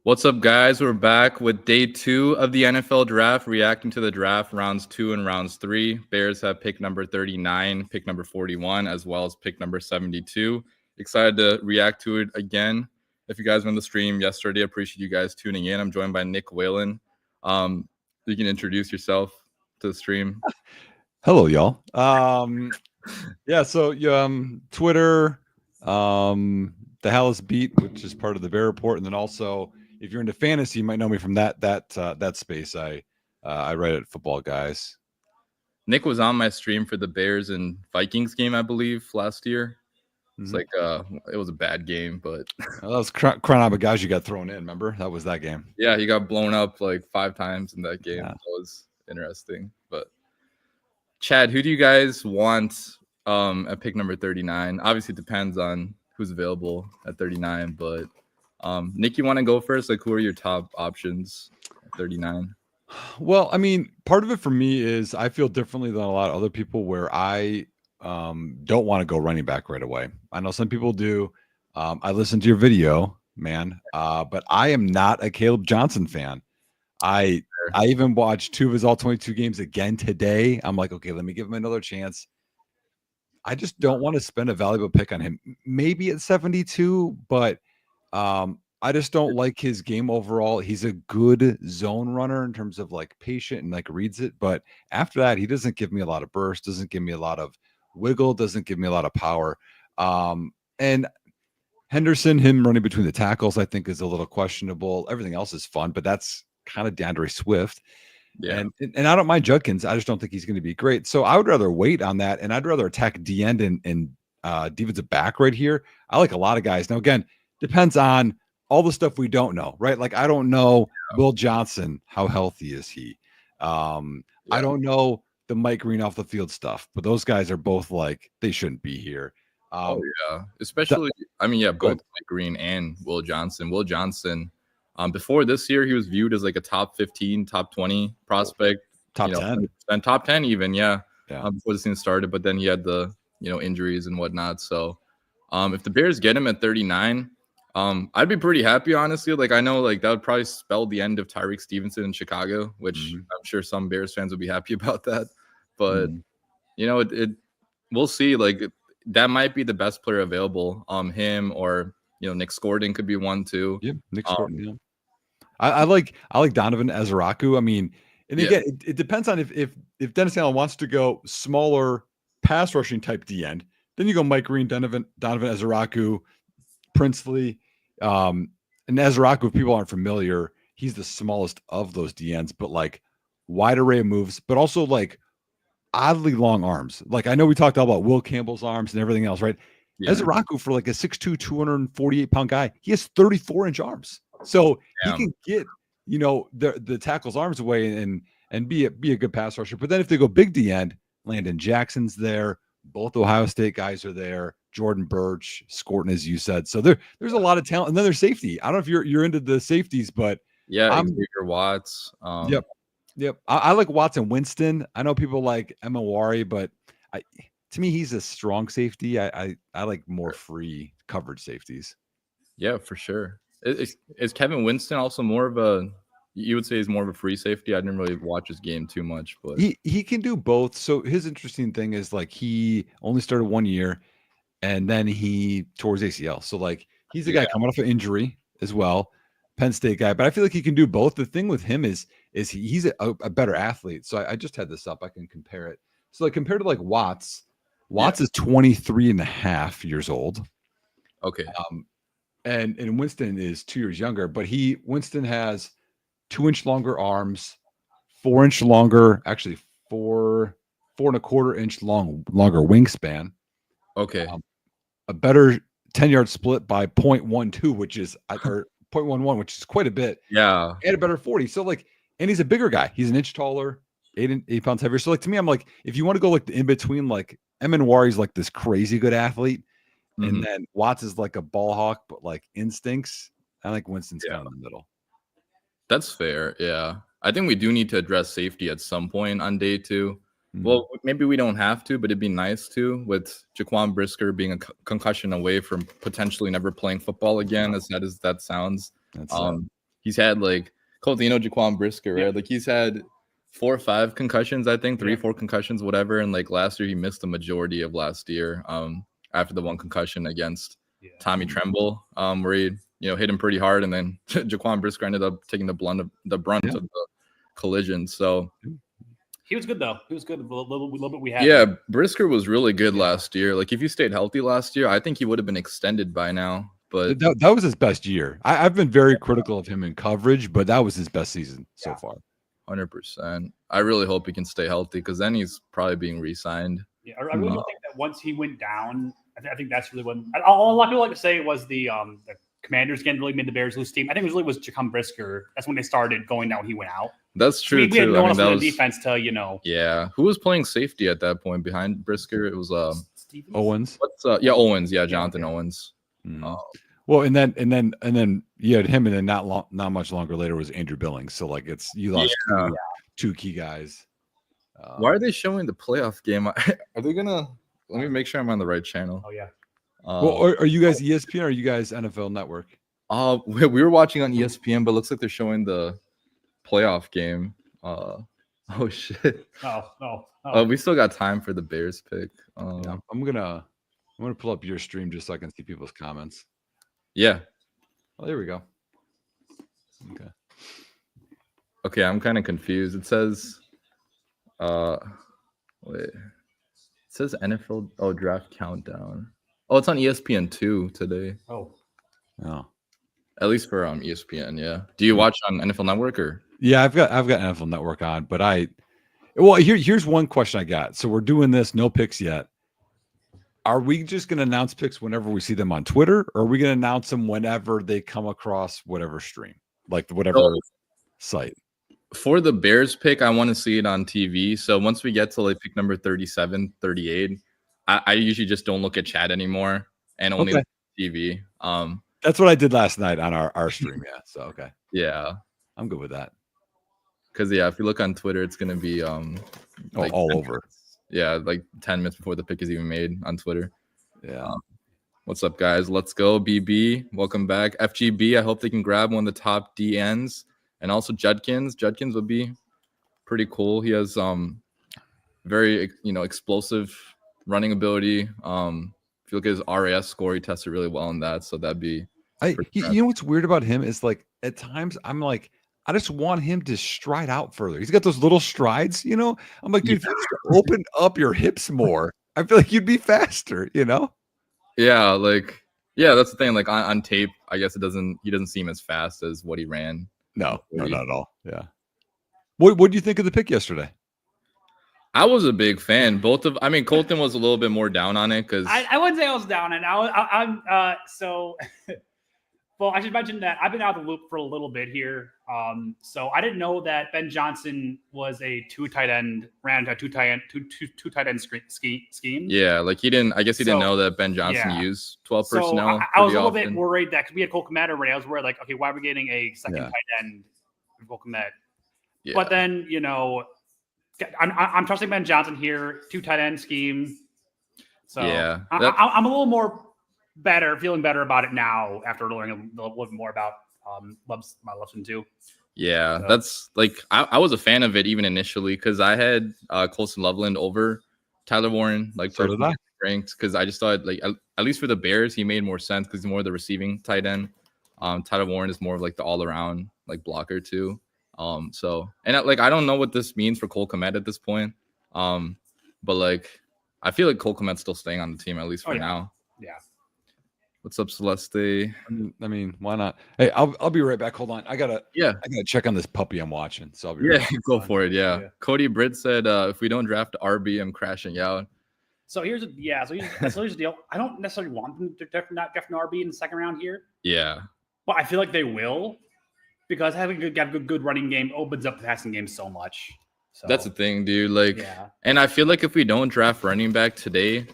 What's up, guys? We're back with day 2 of the NFL draft, reacting to the draft rounds 2 and rounds 3. Bears have pick number 39, pick number 41, as well as pick number 72. Excited to react to it again. If you guys were on the stream yesterday, appreciate you guys tuning in. I'm joined by Nick Whalen. You can introduce yourself to the stream. Hello, y'all. Twitter, the Hallis Beat, which is part of the Bear Report, and then also if you're into fantasy, you might know me from that space. I write at Football Guys. Nick was on my stream for the Bears and Vikings game, I believe, last year. It's like it was a bad game, but that was Chronabagaji got thrown in. Remember that was that game? Yeah, he got blown up like 5 times in that game. Yeah. That was interesting. But Chad, who do you guys want at pick number 39? Obviously, it depends on who's available at 39. But Nick, you want to go first? Like, who are your top options at 39? Well, I mean, part of it for me is I feel differently than a lot of other people where I don't want to go running back right away. I know some people do. I listened to your video, man, but I am not a Caleb Johnson fan. I even watched 2 of his all 22 games again today. I'm like, okay, let me give him another chance. I just don't want to spend a valuable pick on him. Maybe at 72, but I just don't like his game overall. He's a good zone runner in terms of like patient and like reads it, but after that, he doesn't give me a lot of burst, doesn't give me a lot of wiggle, doesn't give me a lot of power. And Henderson, him running between the tackles, I think is a little questionable. Everything else is fun, but that's kind of DeAndre Swift. Yeah. And I don't mind Judkins. I just don't think he's going to be great. So I would rather wait on that, and I'd rather attack D end and defensive back right here. I like a lot of guys. Now, again, depends on all the stuff we don't know, right? Like I don't know Will Johnson. How healthy is he? I don't know the Mike Green off the field stuff, but those guys are both like they shouldn't be here. Especially both Mike Green and Will Johnson. Will Johnson, before this year, he was viewed as like a top 15, top 20 prospect, top 10, and top 10 even, before the season started. But then he had the injuries and whatnot. So, if the Bears get him at 39. I'd be pretty happy, honestly. Like, I know, like, that would probably spell the end of Tyreek Stevenson in Chicago, which I'm sure some Bears fans would be happy about that. But, we'll see. Like, that might be the best player available. Him or, Nick Scordon could be one, too. Yeah, Nick Scordon, yeah. I like Donovan Ezraku. I mean, and again, it depends on if Dennis Allen wants to go smaller pass rushing type D end, then you go Mike Green, Donovan Ezraku, Princely, and Ezraku, if people aren't familiar, he's the smallest of those DNs, but like wide array of moves, but also like oddly long arms. Like I know we talked all about Will Campbell's arms and everything else, right? Yeah. Ezraku, for like a 6'2", 248-pound guy, he has 34-inch arms. So he can get, the tackle's arms away and be a good pass rusher. But then if they go big D end, Landon Jackson's there. Both Ohio State guys are there. Jordan Birch, Scorton, as you said. So there's a lot of talent. And then there's safety. I don't know if you're into the safeties, but Xavier Watts. Yep. I like Watson Winston. I know people like Emawari, but to me, he's a strong safety. I like more free coverage safeties. Yeah, for sure. Is Kevin Winston also more of a? You would say he's more of a free safety. I didn't really watch his game too much, but he can do both. So his interesting thing is like he only started 1 year, and then he tore his ACL. So like he's a guy coming off an injury as well, Penn State guy. But I feel like he can do both. The thing with him is he's a better athlete. So I just had this up. I can compare it. So like compared to like Watts is 23 and a half years old. Okay. And Winston is 2 years younger, but Winston has 2-inch longer arms, 4-inch longer, actually 4.25-inch longer wingspan. Okay. A better 10-yard split by 0.12, which is or 0.11, which is quite a bit. Yeah. And a better 40. So like, and he's a bigger guy. He's an inch taller, 8 pounds heavier. So like to me, I'm like, if you want to go like the in between, like Emawari's like this crazy good athlete. And then Watts is like a ball hawk, but like instincts. I think Winston's kind of in the middle. That's fair. Yeah. I think we do need to address safety at some point on day 2. Well, maybe we don't have to, but it'd be nice to, with Jaquan Brisker being a concussion away from potentially never playing football again, as sad as that sounds. he's had like Jaquan Brisker, right? Like he's had 4 or 5 concussions, I think, 3 or 4 concussions, whatever. And like last year, he missed the majority of last year. After the one concussion against Tommy Tremble, where he hit him pretty hard, and then Jaquan Brisker ended up taking the brunt of the collision. So he was good though. He was good. A little bit we had. Yeah, Brisker was really good last year. Like if he stayed healthy last year, I think he would have been extended by now. But that was his best year. I've been very critical of him in coverage, but that was his best season so far. 100%. I really hope he can stay healthy because then he's probably being re-signed. Yeah, I really think that once he went down, I think that's really when a lot of people like to say it was the Commanders again really made the Bears lose team. I think it was Jaquan Brisker. That's when they started going down. He went out. That's true. We had no one else on the defense to Yeah, who was playing safety at that point behind Brisker? It was Owens. Owens. Yeah, Jonathan Owens. Mm-hmm. Well, and then you had him, and then not much longer later was Andrew Billings. So like you lost two key guys. Why are they showing the playoff game? Are they gonna? Let me make sure I'm on the right channel. Oh yeah. Well, are you guys ESPN or are you guys NFL Network? We were watching on ESPN, but it looks like they're showing the playoff game. Oh shit. Oh. We still got time for the Bears pick. Yeah, I'm gonna pull up your stream just so I can see people's comments. Yeah. Oh, there we go. Okay, I'm kind of confused. It says wait. It says NFL draft countdown. Oh, it's on ESPN2 today. Oh. At least for ESPN, yeah. Do you watch on NFL Network or? Yeah, I've got NFL Network on, but here's one question I got. So we're doing this, no picks yet. Are we just going to announce picks whenever we see them on Twitter, or are we going to announce them whenever they come across whatever stream, like whatever site? For the Bears pick, I want to see it on TV. So once we get to like pick number 37, 38, I usually just don't look at chat anymore and only look at TV. That's what I did last night on our stream. Yeah. So okay. Yeah, I'm good with that. Because if you look on Twitter, it's gonna be like all over. Minutes. Yeah, like 10 minutes before the pick is even made on Twitter. Yeah. What's up, guys? Let's go, BB. Welcome back, FGB. I hope they can grab one of the top DNs, and also Judkins. Judkins would be pretty cool. He has very explosive running ability. If you look at his RAS score, he tested really well on that. So that'd be. You know what's weird about him is like at times I'm like, I just want him to stride out further. He's got those little strides, I'm like, dude, if you just open up your hips more, I feel like you'd be faster, Yeah, that's the thing. Like on tape, I guess he doesn't seem as fast as what he ran. No, not at all. Yeah. What do you think of the pick yesterday? I was a big fan. Colton was a little bit more down on it because I wouldn't say I was down on it. I'm so. Well, I should mention that I've been out of the loop for a little bit here. So I didn't know that Ben Johnson was a ran a two tight end scheme. Yeah, like he didn't know that Ben Johnson used 12 personnel. I was a little bit worried that because we had Cole Kmet already. I was worried okay, why are we getting a second tight end with Cole Kmet? Yeah. But then, I'm trusting Ben Johnson here, 2 tight end scheme. So yeah, I'm a little more feeling better about it now after learning a little bit more about my Lubson too. Yeah, so. That's like I was a fan of it even initially because I had Colson Loveland over Tyler Warren ranked because I just thought like at least for the Bears he made more sense because he's more of the receiving tight end. Tyler Warren is more of like the all around like blocker too. I don't know what this means for Cole Kmet at this point. But like I feel like Cole Kmet's still staying on the team at least for now. Yeah. What's up, Celeste? I mean, why not? Hey, I'll be right back. Hold on. I gotta check on this puppy I'm watching. So I'll be right back. Go for it. Yeah. Cody Britt said, if we don't draft RB, I'm crashing out. So here's the deal. I don't necessarily want them to not draft an RB in the second round here. Yeah. But I feel like they will because having a good running game opens up the passing game so much. So that's the thing, dude. And I feel like if we don't draft running back today,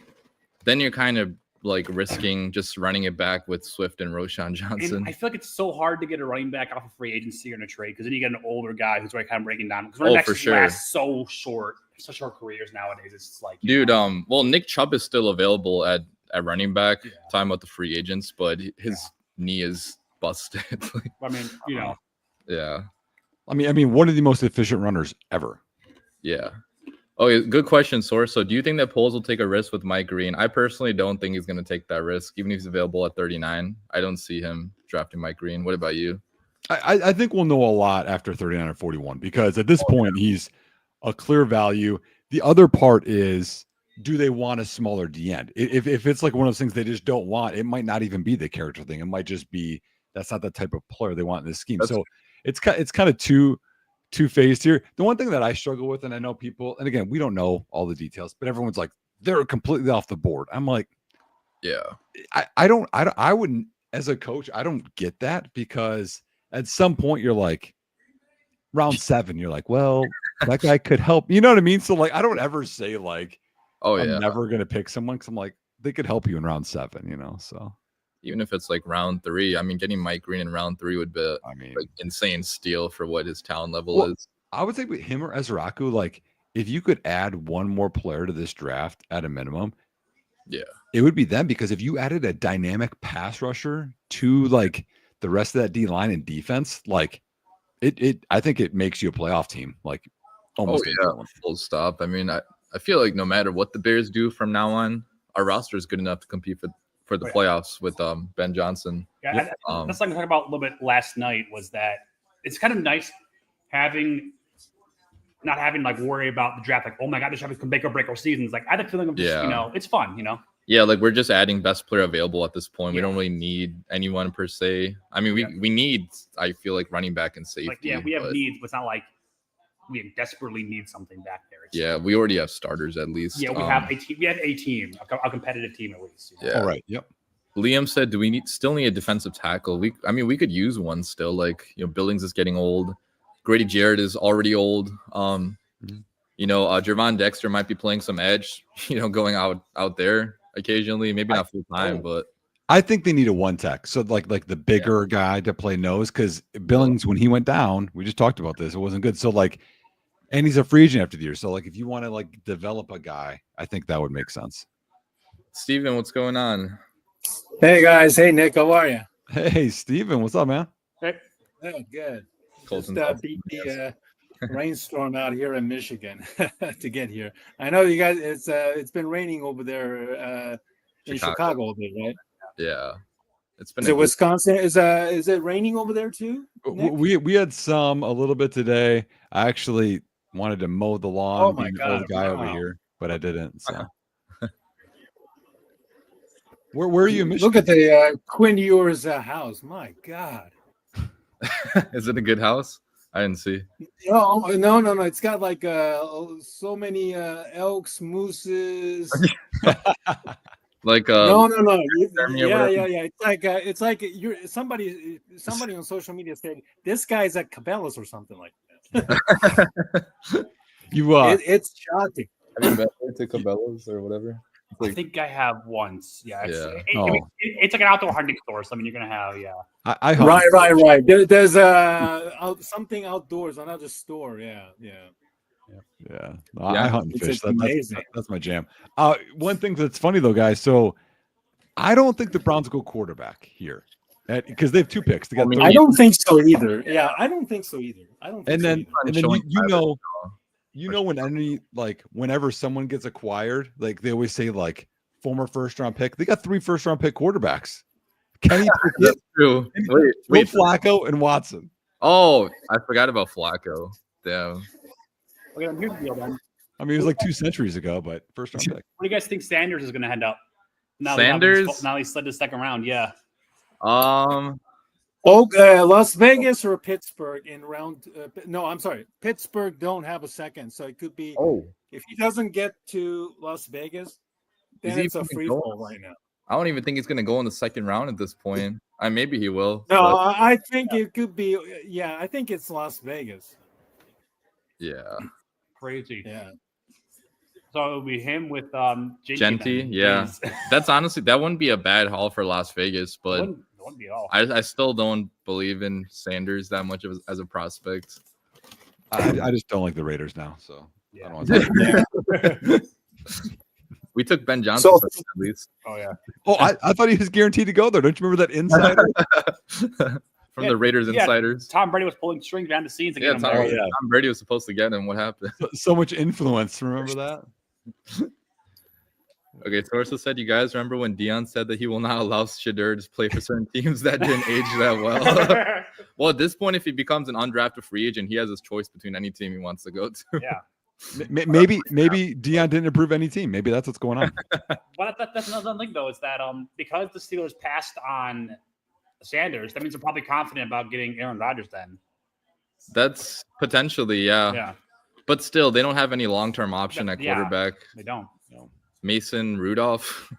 then you're kind of like risking just running it back with Swift and Roschon Johnson. And I feel like it's so hard to get a running back off of free agency or in a trade because then you get an older guy who's kind of breaking down. Because running backs last so short, such short careers nowadays. It's just like dude. Well, Nick Chubb is still available at running back. Talking about the free agents, but his knee is busted. I mean, Yeah. I mean, one of the most efficient runners ever. Yeah. Oh, good question, Source. So do you think that Poles will take a risk with Mike Green? I personally don't think he's going to take that risk, even if he's available at 39. I don't see him drafting Mike Green. What about you? I think we'll know a lot after 39 or 41 because at this point, he's a clear value. The other part is, do they want a smaller D end? If it's like one of those things they just don't want, it might not even be the character thing. It might just be that's not the type of player they want in this scheme. So it's kind of two-phased here. The one thing that I struggle with, and I know people, and again, we don't know all the details, but everyone's like, they're completely off the board. I'm like, yeah, I wouldn't, as a coach, I don't get that because at some point you're like, round 7, you're like, well, that guy could help. You know what I mean? So like, I don't ever say like, I'm never going to pick someone because I'm like, they could help you in round 7, you know? So even if it's like round 3, I mean, getting Mike Green in round 3 would be like insane steal for what his talent level is. I would say with him or Ezraku, like if you could add one more player to this draft at a minimum, it would be them, because if you added a dynamic pass rusher to like the rest of that D line and defense, like I think it makes you a playoff team. Like almost full stop. I mean, I feel like no matter what the Bears do from now on, our roster is good enough to compete for the playoffs with Ben Johnson. Yeah, that's like I talked about a little bit last night, was that it's kind of nice not having like worry about the draft, like, oh my God, this draft can make or break our seasons. Like I had a feeling of just, it's fun, Yeah, like we're just adding best player available at this point. We don't really need anyone per se. I mean, we need, I feel like, running back and safety. Like, we have needs, but it's not like we desperately need something back there. We already have starters at least. Yeah, we have a team. We have a team, a competitive team at least. Yeah. All right. Yep. Liam said, "Do we still need a defensive tackle? We could use one still. Like, Billings is getting old. Grady Jarrett is already old. Jervon Dexter might be playing some edge. Going out there occasionally, maybe not full time, but." I think they need a one tech. So like the bigger guy to play nose, because Billings, when he went down, we just talked about this, it wasn't good. So like, and he's a free agent after the year. So like, if you want to like develop a guy, I think that would make sense. Steven, what's going on? Hey guys. Hey Nick, how are you? Hey Steven, what's up, man? Hey. Oh, good. Just beat the rainstorm out here in Michigan to get here. I know you guys. It's been raining over there in Chicago a bit, right? Yeah, it's been. Is it Wisconsin? Is it raining over there too, Nick? We had a little bit today. I actually wanted to mow the lawn. Oh my God, old guy over here, but I didn't. So, where are you in Michigan? Look at the Quinn Ewers house. My God, is it a good house? I didn't see. No. It's got like so many elks, mooses. Like no. Yeah. It's like you're somebody on social media said this guy's at Cabela's or something like that. It's shocking. Have you been to Cabela's or whatever? I think I have once. Yeah. It's like an outdoor hunting store. So I mean, you're gonna have I hunt. Right. There's something outdoors, another store. Yeah. I hunt and fish. That's my jam. One thing that's funny though, guys. So I don't think the Browns go quarterback here, because they have 2 picks. I don't think so either. Yeah, I don't think so either. And then when any whenever someone gets acquired, like they always say like former first-round pick. They got 3 first-round pick quarterbacks. Kenny Pickett, true. Wait, Flacco and Watson. Oh, I forgot about Flacco. Damn. Okay, here's the deal then. I mean, it was like 2 centuries ago, but first round pick. What do you guys think Sanders is going to end up? Sanders? Now he slid to 2nd round. Yeah. Las Vegas or Pittsburgh in round? No, I'm sorry. Pittsburgh don't have a second, so it could be. If he doesn't get to Las Vegas, then it's a free fall right now. I don't even think he's going to go in the 2nd round at this point. Maybe he will. No, I think it could be. Yeah, I think it's Las Vegas. Yeah. Crazy. Yeah. So it would be him with Genty. Yeah. That's honestly, that wouldn't be a bad haul for Las Vegas, but it wouldn't be at all. I still don't believe in Sanders that much as a prospect. I just don't like the Raiders now, so yeah. I don't want to We took Ben Johnson at least. Oh yeah. I thought he was guaranteed to go there. Don't you remember that insider? from the Raiders insiders. Tom Brady was pulling strings behind the scenes to get him. Tom Brady was supposed to get him. What happened? So much influence. Remember that? Okay, Sources said, you guys remember when Dion said that he will not allow Shedeur to play for certain teams that didn't age that well? Well, at this point, if he becomes an undrafted free agent, he has his choice between any team he wants to go to. Yeah. Maybe Dion didn't approve any team. Maybe that's what's going on. Well, that's another thing, though, is that because the Steelers passed on Sanders, that means they're probably confident about getting Aaron Rodgers then. That's potentially, yeah. But still, they don't have any long-term option at quarterback. They don't. No. Mason Rudolph.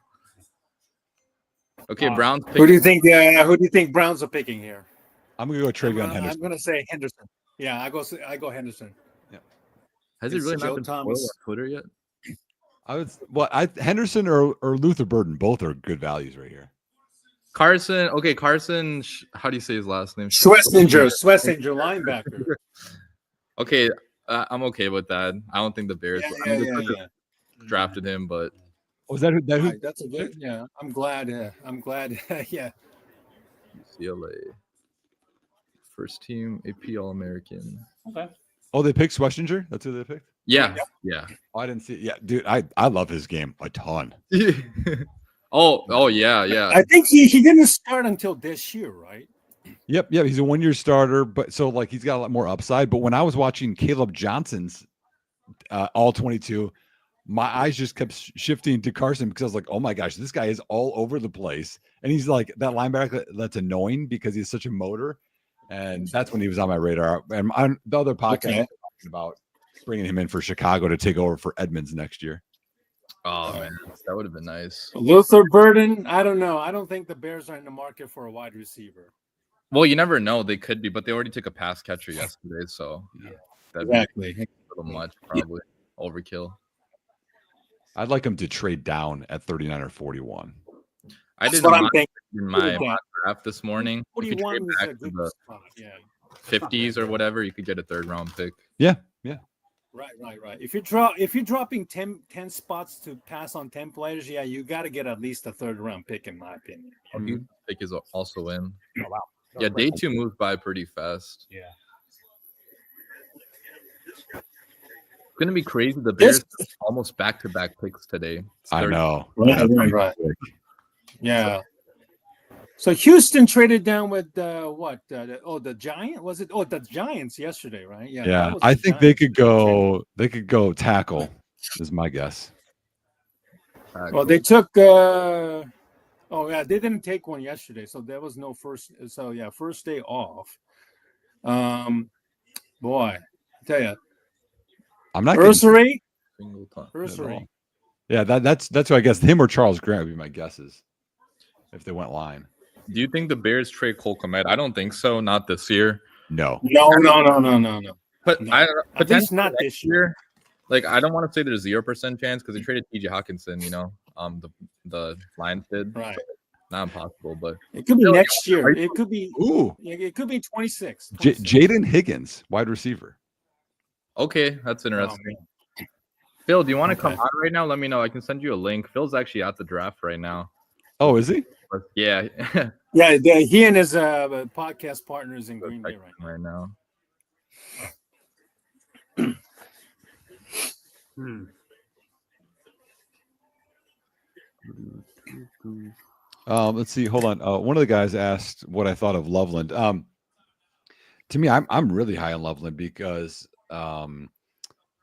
Okay, Browns. Who do you think Browns are picking here? I'm gonna go Travion Henderson. I'm gonna say Henderson. Yeah, I go Henderson. Yeah. Has he really not been Thomas on Twitter yet? Henderson or Luther Burden, both are good values right here. Carson. Okay, Carson. How do you say his last name? Schlesinger linebacker. Okay, I'm okay with that. I don't think the Bears drafted him, but was that who? That's a good. Yeah, I'm glad. Yeah. UCLA first team AP All-American. Okay. Oh, they picked Schlesinger. That's who they picked. Yeah. Oh, I didn't see it. Yeah, dude, I love his game a ton. oh yeah. I think he didn't start until this year, right? Yep. He's a 1-year starter, but so like he's got a lot more upside. But when I was watching Caleb Johnson's all 22, my eyes just kept shifting to Carson because I was like, oh my gosh, this guy is all over the place. And he's like that linebacker that's annoying because he's such a motor. And that's when he was on my radar. And on the other podcast, talking about bringing him in for Chicago to take over for Edmonds next year. Oh, man, that would have been nice. Luther Burden, I don't know. I don't think the Bears are in the market for a wide receiver. Well, you never know. They could be, but they already took a pass catcher yesterday. So that'd be a little much, probably. Overkill. I'd like him to trade down at 39 or 41. I did not in my mock draft this morning. 41 is a good spot. 50s or whatever, you could get a third-round pick. Yeah. Right. If you're dropping 10 spots to pass on 10 players, you got to get at least a third-round pick, in my opinion. Pick is also in. Oh, wow. Yeah, day 2 moved by pretty fast. Yeah. It's gonna be crazy. The Bears almost back-to-back picks today. I know. Right. Yeah. So Houston traded down with the Giant? Was it? Oh, the Giants yesterday, right? Yeah. I think they could go. They could go tackle. Is my guess. Well, they took. They didn't take one yesterday, so there was no first. So first day off. Boy, I tell you, I'm not Ursary. Yeah, that's who I guess him or Charles Grant would be my guesses if they went line. Do you think the Bears trade Cole Kmet? I don't think so. Not this year. No. But no. At least not this year. Like I don't want to say there's 0% chance because they traded T.J. Hawkinson. The Lions did. Right. Not impossible, but it could be next year. It could be. It could be 26. Jaden Higgins, wide receiver. Okay, that's interesting. Phil, do you want to come on right now? Let me know. I can send you a link. Phil's actually at the draft right now. Oh, is he? Yeah. He and his podcast partners in Green Bay right now. Let's see. Hold on. One of the guys asked what I thought of Loveland. To me, I'm really high on Loveland because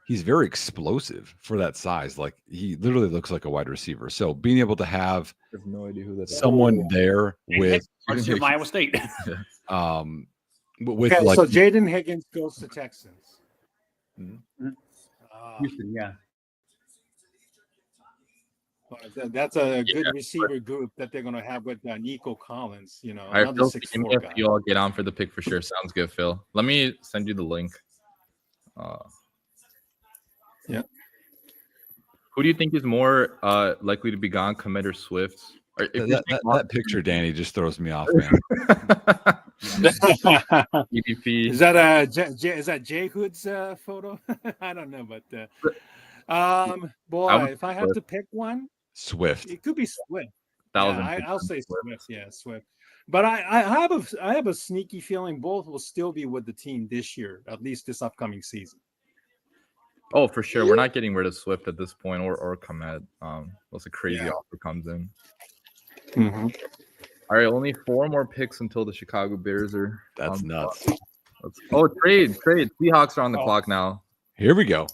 he's very explosive for that size. Like he literally looks like a wide receiver. So being able to have no idea who that is. Someone there with Iowa State. So Jaden Higgins goes to Texans. Houston, yeah. That's a good receiver group that they're going to have with Nico Collins. All right, Phil, if you all get on for the pick for sure. Sounds good, Phil. Let me send you the link. Yeah. Who do you think is more likely to be gone, Kmet or Swift? That picture, Danny, just throws me off, man. EDP. Is that Jay Hood's photo? I don't know, but if I have to pick one, Swift. It could be Swift. I'll say Swift. Yeah, Swift. But I have a sneaky feeling both will still be with the team this year, at least this upcoming season. Oh, for sure. We're not getting rid of Swift at this point, or Komet. Unless a crazy offer comes in. Mm-hmm. All right, only 4 more picks until the Chicago Bears are. That's nuts. Trade. Seahawks are on the clock now. Here we go.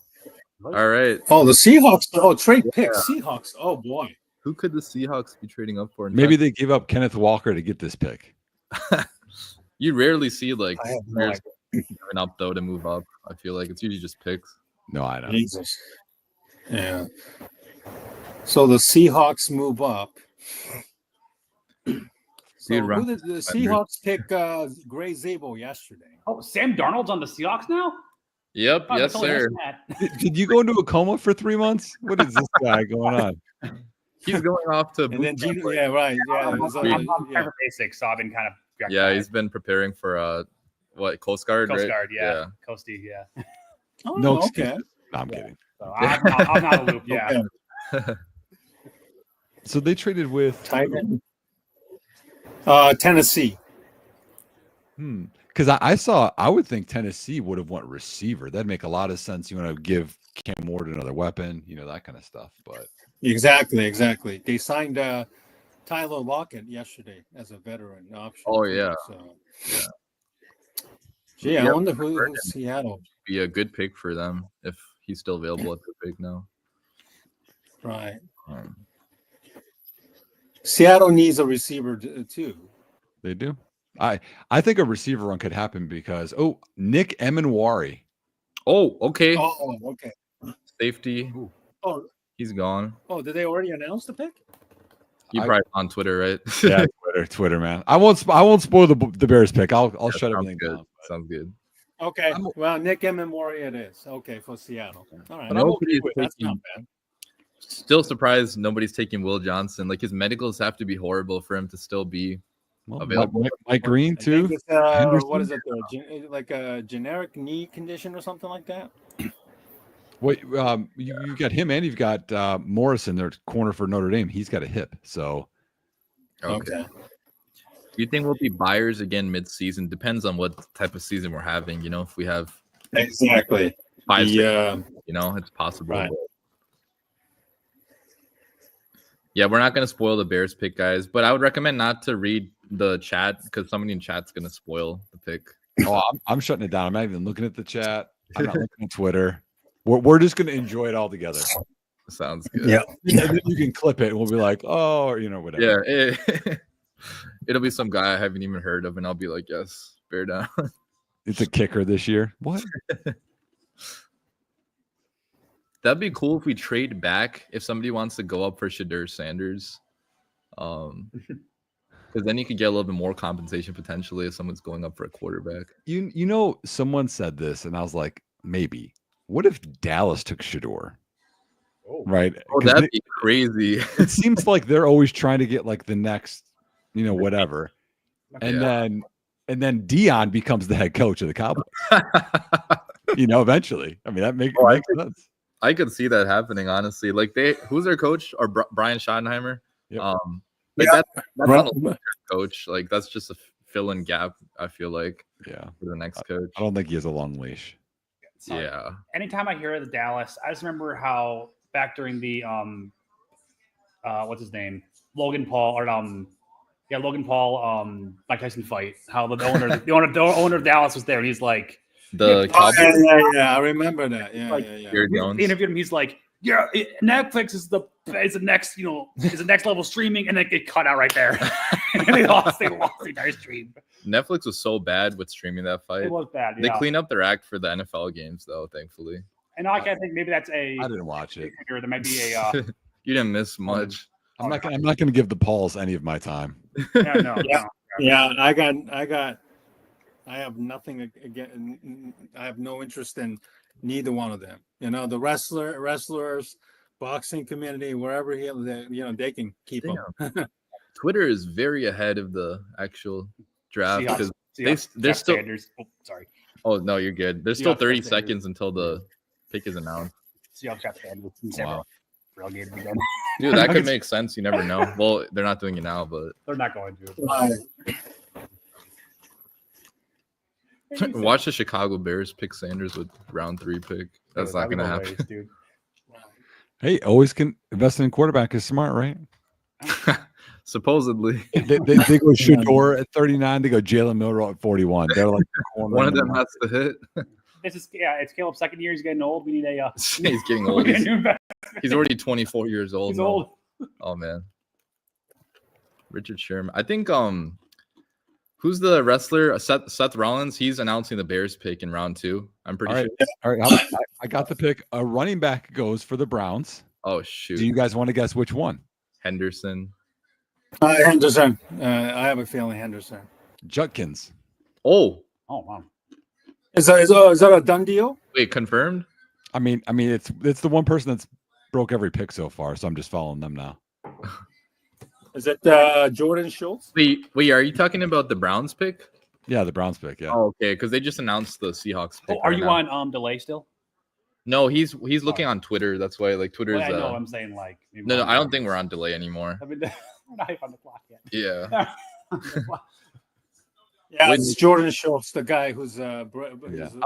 All right. Oh, the Seahawks. Oh, trade pick. Seahawks. Oh boy. Who could the Seahawks be trading up for? Maybe they give up Kenneth Walker to get this pick. You rarely see like no giving up though to move up. I feel like it's usually just picks. No, I know. Jesus. Yeah. So the Seahawks move up. So who did the Seahawks pick Gray Zabel yesterday? Oh, Sam Darnold's on the Seahawks now? Yep. Oh, yes, sir. Did you go into a coma for 3 months? What is this guy going on? He's going off to. And then yeah, right. Yeah, I'm for basics, so I've been kind of. Yeah, he's been preparing for Coast Guard. Coast right? Guard, yeah. Coastie, yeah. Oh, no, okay. No, I'm kidding. So I'm not a loop. Yeah. Okay. So they traded with Tennessee. Because I would think Tennessee would have went receiver. That'd make a lot of sense. You want to give Cam Ward another weapon, that kind of stuff. But exactly. They signed Tyler Lockett yesterday as a veteran option. Oh yeah. So, yeah. I wonder who's Seattle. Be a good pick for them if he's still available at the pick now. Right. Seattle needs a receiver too. They do. I think a receiver run could happen because Nick Emanwari. Oh, okay. Oh, okay. Safety. Oh, he's gone. Oh, did they already announce the pick? You probably on Twitter, right? Yeah, Twitter, man. I won't spoil the Bears pick. I'll shut everything down. Sounds good. Okay. Well, Nick Emanwari it is. Okay, for Seattle. All right. That's not bad. Still surprised nobody's taking Will Johnson. Like his medicals have to be horrible for him to still be available. Mike Green too. What is it? Like a generic knee condition or something like that. Wait, you got him and you've got Morrison, their corner for Notre Dame. He's got a hip, so okay. Do you think we'll be buyers again mid-season? Depends on what type of season we're having. If we have exactly 5, 6, it's possible. Right. Yeah, we're not going to spoil the Bears pick, guys, but I would recommend not to read the chat because somebody in chat's going to spoil the pick. Oh, I'm shutting it down. I'm not even looking at the chat. I'm not looking at Twitter. We're just going to enjoy it all together. Sounds good. Yeah. You can clip it and we'll be like, oh, whatever. Yeah. It'll be some guy I haven't even heard of, and I'll be like, yes, bear down. It's a kicker this year. What? That'd be cool if we trade back if somebody wants to go up for Shadur Sanders. Because then you could get a little bit more compensation potentially if someone's going up for a quarterback. Someone said this, and I was like, maybe. What if Dallas took Shadur? Oh. Right? Oh, that'd be crazy. It seems like they're always trying to get like the next, whatever. And then Dion becomes the head coach of the Cowboys. Eventually. I mean, that makes sense. I could see that happening, honestly. Like who's their coach? Or Brian Schottenheimer? Yep. That's not a coach. Like that's just a fill-in gap, I feel like. Yeah. For the next coach. I don't think he has a long leash. Yeah. Anytime I hear the Dallas, I just remember how back during the what's his name? Logan Paul Mike Tyson fight, how the owner of Dallas was there, and he's like I remember that. Yeah. He interviewed him, he's like, yeah, Netflix is the next, is the next level streaming, and then get cut out right there. And they lost the entire stream. Netflix was so bad with streaming that fight. It was bad. They cleaned up their act for the NFL games, though, thankfully. And I think maybe that's I didn't watch it. There might be a. You didn't miss much. I'm not going to give the Pauls any of my time. Yeah, I have nothing again. I have no interest in neither one of them. The wrestlers, boxing community, wherever they can keep them. Twitter is very ahead of the actual draft because they're still. Oh, sorry. Oh no, you're good. There's still 30 seconds until the pick is announced. Seahawks draft Sanders. Wow. relegated again. Dude, that could make sense. You never know. Well, they're not doing it now, but they're not going to. Watch the Chicago Bears pick Sanders with round 3 pick. That's not going to happen. Waste, dude. Hey, always can investing in quarterback is smart, right? Supposedly. They go Shador at 39. They go Jalen Milroe at 41. They're like one of them has to hit. It's Caleb's second year. He's getting old. We need a. He's getting old. He's already 24 years old. He's old. Oh man. Richard Sherman. I think who's the wrestler? Seth Rollins. He's announcing the Bears pick in round 2. I'm pretty sure. All right. I got the pick. A running back goes for the Browns. Oh shoot. Do you guys want to guess which one? Henderson. Henderson. I have a feeling Henderson. Judkins. Oh wow. Is that a done deal? Wait, confirmed? I mean, it's the one person that's broke every pick so far, so I'm just following them now. Is it Jordan Schultz? Wait, are you talking about the Browns pick? Yeah, the Browns pick. Yeah. Oh, okay, because they just announced the Seahawks pick. Are you on delay still? No, he's looking on Twitter. That's why Twitter's. Well, I know. I'm saying No, I don't think we're on delay anymore. I mean, we're not even on the clock yet. Yeah. Yeah, it's Jordan Schultz, the guy who's I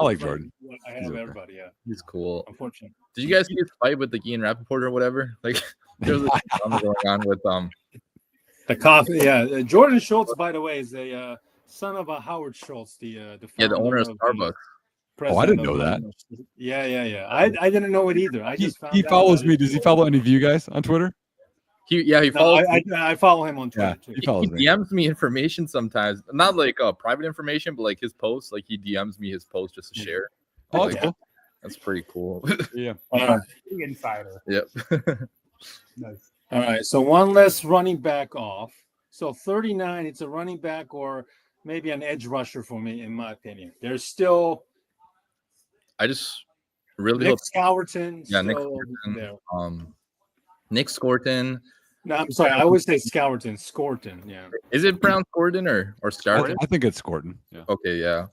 like Jordan. I have everybody, yeah. He's cool. Unfortunately. Did you guys see his fight with Ian Rappaport or whatever? Like there was a drama going on with the coffee, yeah. Jordan Schultz, by the way, is a son of a Howard Schultz, the owner of Starbucks. Oh, I didn't know that. Yeah. I didn't know it either. I just he follows me. Does he follow any of you guys on Twitter? He follows. I follow him on Twitter too. He DMs me information sometimes, not like private information, but like his posts. Like he DMs me his post just to share. Oh, like, cool. That's pretty cool. Yeah. Insider. Yep. Nice. All right. So one less running back off. So 39. It's a running back or maybe an edge rusher for me, in my opinion. There's still. I just really Nick Scourton. Yeah, Nick Scourton. Nick Scourton. No, I'm sorry. I always say Scourton. Yeah. Is it pronounced Gordon or Scourton? I think it's Scourton. Yeah. Okay. Yeah.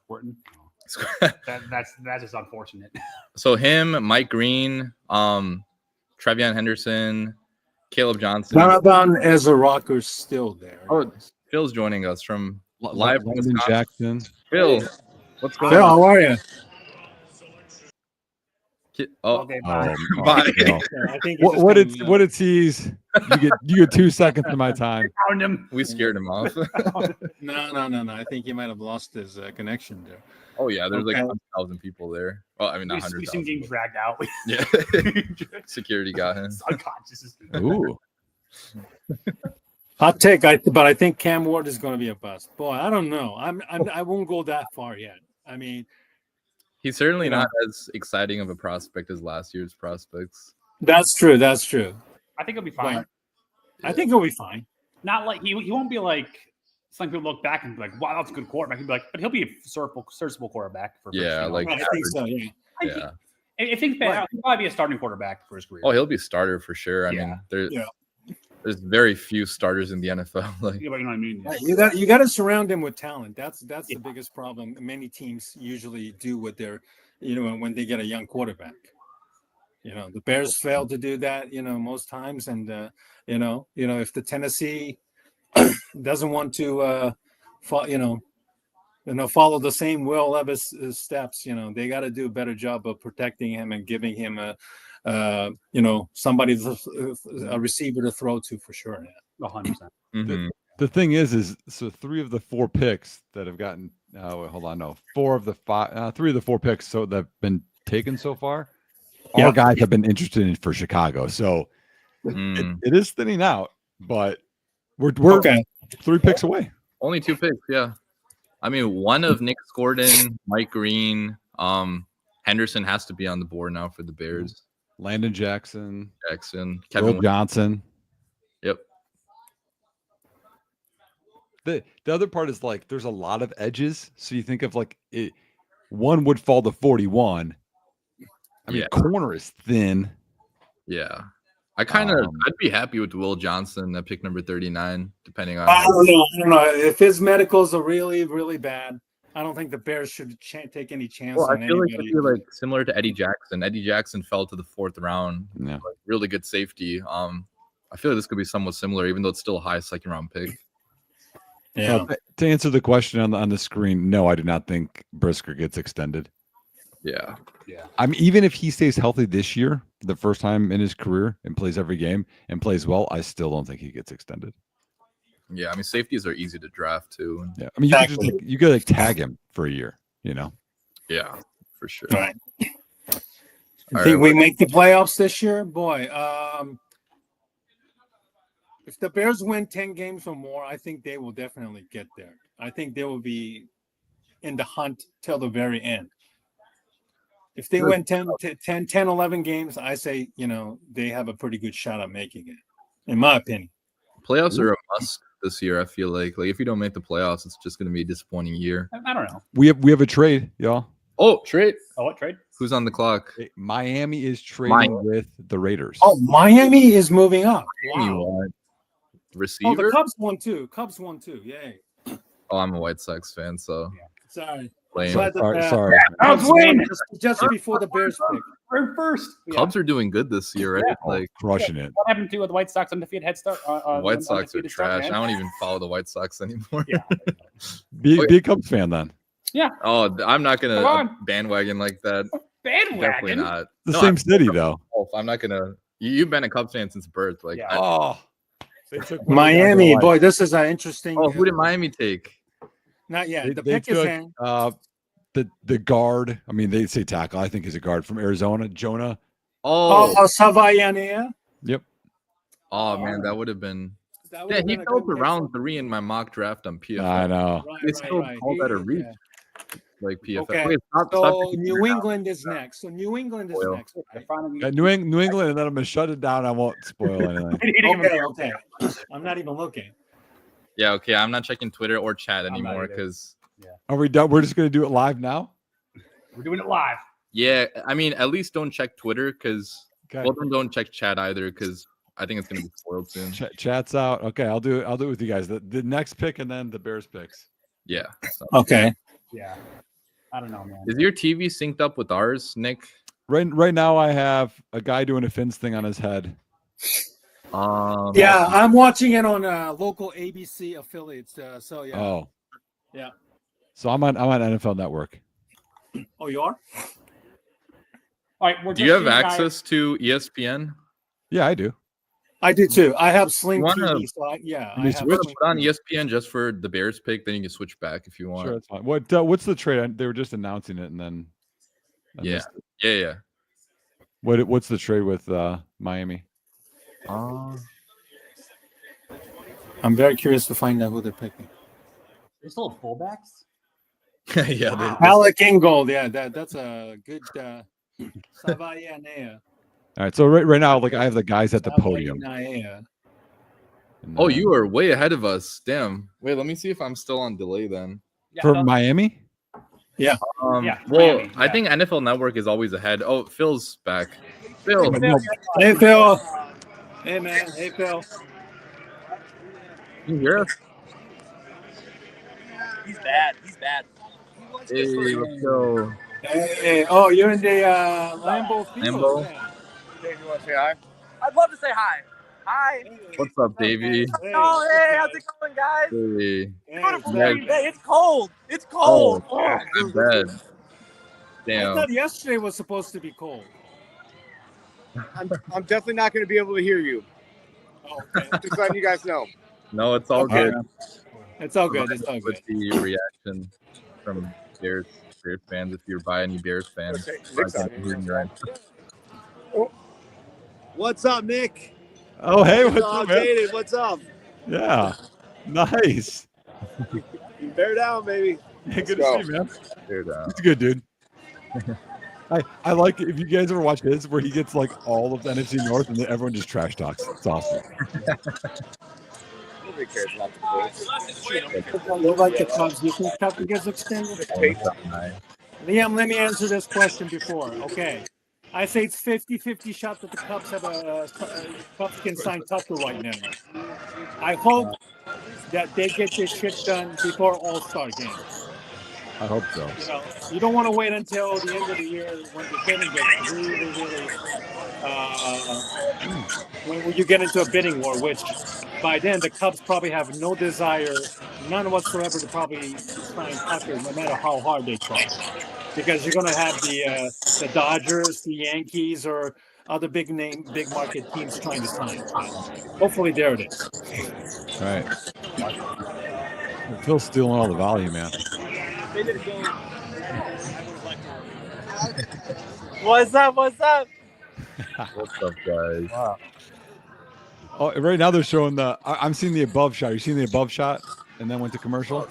Scourton. That's just unfortunate. So him, Mike Green, Trevion Henderson, Caleb Johnson. Jonathan Ezra-Rocker's still there. Oh, Phil's joining us from live from Wisconsin. Jackson. Phil, what's going Phil, on? how are you? Okay, bye. Bye. I think What a tease. You get 2 seconds of my time. Found him. We scared him off. No. I think he might have lost his connection there. Oh yeah, there's like 100,000 people there. Well, I mean not 100,000. We seem getting dragged out. Yeah. Security got him. Unconscious. Ooh. Hot take, but I think Cam Ward is going to be a bust. Boy, I don't know. I won't go that far yet. I mean, he's certainly not as exciting of a prospect as last year's prospects. That's true. I think he'll be fine. Right. I think he'll be fine. Not like he won't be like some people look back and be like, "Wow, that's a good quarterback." He'll be like, but he'll be a serviceable quarterback for like I think so. Yeah. Yeah. I think he'll probably be a starting quarterback for his career. Oh, he'll be a starter for sure. I mean, there's very few starters in the NFL. Like, you know what I mean? Yeah. You got to surround him with talent. That's the biggest problem. Many teams usually do with their, when they get a young quarterback. The Bears fail to do that, most times. And if the Tennessee doesn't want to, follow the same Will Levis steps, they got to do a better job of protecting him and giving him somebody, a receiver to throw to for sure. 100%. mm-hmm. The thing is so 3 of the 4 picks that have gotten, 4 of the 5, 3 of the 4 picks that have been taken so far, all guys have been interested in for Chicago. So it is thinning out, but we're okay. 3 picks away. Only 2 picks, yeah. I mean, one of Nick Gordon, Mike Green, Henderson has to be on the board now for the Bears. Landon Jackson, Kevin Johnson. Yep. The other part is like there's a lot of edges. So you think of like one would fall to 41. I mean, corner is thin. Yeah. I'd be happy with Will Johnson at pick number 39, depending on. I don't know. If his medicals are really, really bad, I don't think the Bears should take any chance Well, on I feel like anybody. it'd be like similar to Eddie Jackson. Eddie Jackson fell to the 4th round. Yeah. Like, really good safety. I feel like this could be somewhat similar, even though it's still a high 2nd round pick. Yeah. To answer the question on the screen, no, I do not think Brisker gets extended. Yeah. I mean, even if he stays healthy this year, the first time in his career, and plays every game and plays well, I still don't think he gets extended. Yeah, I mean, safeties are easy to draft too. Yeah, I mean, you could like tag him for a year, you know. Yeah, for sure. All right. Think we make the playoffs this year, boy? If the Bears win 10 games or more, I think they will definitely get there. I think they will be in the hunt till the very end. If they win 10, 11 games, I say, they have a pretty good shot at making it, in my opinion. Playoffs are a must this year, I feel like. Like, if you don't make the playoffs, it's just going to be a disappointing year. I don't know. We have a trade, y'all. Oh, trade. Oh, what trade? Who's on the clock? Miami is trading with the Raiders. Oh, Miami is moving up. Wow. Receiver? Oh, the Cubs won too. Yay. Oh, I'm a White Sox fan, so. Yeah. Sorry. Lame. Sorry. Cubs win just before the Bears pick. We're first. Cubs are doing good this year, right? Yeah. Like, crushing it. What happened to the White Sox undefeated head start? White Sox are trash. I don't even follow the White Sox anymore. Yeah. Be a Cubs fan then. Yeah. Oh, I'm not gonna bandwagon like that. Bandwagon. Definitely not. The same city though. I'm not gonna. You've been a Cubs fan since birth. Like, they took Miami. Boy, this is an interesting. Oh, who did Miami take? Not yet. The they pick is in. The guard. I mean, they say tackle. I think he's a guard from Arizona. Jonah. Oh, Savaianea. Yep. Oh man, that would have been. Yeah, he fell to round 3 in my mock draft on PFF. I know. They still call that a reach. Like PFF. Okay. Wait, so New England is next. New England, and then I'm gonna shut it down. I won't spoil anything. Okay. I'm not even looking. Yeah, okay. I'm not checking Twitter or chat anymore because. Are we done? We're just gonna do it live now. We're doing it live. Yeah, I mean, at least don't check Twitter because. Well, then don't check chat either because I think it's gonna be spoiled soon. Chat's out. Okay, I'll do it with you guys. The next pick and then the Bears picks. Yeah. So. Okay. Yeah. I don't know, man. Is your TV synced up with ours, Nick? Right now, I have a guy doing a Fins thing on his head. Yeah, I'm watching it on local ABC affiliates. So yeah. Oh. Yeah. So I'm on NFL Network. Oh, you are? All right. Do you have access to ESPN? Yeah, I do. I do too. I have Sling TV. So I switch on ESPN just for the Bears pick. Then you can switch back if you want. Sure, that's fine. What's the trade? They were just announcing it, and then. Yeah. What's the trade with Miami? I'm very curious to find out who they're picking. They still have fullbacks. Yeah, wow. Alec Ingold. Yeah, that's a good. Savaianea. All right, so right now, like I have the guys at the podium. Oh, you are way ahead of us. Damn. Wait, let me see if I'm still on delay then. For Miami? Yeah. Well, Miami, I think NFL Network is always ahead. Oh, Phil's back. Phil. Hey, Phil. Hey, man. Hey, Phil. Can you hear us? He's bad. Hey, let's go. Hey, oh, you're in the Lambeau Field. Lambeau. Dave, you want to say hi? I'd love to say hi. Hi. What's up, Davey? Oh, hey, how's it going, guys? Hey. Beautiful Green Bay. It's cold. It's cold. Oh, bad. Damn. I thought yesterday was supposed to be cold. I'm definitely not going to be able to hear you. Oh, okay. Just letting you guys know. No, it's all good. It's all good. It's all good. With the reaction from Bears fans, if you're by any Bears fans. What's up, Nick? Oh, hey, what's up, man? What's up? Yeah, nice. Bear down, baby. Hey, good to see you, man. Bear down. It's good, dude. I like it. If you guys ever watch his, where he gets like all of the NFC North and then everyone just trash talks. It's awesome. Nobody cares about the Bears. You like the Cubs? You think Cubs gets extended? Liam, let me answer this question before. Okay. I say it's 50-50 shot that the Cubs have Cubs can sign Tucker right now. I hope that they get this shit done before All-Star game. I hope so. You don't want to wait until the end of the year when the bidding gets really when you get into a bidding war, which by then the Cubs probably have no desire, none whatsoever, to probably sign Tucker, no matter how hard they try, because you're going to have the Dodgers, the Yankees, or other big market teams trying to sign. Hopefully, there it is. All right. Phil's stealing all the volume, man. What's up? What's up, guys? Wow. Oh, right now they're showing I'm seeing the above shot. You seen the above shot and then went to commercial?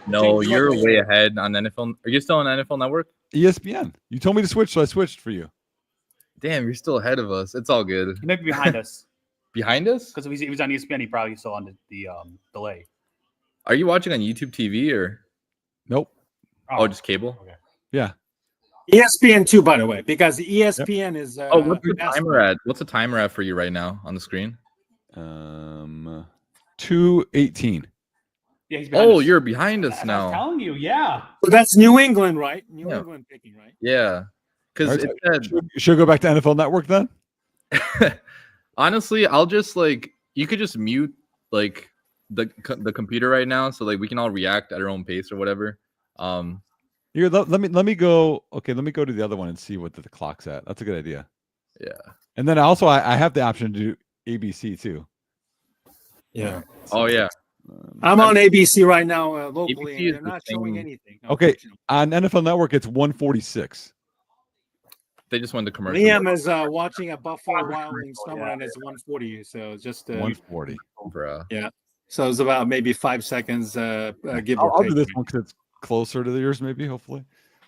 No, you're way ahead on NFL. Are you still on NFL Network? ESPN. You told me to switch, so I switched for you. Damn, you're still ahead of us. It's all good. He might be behind us. Behind us? Because if he was on ESPN, he probably still on the delay. Are you watching on YouTube TV or? Nope. Oh, just cable? Okay. Yeah. ESPN too, by the way, because ESPN is. What's the timer at? What's the timer at for you right now on the screen? 2:18. Yeah, he's us. You're behind us now. I'm telling you, yeah. So that's New England, right? New England picking, right? Yeah. Because it said. Should I go back to NFL Network then? Honestly, I'll just you could just mute the computer right now, so we can all react at our own pace or whatever. Here, let me go. Okay, let me go to the other one and see what the clock's at. That's a good idea. Yeah. And then also I have the option to do ABC too. Yeah. Oh yeah. I'm on ABC right now locally, and they're not showing anything. Okay, on NFL Network it's 1:46. They just went to commercial. Liam is watching a Buffalo Wild Wings somewhere, and it's 1:40. So just 1:40. Bro. Yeah. So it's about maybe 5 seconds. Give or take. I'll do this one because it's closer to the yours. Maybe, hopefully,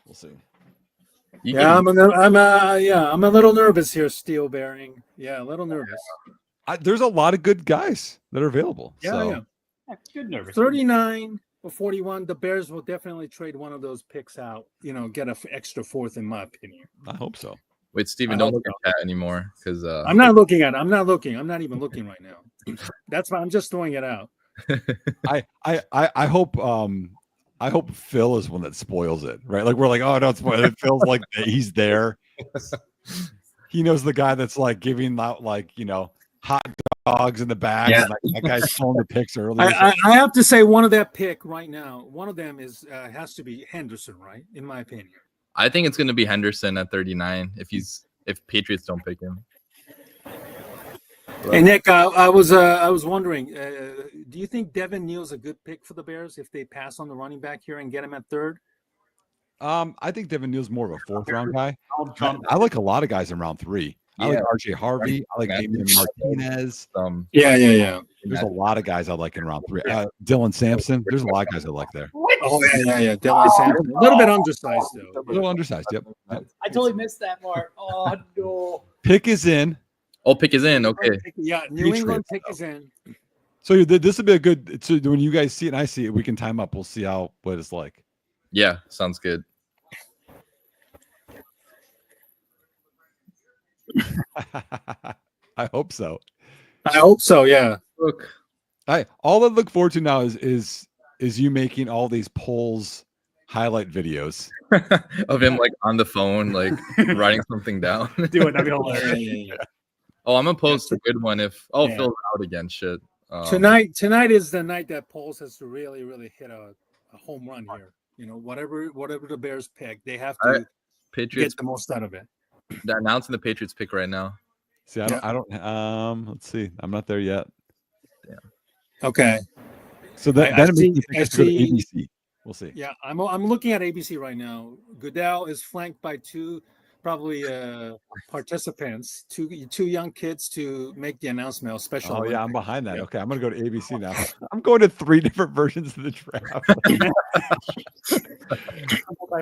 we'll see. I'm a little nervous here, Steel Bearing. Yeah, a little nervous. There's a lot of good guys that are available. Yeah. Good nervous. 39 or 41. The Bears will definitely trade one of those picks out. Get an extra fourth, in my opinion. I hope so. Wait, Steven, don't look at that anymore because I'm not looking at it. I'm not looking. I'm not even looking right now. That's why I'm just throwing it out. I hope Phil is one that spoils it, right? Like we're like, oh, don't spoil it. Phil's like he's there. He knows the guy that's giving out hot dogs in the back. Yeah. And, that guy's throwing the picks early. I have to say one of that pick right now. One of them has to be Henderson, right? In my opinion. I think it's going to be Henderson at 39 if Patriots don't pick him. Hey Nick, I was wondering, do you think Devin Neal's a good pick for the Bears if they pass on the running back here and get him at third? I think Devin Neal's more of a fourth round guy. I like a lot of guys in round 3. I like RJ Harvey. I like Damian Martinez. Yeah. There's a lot of guys I like in round 3. Dylan Sampson. There's a lot of guys I like there. Oh yeah. Dylan Sampson. A little bit undersized though. A little undersized. Yep. I totally missed that, Mark. Oh no. Pick is in. Oh, pick is in. Okay. Yeah, New England pick is in. So this would be a good. So when you guys see it and I see it, we can time up. We'll see what it's like. Yeah, sounds good. I hope so. Yeah. Look, all I look forward to now is you making all these polls highlight videos of him on the phone, writing something down. Do it. That'd be hilarious. Oh, I'm gonna post a good one if Phil's out again. Shit. Tonight is the night that Poles has to really, really hit a home run here. Whatever the Bears pick, they have to Patriots get the most out of it. They're announcing the Patriots pick right now. See, I don't. Let's see. I'm not there yet. Yeah. Okay. So that makes me think it's good ABC. We'll see. Yeah, I'm looking at ABC right now. Goodell is flanked by two probably participants, two young kids to make the announcement of special. Oh yeah, I'm behind that. Okay, I'm gonna go to ABC now. I'm going to 3 different versions of the draft.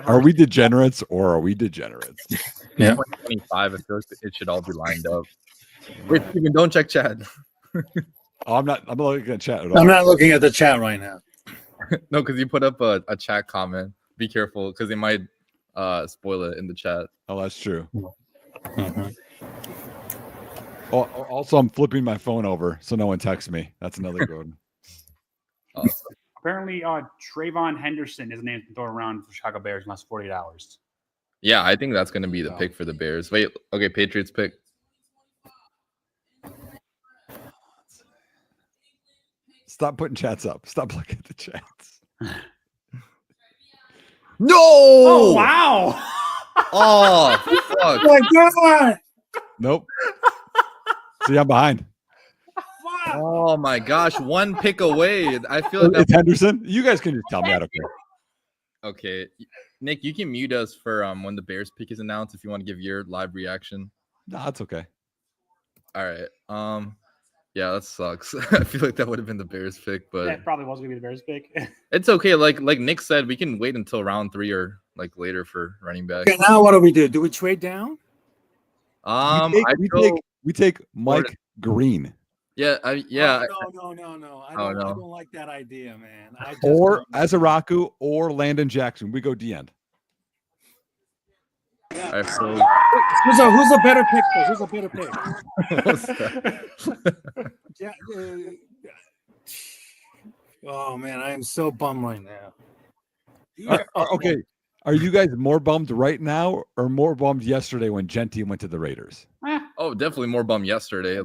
Are we degenerates or are we degenerates? Yeah. 2025, it feels it should all be lined up. Wait, Steven, don't check chat. I'm not looking at chat at all. I'm not looking at the chat right now. No, because you put up a chat comment. Be careful because they might spoil it in the chat. Oh, that's true. Mm-hmm. Oh, also, I'm flipping my phone over so no one texts me. That's another good one. Apparently, apparently Trayvon Henderson is a name to throw around for Chicago Bears in the last 48 hours. Yeah, I think that's going to be the pick for the Bears. Wait, okay, Patriots pick. Stop putting chats up. Stop looking at the chats. No! Oh, wow. Oh, fuck. Oh my God. Nope. See, I'm behind. Oh my gosh, one pick away. I feel like It's Henderson. You guys can just tell me that. Okay, Nick, you can mute us for when the Bears pick is announced if you want to give your live reaction. No, that's okay. All right. Yeah, that sucks. I feel like that would have been the Bears pick, but That probably was gonna be the Bears pick. it's okay. Like Nick said, we can wait until round 3 or like later for running back. Okay, now what do we do? Do we trade down? We take Mike Green. Yeah, No. I don't like that idea, man. Or Azaraku or Landon Jackson. We go D end. All right, so Who's a better pick? Though? Who's a better pick? Yeah. Oh man, I am so bummed right now. Okay. Are you guys more bummed right now or more bummed yesterday when Genty went to the Raiders? Oh, definitely more bummed yesterday.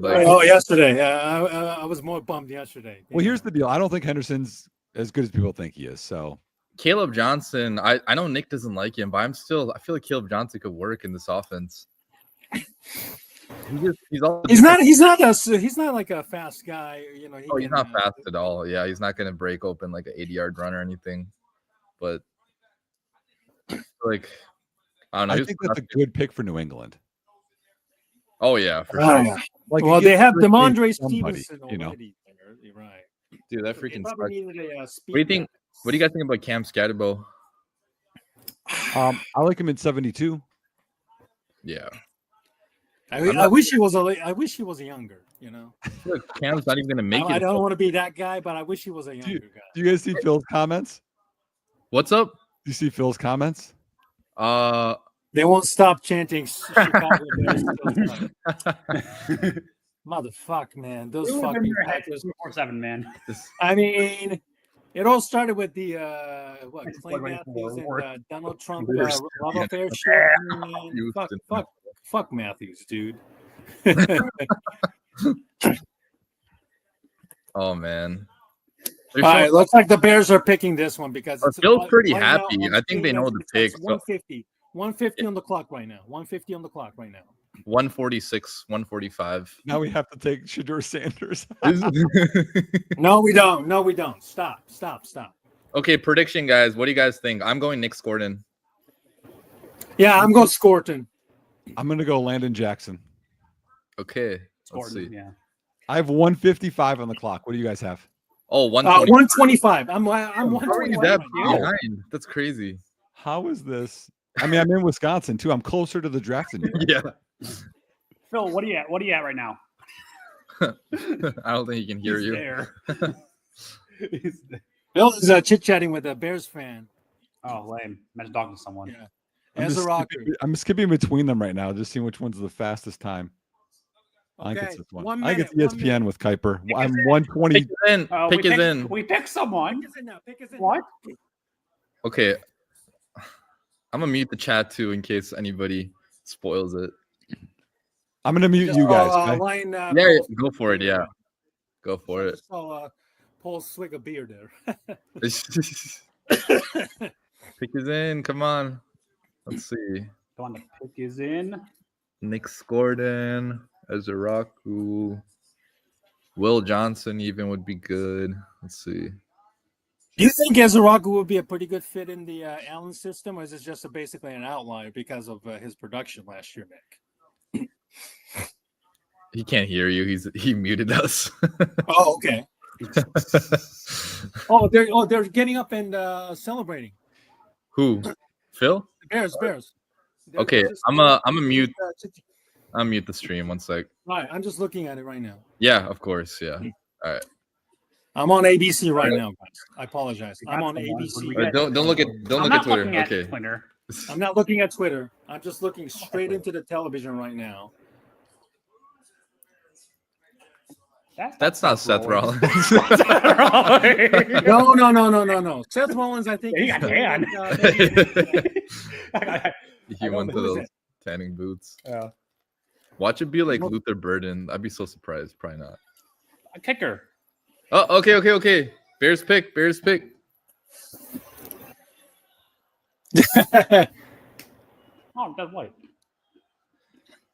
Yesterday. I was more bummed yesterday. Well, here's the deal. I don't think Henderson's as good as people think he is. So Caleb Johnson, I know Nick doesn't like him, but I feel like Caleb Johnson could work in this offense. He's not like a fast guy, you know. He's not fast at all. Yeah, he's not going to break open like an 80-yard run or anything. But like, I don't know. I think that's a good pick for New England. Oh yeah, for sure. Yeah. Like, they have DeMondre Stevenson already. You know, right? Dude, that freaking sucks. What do you think? What do you guys think about Cam Scatterbo? I like him in 72. Yeah. I wish he was younger, you know. Look, Cam's not even gonna make it. I don't want to be that guy, but I wish he was a younger guy. Do you guys see Phil's comments? What's up? Do you see Phil's comments? They won't stop chanting Chicago Bears. Motherfuck, man. Those fucking Packers. 4-7, man. I mean, it all started with the Clay Matthews and Donald Trump love affair shit. I mean, fuck Matthews, dude. Oh man. All right, looks like the Bears are picking this one because it feels pretty happy. I think they know the pick. 150 on the clock right now. 150 on the clock right now. 146, 145. Now we have to take Shedeur Sanders. No, we don't. Stop. Okay, prediction, guys. What do you guys think? I'm going Nick Scordon. Yeah, I'm going Scorton. I'm going to go Landon Jackson. Okay, let's see. Yeah. I have 155 on the clock. What do you guys have? Oh, 125. I'm 125. That behind. That's crazy. How is this? I mean, I'm in Wisconsin too. I'm closer to the draft than you. Yeah. Phil, what are you at right now? I don't think he can hear you. There. Bill is chit-chatting with a Bears fan. Oh, lame. Imagine talking to someone. Yeah. I'm skipping between them right now, just seeing which one's the fastest time. I think it's this one. I think it's ESPN with Kuiper. I'm 120. Pick is in. We pick someone. Pick is in. What? Okay. I'm gonna mute the chat too in case anybody spoils it. I'm gonna mute you guys. Okay? Go for it. Yeah, go for it. Paul swig a beer there. Pick is in. Come on. Let's see. Come on, the pick is in. Nick Scordon, Azaraku, Will Johnson even would be good. Let's see. Do you think Azaraku would be a pretty good fit in the Allen system, or is this just basically an outlier because of his production last year, Nick? He can't hear you. He muted us. Oh, okay. They're getting up and celebrating. Who? Phil? Bears. Okay, I'm a mute. I'll mute the stream. 1 sec. All right, I'm just looking at it right now. Yeah, of course. Yeah. All right. I'm on ABC right now, guys. I apologize. I'm on ABC. Don't look at Twitter. Okay. Twitter. I'm not looking at Twitter. I'm just looking straight into the television right now. That's not Seth Rollins. No. Seth Rollins, I think he got tan. He went to those tanning boots. Yeah. Watch it be like Luther Burden. I'd be so surprised. Probably not. A kicker. Oh, okay. Bears pick. Oh, that's white.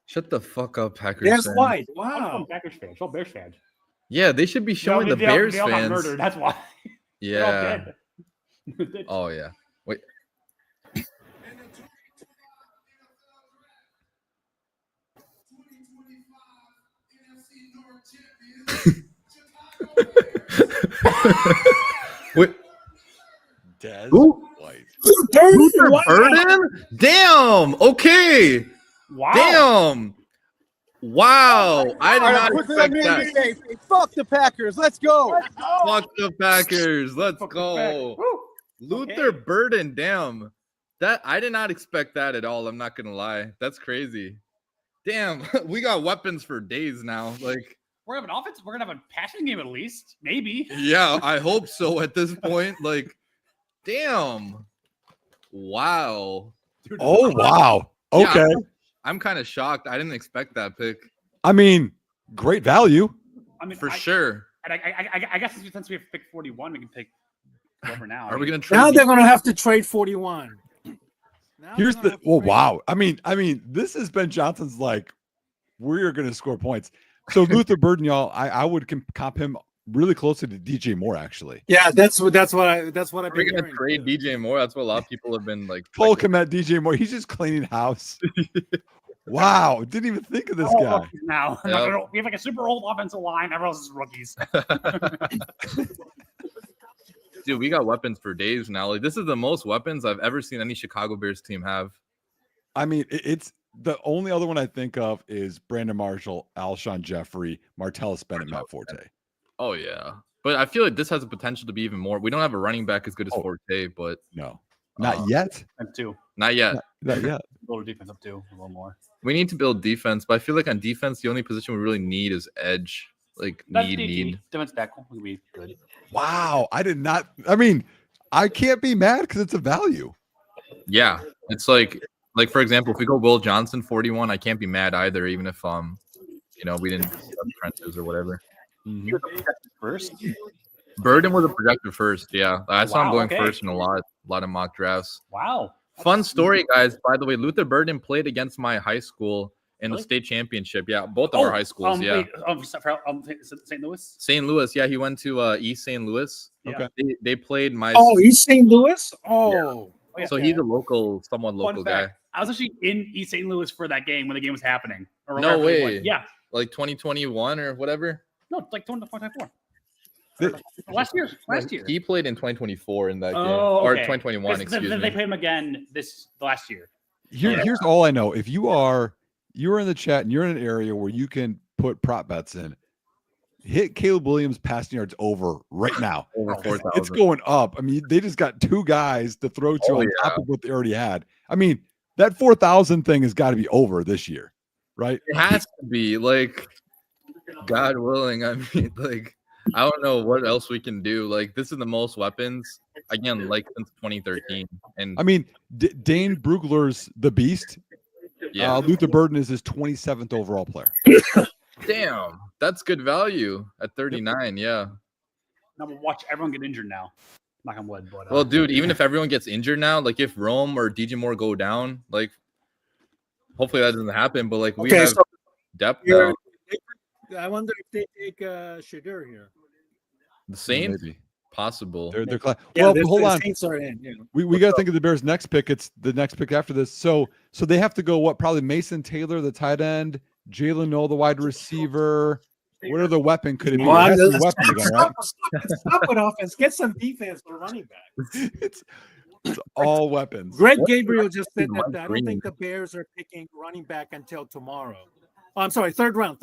Shut the fuck up, Packers. That's fan. white. I'm Wow. Packers fans. Show Bears fans. Yeah, they should be showing the Bears they all got fans. murdered. That's why. They're all Yeah. dead. Oh yeah. Wait. Wait. Des Who? White. Luther Burden? Damn. Okay. Wow. Damn. Wow. I did not expect that. Fuck the Packers. Let's go. Fuck the Packers. Let's Fuck the go. Packers. Woo. Luther Okay. Burden. Damn. That I did not expect that at all. I'm not gonna lie. That's crazy. Damn. We got weapons for days now. Like, We're gonna have an offense. We're gonna have a passing game at least. Maybe. yeah, I hope so at this point. Like, damn. Wow. Dude, Oh wow. Yeah, Okay. I'm kind of shocked. I didn't expect that pick I mean, great value. I mean, for sure. And I guess since we have picked 41, we can pick whoever now. Are we gonna trade? Now they're gonna have to trade 41. Now Here's they're the gonna have to well, trade- wow. I mean, this has Ben Johnson's like we're gonna score points. So Luther Burden, y'all, I would comp him really closely to DJ Moore, actually. Yeah, that's what I've Are been we gonna hearing. trade DJ Moore? That's what a lot of people have been like. Full commit DJ Moore. He's just cleaning house. Wow, didn't even think of this Oh, guy. now I'm Yep. not gonna, we have like a super old offensive line. Everyone else is rookies. Dude, we got weapons for days now. Like, this is the most weapons I've ever seen any Chicago Bears team have. I mean, it's the only other one I think of is Brandon Marshall, Alshon Jeffrey, Martellus Bennett, Matt Forte. Oh yeah, but I feel like this has the potential to be even more. We don't have a running back as good as Forte, but No, not yet. And two. not yet. Not yet. Build defense up two. A little more. We need to build defense, but I feel like on defense, the only position we really need is edge. Like That's need. Defense tackle would be good. Wow, I did not. I mean, I can't be mad because it's a value. Yeah, it's like for example, if we go Will Johnson 41, I can't be mad either, even if we didn't have trenches or whatever. First. Burden was a projected first. Yeah, I saw him Wow, going okay. first in a lot of mock drafts. Wow. Fun story, guys. By the way, Luther Burden played against my high school in the Really? state championship. Yeah, both of our high schools. Yeah, Wait, St. Louis. St. Louis. Yeah, he went to East St. Louis. Yeah. They played my. Oh, he's St. Louis? Oh. Oh, yeah. So he's a somewhat local guy. Fact, I was actually in East St. Louis for that game when the game was happening. Or No wherever it way. was. Yeah. Like 2021 or whatever. No, it's like 2024. Th- Last year. He played in 2024 in that game, Oh, or okay. 2021. Then Excuse they me. played him again last year. Here's all I know. If you're in the chat and you're in an area where you can put prop bets in, hit Caleb Williams passing yards over right now. Over 4,000. It's going up. I mean, they just got two guys to throw to on top of what they already had. I mean, that 4,000 thing has got to be over this year, right? It has to be, like, God willing. I mean, like, I don't know what else we can do. Like, this is the most weapons again, like since 2013. And I mean, Dane Brugler's the beast. yeah, Luther Burden is his 27th overall player. damn, that's good value at 39. Yeah. Now we'll watch everyone get injured now. Knock on wood. But, Well, dude, even if everyone gets injured now, like if Rome or DJ Moore go down, like hopefully that doesn't happen. But like we have so depth now. I wonder if they take Shadur here. The Saints, Maybe. possible. They're Yeah, well, hold on. Saints are in. Yeah. We got to think of the Bears' next pick. It's the next pick after this. So they have to go what? Probably Mason Taylor, the tight end, Jalen Noel, the wide receiver. What other weapon could it be? It has to be a weapon again, right? Stop with offense. Get some defense for running back. It's all weapons. Greg Gabriel just said Mike that I don't Green. think the Bears are picking running back until tomorrow. Oh, I'm sorry, third round.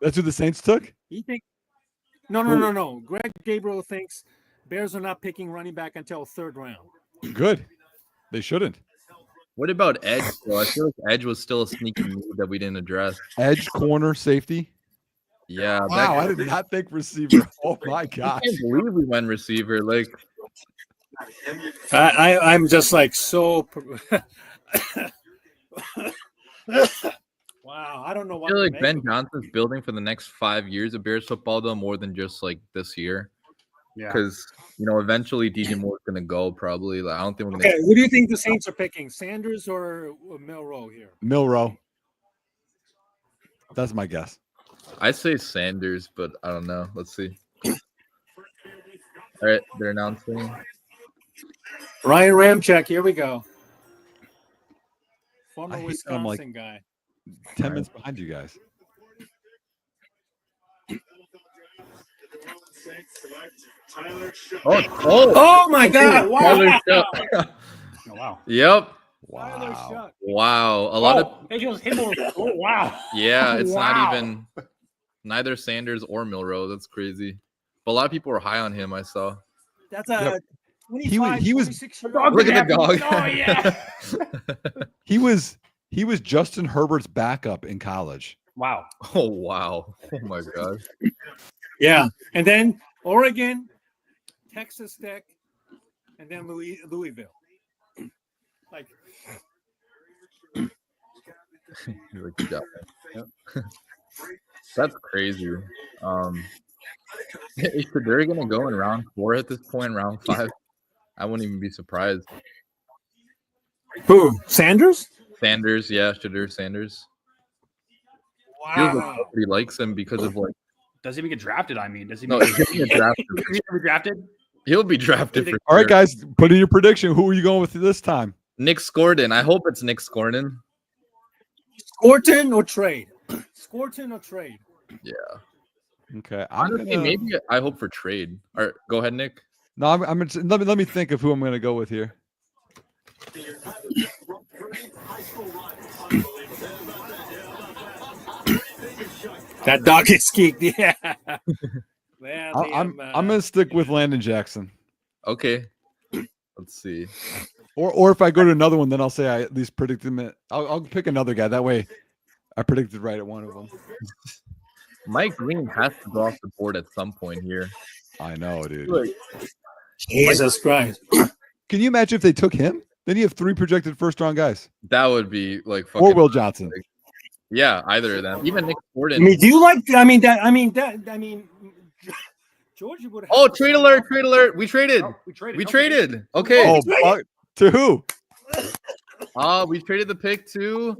That's who the Saints took. He think no. Greg Gabriel thinks Bears are not picking running back until third round. Good. They shouldn't. What about Edge? Though? I feel like Edge was still a sneaky move that we didn't address. Edge, corner, safety. Yeah. Wow, I did not think receiver. Oh my gosh. I can't believe we went receiver. Like, I'm just like so. Wow, I don't know what. I feel like Ben Johnson's building for the next 5 years of Bears football, though, more than just like this year. Yeah. Because eventually DJ Moore's gonna go. Probably. Like, I don't think we're gonna. Okay, who do you think the Saints are picking? Sanders or Milroe here? Milroe. That's my guess. I say Sanders, but I don't know. Let's see. All right, they're announcing. Ryan Ramczyk, here we go. Former I'm Wisconsin guy. 10 minutes behind you guys. Oh my God! Wow! Oh, wow. Yep. Wow. Wow. A lot of. They just hit over. Oh, wow. Yeah, it's Wow. not even neither Sanders or Milroe. That's crazy. But a lot of people were high on him. I saw. That's a 25, he was 26-year-old. Look at the dog. Oh, yeah. he was Justin Herbert's backup in college. Wow. Oh wow. Oh my god. Yeah, and then Oregon, Texas Tech, and then Louisville. Like, Good job, man. Yep. That's crazy. Is Shedeur gonna go in round 4 at this point? Round 5? I wouldn't even be surprised. who? Sanders? Sanders, yeah, Shedeur Sanders. Feels like Wow. nobody likes him because of like. Does he even get drafted? I mean, does he No, even he'll be drafted. be drafted? He'll be drafted for All right, sure. guys, put in your prediction. Who are you going with this time? Nick Scordon. I hope it's Nick Scordon. Scorton or trade? Scorton or trade? Yeah. Okay, Honestly, maybe I hope for trade. Or go ahead, Nick. No, let me think of who I'm going to go with here. That dog is geeked. Yeah. Man, I'm going to stick with Landon Jackson. Okay. Let's see. Or if I go to another one, then I'll say I at least predicted him. I'll pick another guy. That way, I predicted right at one of them. Mike Green has to go off the board at some point here. I know, dude. Look, Jesus Christ. Can you imagine if they took him? Then you have 3 projected first-round guys. that would be like Or fucking. Will Johnson. Yeah, either of them. Even Nick I Scordon. mean, do you like? I mean, Georgia would have. Oh, trade alert! Trade alert! We traded. Oh, we traded. We Okay. traded. Okay. Oh, fuck. To who? We traded the pick to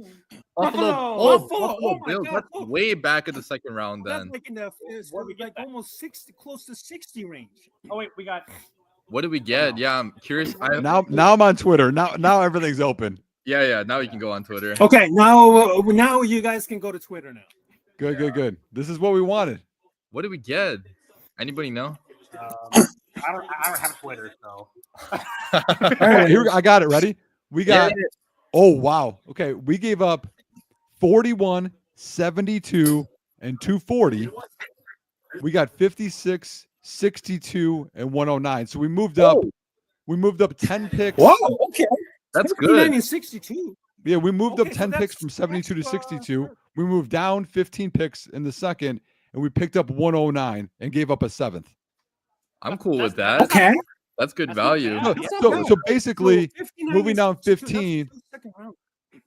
Buffalo. Buffalo. Oh, Buffalo. Buffalo Oh my Bills. God. That's way back in the second round That's then. like in the What we get like back? almost 60, close to 60 range. Oh, wait, we got. What did we get? Yeah, I'm curious. Now I'm on Twitter. Now everything's open. Yeah. Now you can go on Twitter. Okay, now you guys can go to Twitter now. Good. This is what we wanted. What did we get? Anybody know? I don't have Twitter, so. All right, here I got it. Ready? We got. Yeah. Oh wow. Okay, we gave up 41, 72, and 240. We got 56, 62, and 109. So we moved up. We moved up 10 picks. Wow. Okay. That's 59 good. and 62. Yeah, we moved Okay, up so 10 picks that's- from 72 to that's, 62. We moved down 15 picks in the second, and we picked up 109 and gave up a 7th. I'm cool with that. Okay. That's good That's value. not So, bad. so basically, 59 moving and down 62, that's 15. the second round.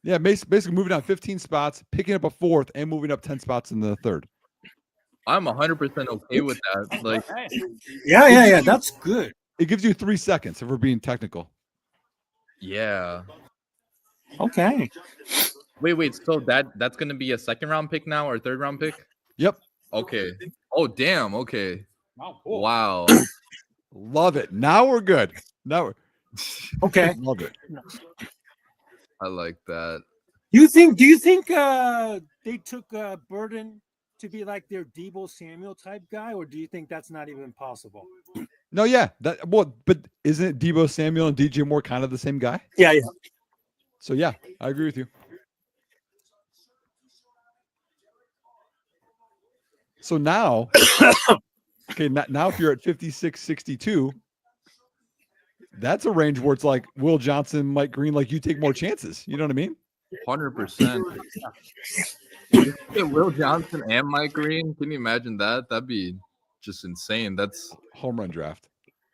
Yeah, basically moving down 15 spots, picking up a 4th, and moving up 10 spots in the 3rd. I'm 100% okay with that. Like, Hey, Yeah. That's good. It gives you 3 seconds if we're being technical. yeah. Okay. Wait. So that's gonna be a second round pick now or third round pick? Yep. Okay. Oh damn. Okay. wow, cool. Wow. Love it. Now we're good. Now we're Okay. love it. I like that. Do you think they took Burden to be like their Debo Samuel type guy, or do you think that's not even possible? No, yeah. But isn't it Debo Samuel and DJ Moore kind of the same guy? Yeah. So yeah, I agree with you. So now, okay, now if you're at 56, 62, that's a range where it's like Will Johnson, Mike Green, like you take more chances. You know what I mean? 100%. Will Johnson and Mike Green. Can you imagine that? That'd be just insane. That's home run draft.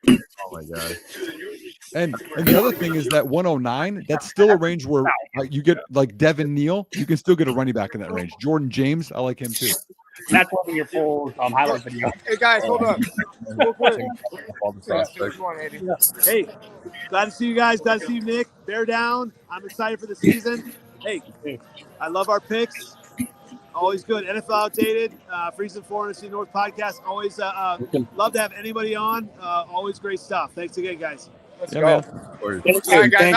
Oh my god. And the other thing is that 109, that's still a range where you get like Devin Neal, you can still get a running back in that range. Jordan James, I like him too. That's one of your full highlight video. Hey guys, hold up. Real quick. Hey, glad to see you guys. Glad to see you, Nick. Bear down. I'm excited for the season. Hey, I love our picks. Always good. NFL Outdated, Friesen Forest North podcast. Always love to have anybody on. Always great stuff. Thanks again, guys. Let's go. All right, guys.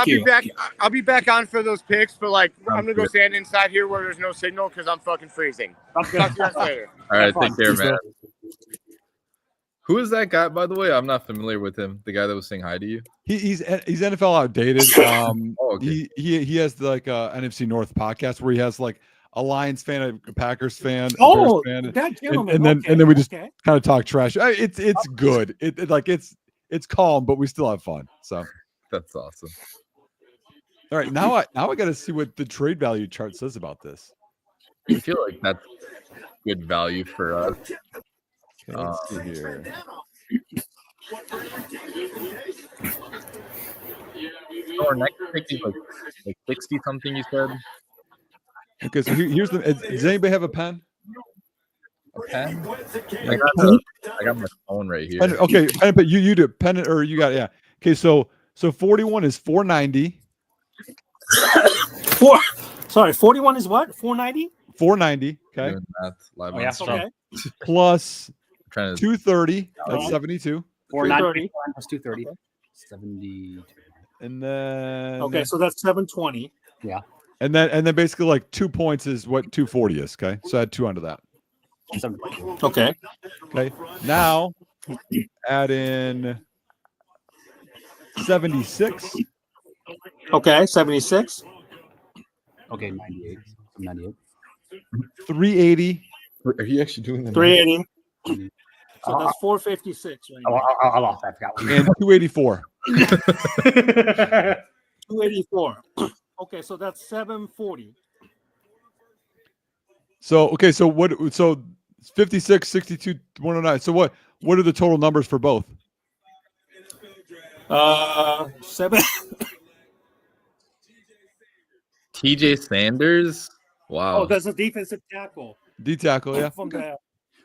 I'll be back on for those picks, but like I'm gonna go stand inside here where there's no signal because I'm fucking freezing. Talk to you guys later. All right, take care, man. Who is that guy, by the way? I'm not familiar with him. The guy that was saying hi to you. He's NFL Outdated. Okay. He has like NFC North podcast where he has like a Lions fan, a Packers fan, a Bears fan, that gentleman. And then we just kind of talk trash. It's good. It's calm, but we still have fun. So that's awesome. All right, now I got to see what the trade value chart says about this. I feel like that's good value for us. Okay, let's see here. Our next pick is like 60 something. You said. Okay, so here's the. Does anybody have a pen? A pen? I got my phone right here. Okay, but you do pen it or you got yeah. Okay, so 41 is 490. 41 is what? 490? 490. Okay. Okay. Plus 230. That's 72. 490 plus 230. 72. And then okay, so that's 720. Yeah. And then basically like 2 points is what 240 is. Okay, so add 2 onto that. Okay. Okay. Now add in 76. Okay, 76. Okay, 98. 98. 380. Are you actually doing that? 380. So that's 456 right now. I lost that. And 284. 284. Okay, so that's 740. So what? So 56, 62, 109. So what are the total numbers for both? 7. TJ Sanders. Wow. Oh, that's a defensive tackle. D tackle, yeah.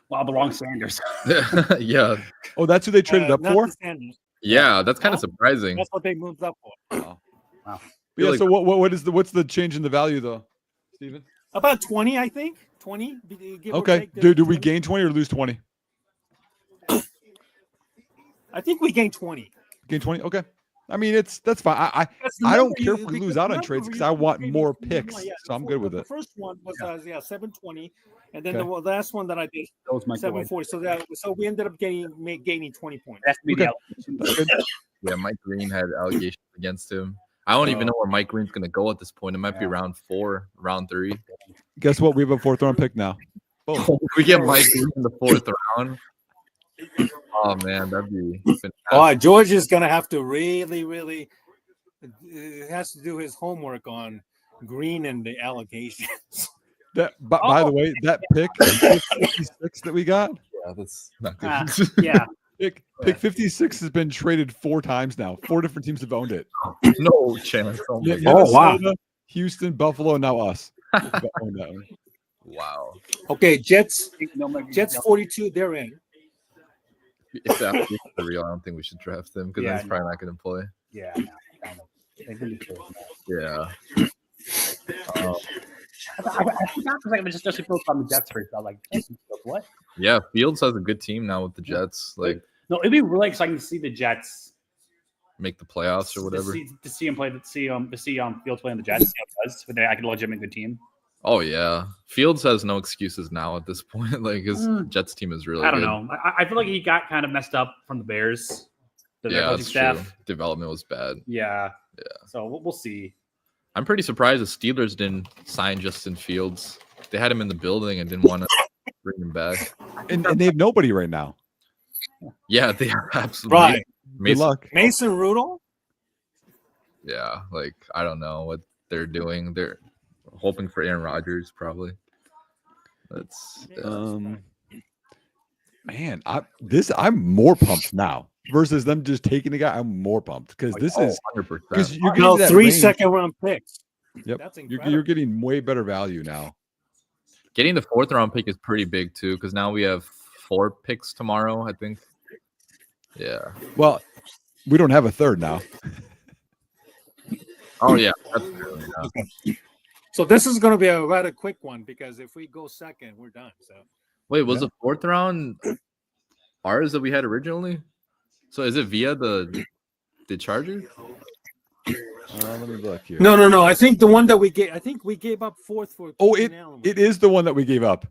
Wow, the wrong Sanders. Yeah. Oh, that's who they traded up for? Yeah, that's kind of surprising. That's what they moved up for. Wow. Yeah. So what's the change in the value though, Steven? About 20, I think. 20. Okay. Do we gain 20 or lose 20? I think we gain 20. Gain 20. Okay. I mean, that's fine. I don't care if we lose out on trades because I want more picks, so I'm good with it. The first one was 720, and then the last one that I did 740. So we ended up gaining 20 points. That's okay. Yeah, Mike Green had allegations against him. I don't even know where Mike Green's going to go at this point. It might be round 4, round 3. Guess what? We have a 4th round pick now. Oh, we get Mike Green in the 4th round. Oh man, that'd be fantastic. Oh, George is gonna have to really has to do his homework on Green and the allegations. By the way, that pick 56 that we got. Yeah, that's not good. Yeah. Pick 56 has been traded 4 times now. 4 different teams have owned it. No chance. Oh wow. Houston, Buffalo, and now us. Wow. Okay, Jets 42, they're in. If that is for real, I don't think we should draft him because he's probably not going to play. Yeah. Yeah. I forgot because I was just on the Jets first. I was like, what? Yeah, Fields has a good team now with the Jets. Like, no, it'd be really exciting to see the Jets make the playoffs or whatever. To see him play, to see Fields play on the Jets. See how it does. But I could legitimate good team. Oh yeah, Fields has no excuses now at this point. Like his Jets team is really. I don't know. I feel like he got kind of messed up from the Bears. That's true. Development was bad. Yeah. So we'll see. I'm pretty surprised the Steelers didn't sign Justin Fields. They had him in the building and didn't want to bring him back. And they have nobody right now. Yeah, they are absolutely right. Good luck, Mason Rudolph. Yeah, like I don't know what they're doing. hoping for Aaron Rodgers probably. That's man, I'm more pumped now versus them just taking a guy. I'm more pumped because this is 100%. Because you're No, getting 3 second-round picks. Yep, That's you're getting way better value now. Getting the 4th round pick is pretty big too, because now we have 4 picks tomorrow, I think. Yeah. Well, we don't have a 3rd now. Oh yeah. That's true, yeah. So this is going to be a rather quick one because if we go 2nd, we're done. So Wait, was the 4th round ours that we had originally? So is it via the Chargers? Let me look here. No. I think the one that we gave. I think we gave up 4th for. It is the one that we gave up.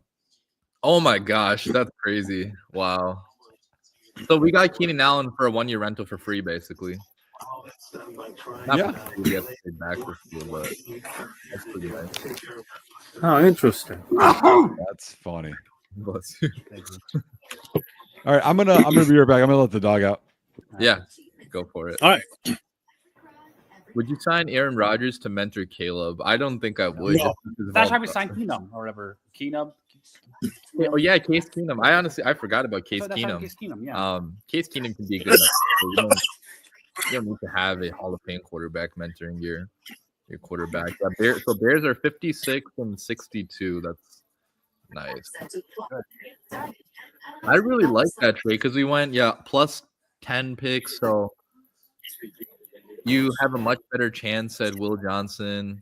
Oh my gosh, that's crazy! Wow. So we got Keenan Allen for a 1-year rental for free, basically. Yeah. We get paid back for free, but that's pretty nice. Oh, interesting. That's funny. Bless you. All right, I'm gonna be right back. I'm gonna let the dog out. Yeah, go for it. All right. Would you sign Aaron Rodgers to mentor Caleb? I don't think I would. No. That's why we signed Keenum or whatever. Keenum. Oh yeah, Case Keenum. I forgot about Case Keenum. Case Keenum, yeah. Case Keenum can be good enough. You don't need to have a Hall of Fame quarterback mentoring your quarterback. So Bears are 56 and 62. That's nice. I really like that trade because we went plus 10 picks. So you have a much better chance at Will Johnson,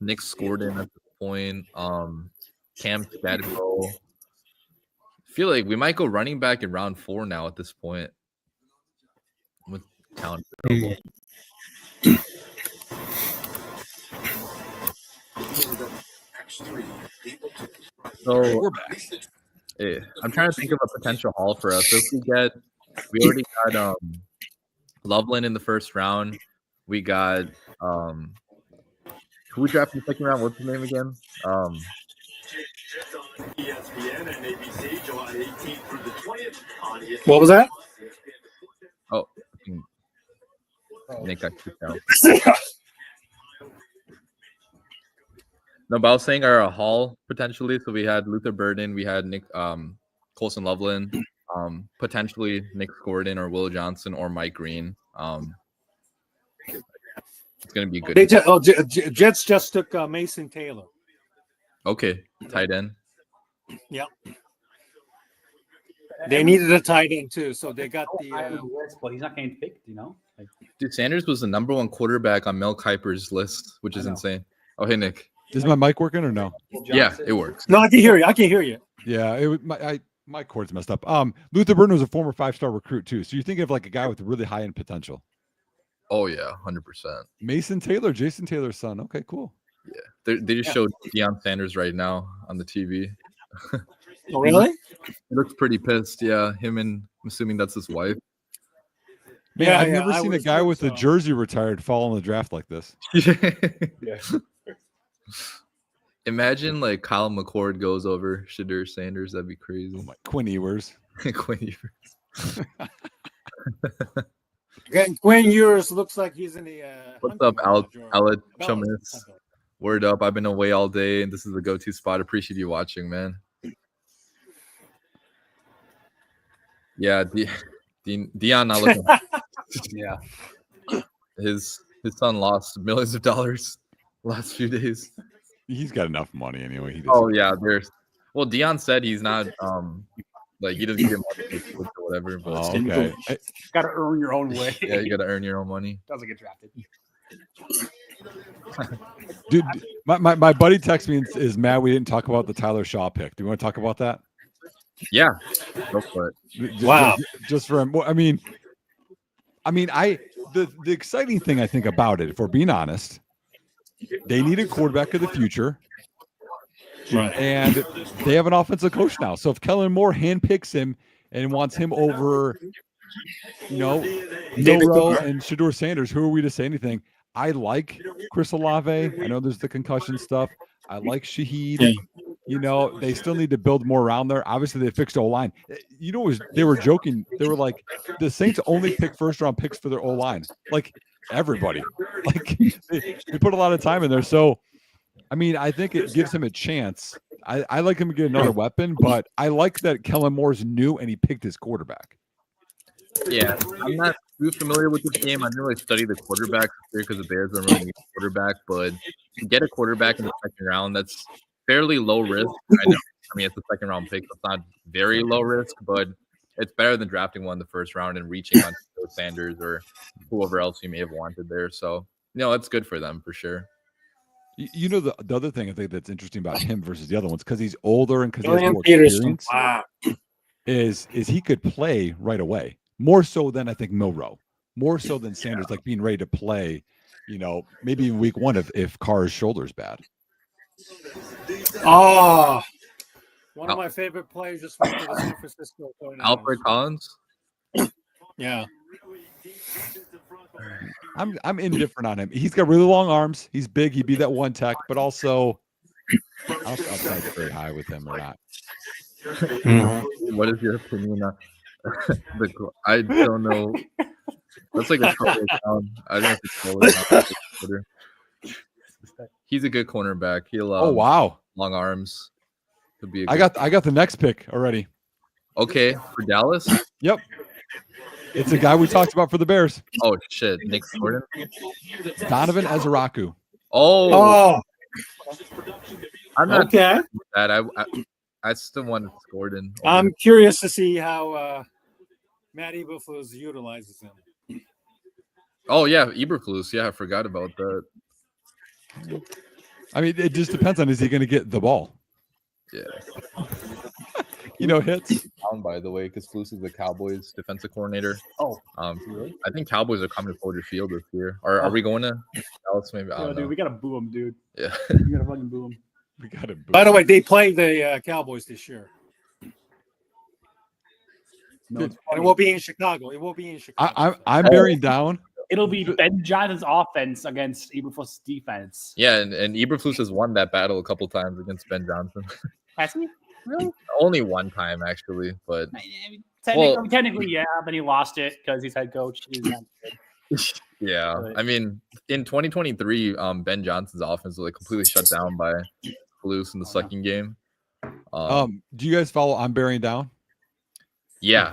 Nick Scordon at this point, Cam Stadville. I feel like we might go running back in round 4 now at this point with talent. So We're back. I'm trying to think of a potential haul for us. So if we already got Loveland in the 1st round. We got who we drafted in the 2nd round? What's his name again? What was that? Oh, Nick got kicked out. No, but I was saying our haul potentially. So we had Luther Burden, we had Nick Colson Loveland, potentially Nick Scordon or Will Johnson or Mike Green. It's gonna be good. Jets just took Mason Taylor. Okay, tight end. Yep. They needed a tight end too, so they got the. But he's not getting picked, Dude, Sanders was the #1 quarterback on Mel Kiper's list, which is insane. Oh, hey Nick. Is my mic working or no? Yeah, it works. No, I can hear you. Yeah, my cord's messed up. Luther Burden was a former 5-star recruit too, so you're thinking of like a guy with really high end potential. Oh yeah, 100%. Mason Taylor, Jason Taylor's son. Okay, cool. Yeah, they just showed Deion Sanders right now on the TV. Oh, really? He looks pretty pissed. Yeah, him and I'm assuming that's his wife. Man, I've never seen a guy with a jersey retired fall in the draft like this. Yeah. Imagine like Kyle McCord goes over Shadur Sanders. That'd be crazy. Oh my, Quinn Ewers. Quinn Ewers. Quinn Ewers looks like he's in the. What's up, Alec Chumis? Word up. I've been away all day, and this is the go-to spot. Appreciate you watching, man. Yeah, Deion not looking. Yeah. His son lost millions of dollars last few days. He's got enough money anyway. Yeah, Deion said he's not like he doesn't get money or whatever. But okay. Got to earn your own way. Yeah, you got to earn your own money. Doesn't get drafted. Dude, my buddy texted me and is mad we didn't talk about the Tyler Shaw pick. Do you want to talk about that? Yeah, go for it. Wow. Just for him. I mean, the exciting thing I think about it, if we're being honest, they need a quarterback of the future. Right. And they have an offensive coach now. So if Kellen Moore handpicks him and wants him over, Noah and Shadur Sanders, who are we to say anything? I like Chris Olave. I know there's the concussion stuff. I like Shaheed. They still need to build more around there. Obviously, they fixed O-line. They were joking. They were like, the Saints only pick first-round picks for their O-line. Like, everybody. Like, they put a lot of time in there. So, I mean, I think it gives him a chance. I like him to get another weapon, but I like that Kellen Moore's new and he picked his quarterback. Yeah, I'm not too familiar with this game. I didn't really study the quarterback because the Bears don't really need a quarterback, but to get a quarterback in the second round, that's fairly low risk. I mean, it's a second round pick, so it's not very low risk, but it's better than drafting one in the first round and reaching on Sanders or whoever else you may have wanted there. So, that's good for them for sure. You know, the other thing I think that's interesting about him versus the other ones, because he's older and because he has Julian more Peterson. experience, Wow. is he could play right away. More so than I think Milroe. More so than Sanders, like being ready to play, maybe in week one if Carr's shoulder's bad. Oh, one of my favorite players just went to the San Francisco 49ers. Alfred Collins? Yeah. I'm indifferent on him. He's got really long arms. He's big. He'd be that one tech, but also I'll try very high with him or not. What is your opinion on I don't know. That's like a Twitter account. I don't know if it's Twitter. He's a good cornerback. He'll wow, long arms. Be I got the next pick already. Okay, for Dallas. Yep, it's a guy we talked about for the Bears. Oh shit, Nick Gordon, Donovan Ezeraku. Oh, I'm not okay. That I still want Gordon. I'm curious to see how Matt Eberflus utilizes him. Oh yeah, Eberflus. Yeah, I forgot about that. I mean, it just depends on is he going to get the ball. Yeah. Hits. By the way, because Flus is the Cowboys defensive coordinator. Oh, really? I think Cowboys are coming to Soldier Field this year. Are we going to Dallas? Maybe I don't know. Dude, we gotta boo him, dude. Yeah, We gotta fucking boo him. We got it. By the way, they play the Cowboys this year. No, And it will be in Chicago. I'm bearing down. It'll be Ben Johnson's offense against Eberflus' defense. Yeah, and Eberflus has won that battle a couple times against Ben Johnson. Has he? Really? Only one time, actually, but Technically, yeah, but he lost it because he's head coach. He's not good. Yeah, But- I mean, in 2023, Ben Johnson's offense was completely shut down by Flus in the second game. Do you guys follow I'm bearing down? Yeah.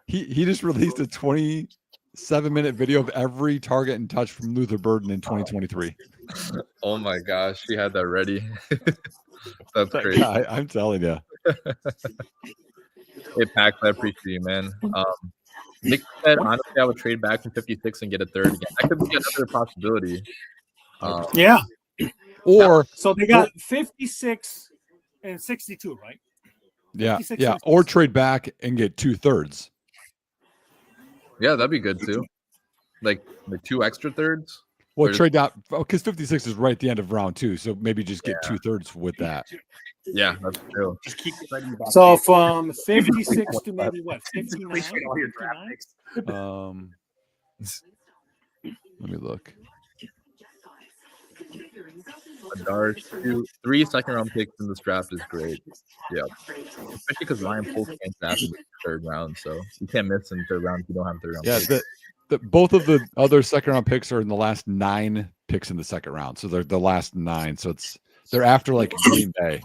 He just released a 27-minute video of every target and touch from Luther Burden in 2023. Oh my gosh, he had that ready. That's great. I'm telling you. Hey, Pax, I appreciate you, man. Nick said, honestly, I would trade back from 56 and get a third again. That could be another possibility. Yeah. Or so they got 56 and 62, right? Yeah. Or trade back and get 2/3. Yeah, that'd be good too. Like 2 extra thirds. Well, trade out because 56 is right at the end of round 2, so maybe just get 2/3 with that. Yeah, that's true. Just keep so from 56 to maybe what 59? Let me look. Adar, 3 second-round picks in this draft is great. Yeah, especially because Ryan Poles can't draft in the third round, so you can't miss in the third round if you don't have third round. Yeah, both of the other second-round picks are in the last 9 picks in the second round, so they're the last 9. So they're after like Green Bay.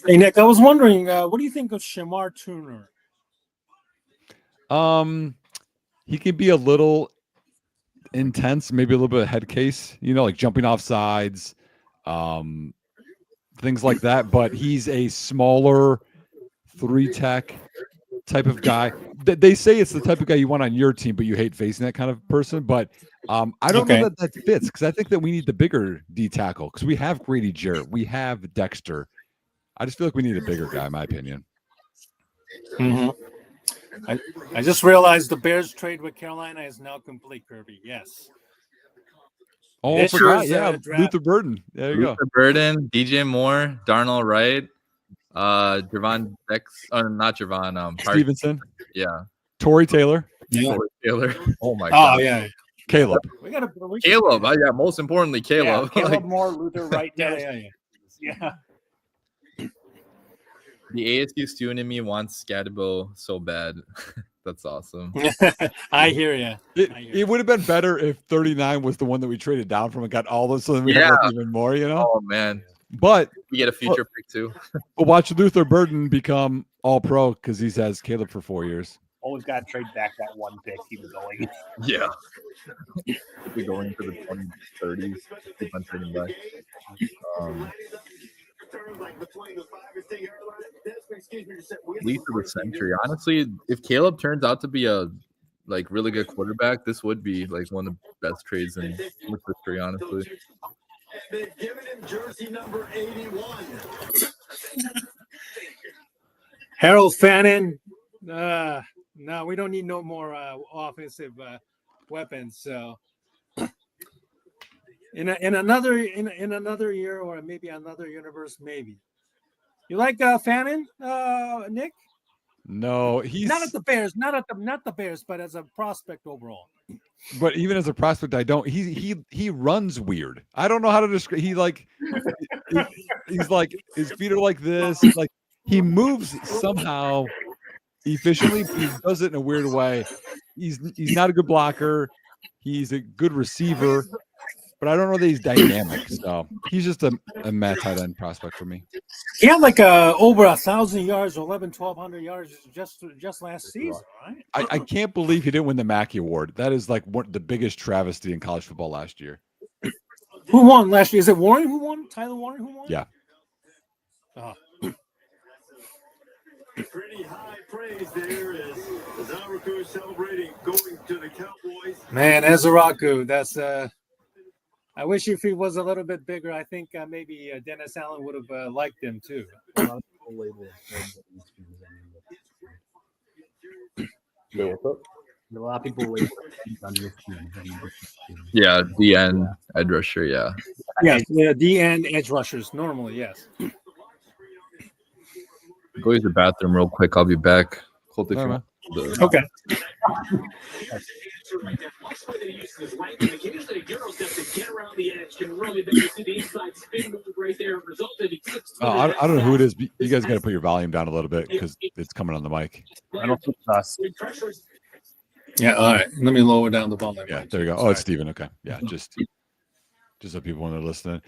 Hey Nick, I was wondering, what do you think of Shamar Turner? He can be a little intense, maybe a little bit of head case, like jumping off sides, things like that. But he's a smaller 3-tech type of guy. They say it's the type of guy you want on your team, but you hate facing that kind of person. But I don't know that fits because I think that we need the bigger D tackle because we have Grady Jarrett, we have Dexter. I just feel like we need a bigger guy, in my opinion. Mm-hmm. I just realized the Bears trade with Carolina is now complete, Kirby. Yes. Oh, I forgot. Yeah, Luther Burden. There you go. Luther Burden, DJ Moore, Darnell Wright, Javon not Javon. Stevenson. Yeah. Torrey Taylor. Yeah. Torrey Taylor. Oh my God. Oh yeah. Caleb. Caleb. Yeah. Most importantly, Caleb. Yeah, Caleb Moore, Luther Wright. Yeah. The ASU student in me wants Scatabo so bad. That's awesome. I hear you. It would have been better if 39 was the one that we traded down from and got all those, so then we had even more, you know? Oh, man. But we get a future pick, too. But watch Luther Burden become all-pro because he has Caleb for 4 years. Always got to trade back that one pick. Keep it going. Yeah. We're going for the 2030s. Keep on trading back. Lead for the century. Honestly, if Caleb turns out to be a really good quarterback, this would be like one of the best trades in history, honestly. They've given him jersey number 81. Harold Fannin. No, we don't need no more offensive weapons. So in another year or maybe another universe, maybe. You like Fannin, Nick? No, he's not at the Bears, not the Bears, but as a prospect overall. But even as a prospect, I don't. He runs weird. I don't know how to describe. He's like his feet are like this. Like he moves somehow efficiently, but he does it in a weird way. He's not a good blocker. He's a good receiver, but I don't know that he's dynamic. So he's just a mad tight end prospect for me. He had like over 1,000 yards, 1,200 yards just last season, right? I can't believe he didn't win the Mackey Award. That is like the biggest travesty in college football last year. Who won last year? Is it Warren who won? Tyler Warren who won? Yeah. Pretty high praise there as Ezaraku celebrating going to the Cowboys. Man, Ezaraku, that's I wish if he was a little bit bigger, I think maybe Dennis Allen would have liked him too. Yeah, A lot of people label Yeah, DN edge rusher. Yeah. Yes, DN edge rushers normally. Yes. Go use the bathroom real quick. I'll be back. Okay. I don't know who it is. But you guys got to put your volume down a little bit because it's coming on the mic. I don't think it's us. Yeah. All right. Let me lower down the volume. Yeah. There you go. Oh, it's Steven. Okay. Yeah. Just so people when they're listening.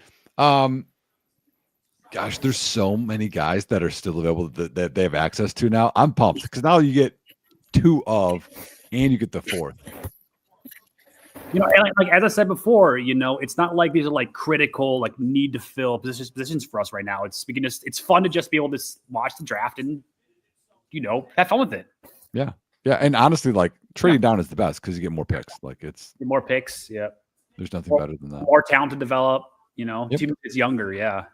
Gosh, there's so many guys that are still available that they have access to now. I'm pumped because now you get 2 of, and you get the 4th. You know, and like as I said before, you know, it's not like these are like critical, like need to fill positions for us right now. It's fun to just be able to watch the draft and, you know, have fun with it. Yeah, yeah, and honestly, like trading down is the best because you get more picks. Like more picks. Yeah, there's nothing better than that. More talent to develop. You know, yep. Team is younger. Yeah.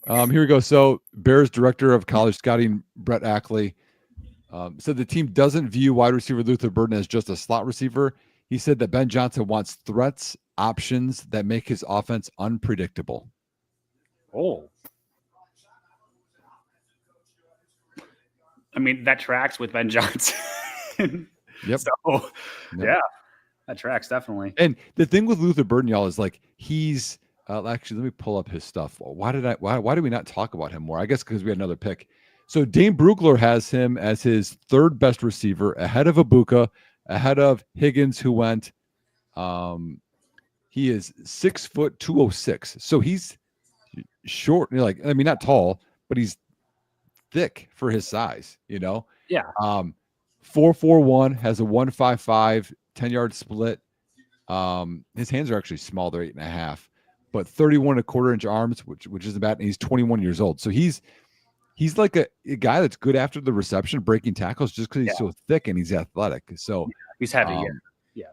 Here we go. So Bears director of college scouting, Brett Ackley, said the team doesn't view wide receiver Luther Burden as just a slot receiver. He said that Ben Johnson wants threats, options that make his offense unpredictable. Oh. I mean, that tracks with Ben Johnson. Yep. So, yeah, that tracks definitely. And the thing with Luther Burden, y'all, is like he's actually, let me pull up his stuff. Why did we not talk about him more? I guess because we had another pick. So Dane Brugler has him as his 3rd best receiver, ahead of Ibuka, ahead of Higgins, who went. He is 6 foot 206. So he's short, like, I mean, not tall, but he's thick for his size, you know? Yeah. 4.41, has a 1.55 10-yard split. His hands are actually small, they're 8.5, but 31.25 inch arms, which isn't bad, and he's 21 years old. So he's like a guy that's good after the reception, breaking tackles, just because he's so thick and he's athletic. So he's heavy. Yeah.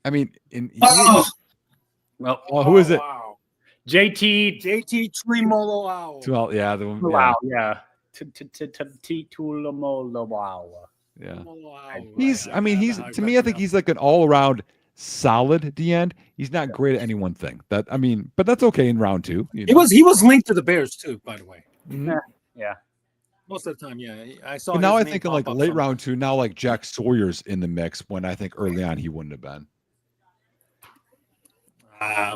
I mean, well, who is it? Wow. JT Tuimoloau. Well, yeah, the one. Wow, yeah. Yeah. He's to me, I think he's like an all-around solid D end. He's not great at any one thing. But that's okay in round 2. You know? He was linked to the Bears too, by the way. Mm-hmm. Yeah. Most of the time, yeah. I saw. But now I think in like late round 2, now like Jack Sawyer's in the mix when I think early on he wouldn't have been.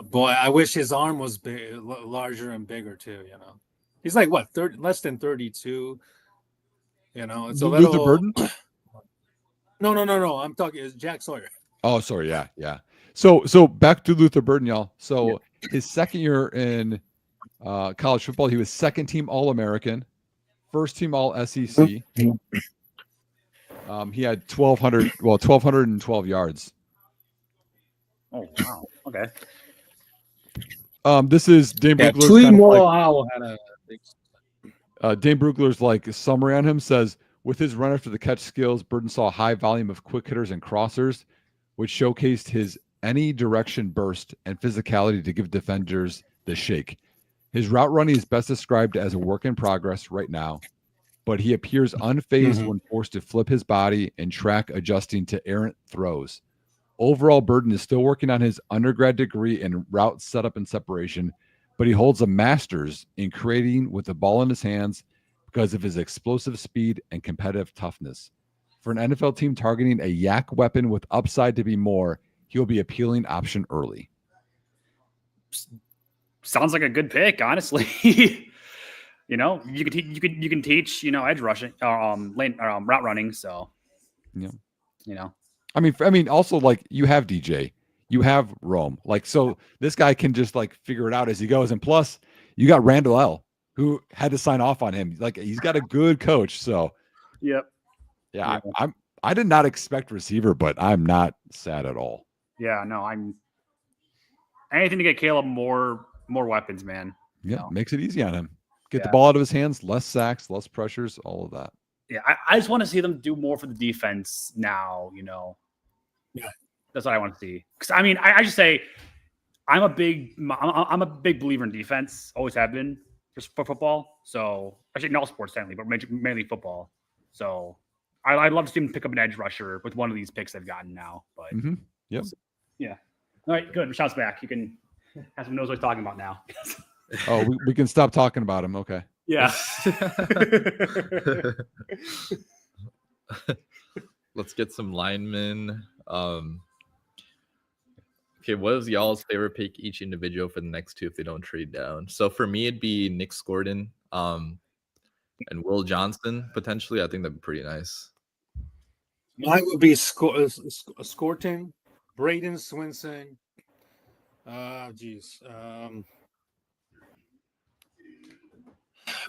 Boy, I wish his arm was larger and bigger too. You know, he's like what less than 32. You know, it's Luther Burden. No. I'm talking. It's Jack Sawyer. Oh, sorry. Yeah. So back to Luther Burden, y'all. So his second year in college football, he was second team All-American, first team All SEC. He had 1,212 yards. Oh wow. Okay. This is Dane Brugler's Dane Brugler's like summary on him says, with his run after the catch skills, Burden saw a high volume of quick hitters and crossers, which showcased his any direction burst and physicality to give defenders the shake. His route running is best described as a work in progress right now, but he appears unfazed when forced to flip his body and track adjusting to errant throws. Overall, Burden is still working on his undergrad degree in route setup and separation, but he holds a master's in creating with the ball in his hands because of his explosive speed and competitive toughness. For an NFL team targeting a yak weapon with upside to be more, he'll be appealing option early. Sounds like a good pick, honestly. You know, you can teach, edge rushing, route running. So, I mean, also like you have DJ, you have Rome, like, so this guy can just like figure it out as he goes. And plus you got Randall L, who had to sign off on him. Like, he's got a good coach. So yep. Yeah. I did not expect receiver, but I'm not sad at all. Yeah, no, I'm anything to get Caleb more weapons, man. Yeah. Makes it easy on him. Get the ball out of his hands, less sacks, less pressures, all of that. Yeah. I just want to see them do more for the defense now, Yeah. That's what I want to see. Because I mean, I just say I'm a big believer in defense. Always have been just for football. So actually, not all sports technically, but mainly football. So I'd love to see them pick up an edge rusher with one of these picks they've gotten now. But Yep. Yeah. All right, good. Rashawn's back. You can have some knows what he's talking about now. Oh, we can stop talking about him. Okay. Yeah. Let's get some linemen. Okay, what is y'all's favorite pick each individual for the next two if they don't trade down? So for me, it'd be Nick Scordon and Will Johnson, potentially. I think that'd be pretty nice. Mine would be Scorton, Braden Swinson.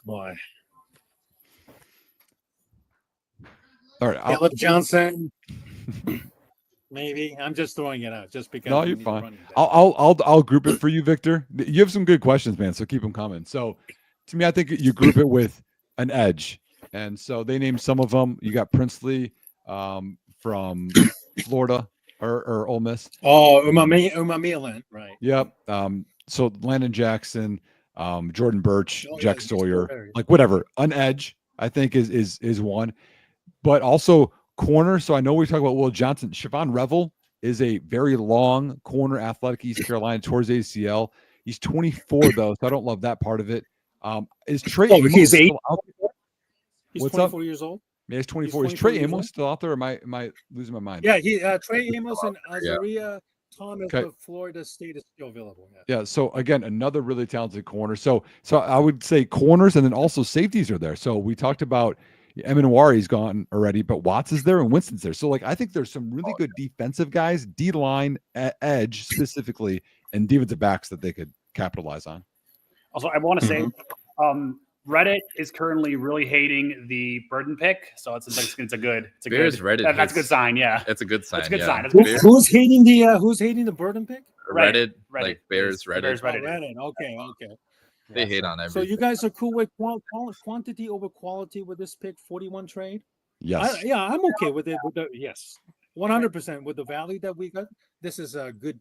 Boy. All right. Caleb Johnson. Maybe. I'm just throwing it out just because. No, you're fine. I'll group it for you, Victor. You have some good questions, man. So keep them coming. So to me, I think you group it with an edge. And so they named some of them. You got Princely from Florida or Ole Miss. Oh, Umamilan, right. Yep. So Landon Jackson, Jordan Birch, Jack Sawyer, like whatever. An edge, I think, is one. But also corner. So I know we talk about Will Johnson. Siobhan Revel is a very long corner, athletic East Carolina towards ACL. He's 24 though, so I don't love that part of it. Is Trey? Oh, he's 8. He's What's 24 up? years old. Yeah, he's 24. Is Trey Amos still out there? Or am I losing my mind? Yeah, Trey Amos and Azaria Thomas of Florida State is still available. Yeah. So again, another really talented corner. So I would say corners, and then also safeties are there. So we talked about Eminwari's gone already, but Watts is there and Winston's there. So like I think there's some really good defensive guys, D line, edge specifically, and defensive backs that they could capitalize on. Also, I want to say, Reddit is currently really hating the Burden pick, so it's a good Reddit. That's a good sign. Yeah, it's a good sign. It's a good sign. Who's hating the Burden pick? Reddit. Like Bears Reddit. Bears Reddit. Reddit. Okay. They hate on everything. So you guys are cool with quantity over quality with this pick 41 trade? Yes. I'm okay with it. Yes, 100% with the value that we got. This is a good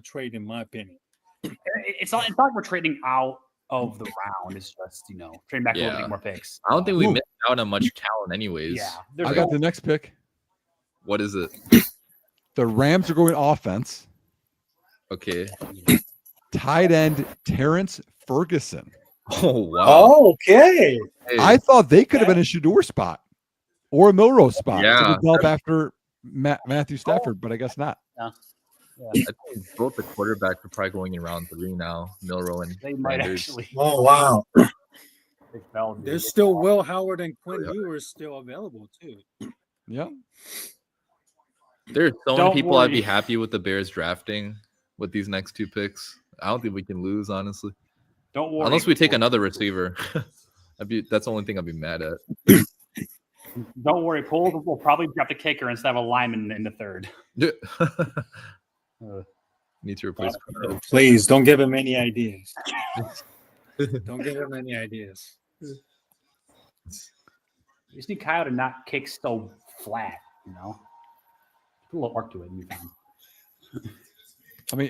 trade in my opinion. It's not like we're trading out of the round. It's just trading back a little bit more picks. I don't think we missed out on much talent, anyways. Yeah, I got the next pick. What is it? The Rams are going offense. Okay. Tight end Terrence Ferguson. Oh wow. Oh, okay. Hey. I thought they could have been a Shador spot or a Milrose spot to develop after Matthew Stafford, but I guess not. Yeah. I think both the quarterbacks are probably going in round 3 now. Milroe and they might actually. Oh wow. There's still Will Howard and Quinn Ewers still available too. Yeah. There's so many people I'd be happy with the Bears drafting with these next 2 picks. I don't think we can lose, honestly. Don't worry. Unless we take another receiver. That's the only thing I'd be mad at. Don't worry. Poles will probably draft a kicker instead of a lineman in the 3rd. Need to replace. Please don't give him any ideas. Don't give him any ideas. You just need Kyle to not kick so flat, Put a little arc to it and you're fine.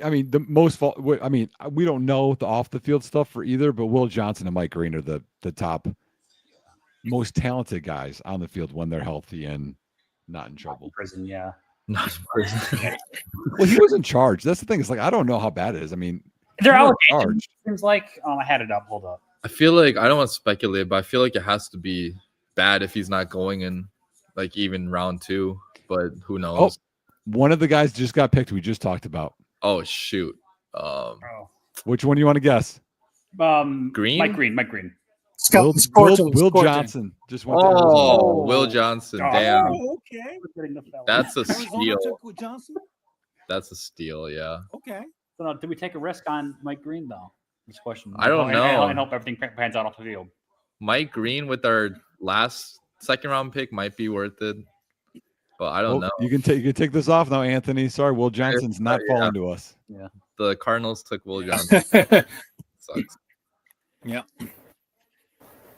I mean, the most fault. I mean, we don't know the off the field stuff for either, but Will Johnson and Mike Green are the top, most talented guys on the field when they're healthy and not in trouble. Prison, yeah. Not in prison. Well, he was in charge. That's the thing. It's like I don't know how bad it is. I mean, they're allegations. Seems like I had it up. Hold up. I feel like I don't want to speculate, but I feel like it has to be bad if he's not going in, like even round 2. But who knows? One of the guys just got picked. We just talked about. Oh shoot! Which one do you want to guess? Green. Mike Green. Will Johnson just went. Will Johnson. Damn. Okay. That's a steal. That's a steal. Yeah. Okay. So did we take a risk on Mike Green though? This question. I don't know. And hope everything pans out off the field. Mike Green with our last 2nd round pick might be worth it. But I don't know. You can take this off now, Anthony. Sorry, Will Johnson's not falling to us. Yeah. The Cardinals took Will Johnson. Sucks. Yeah.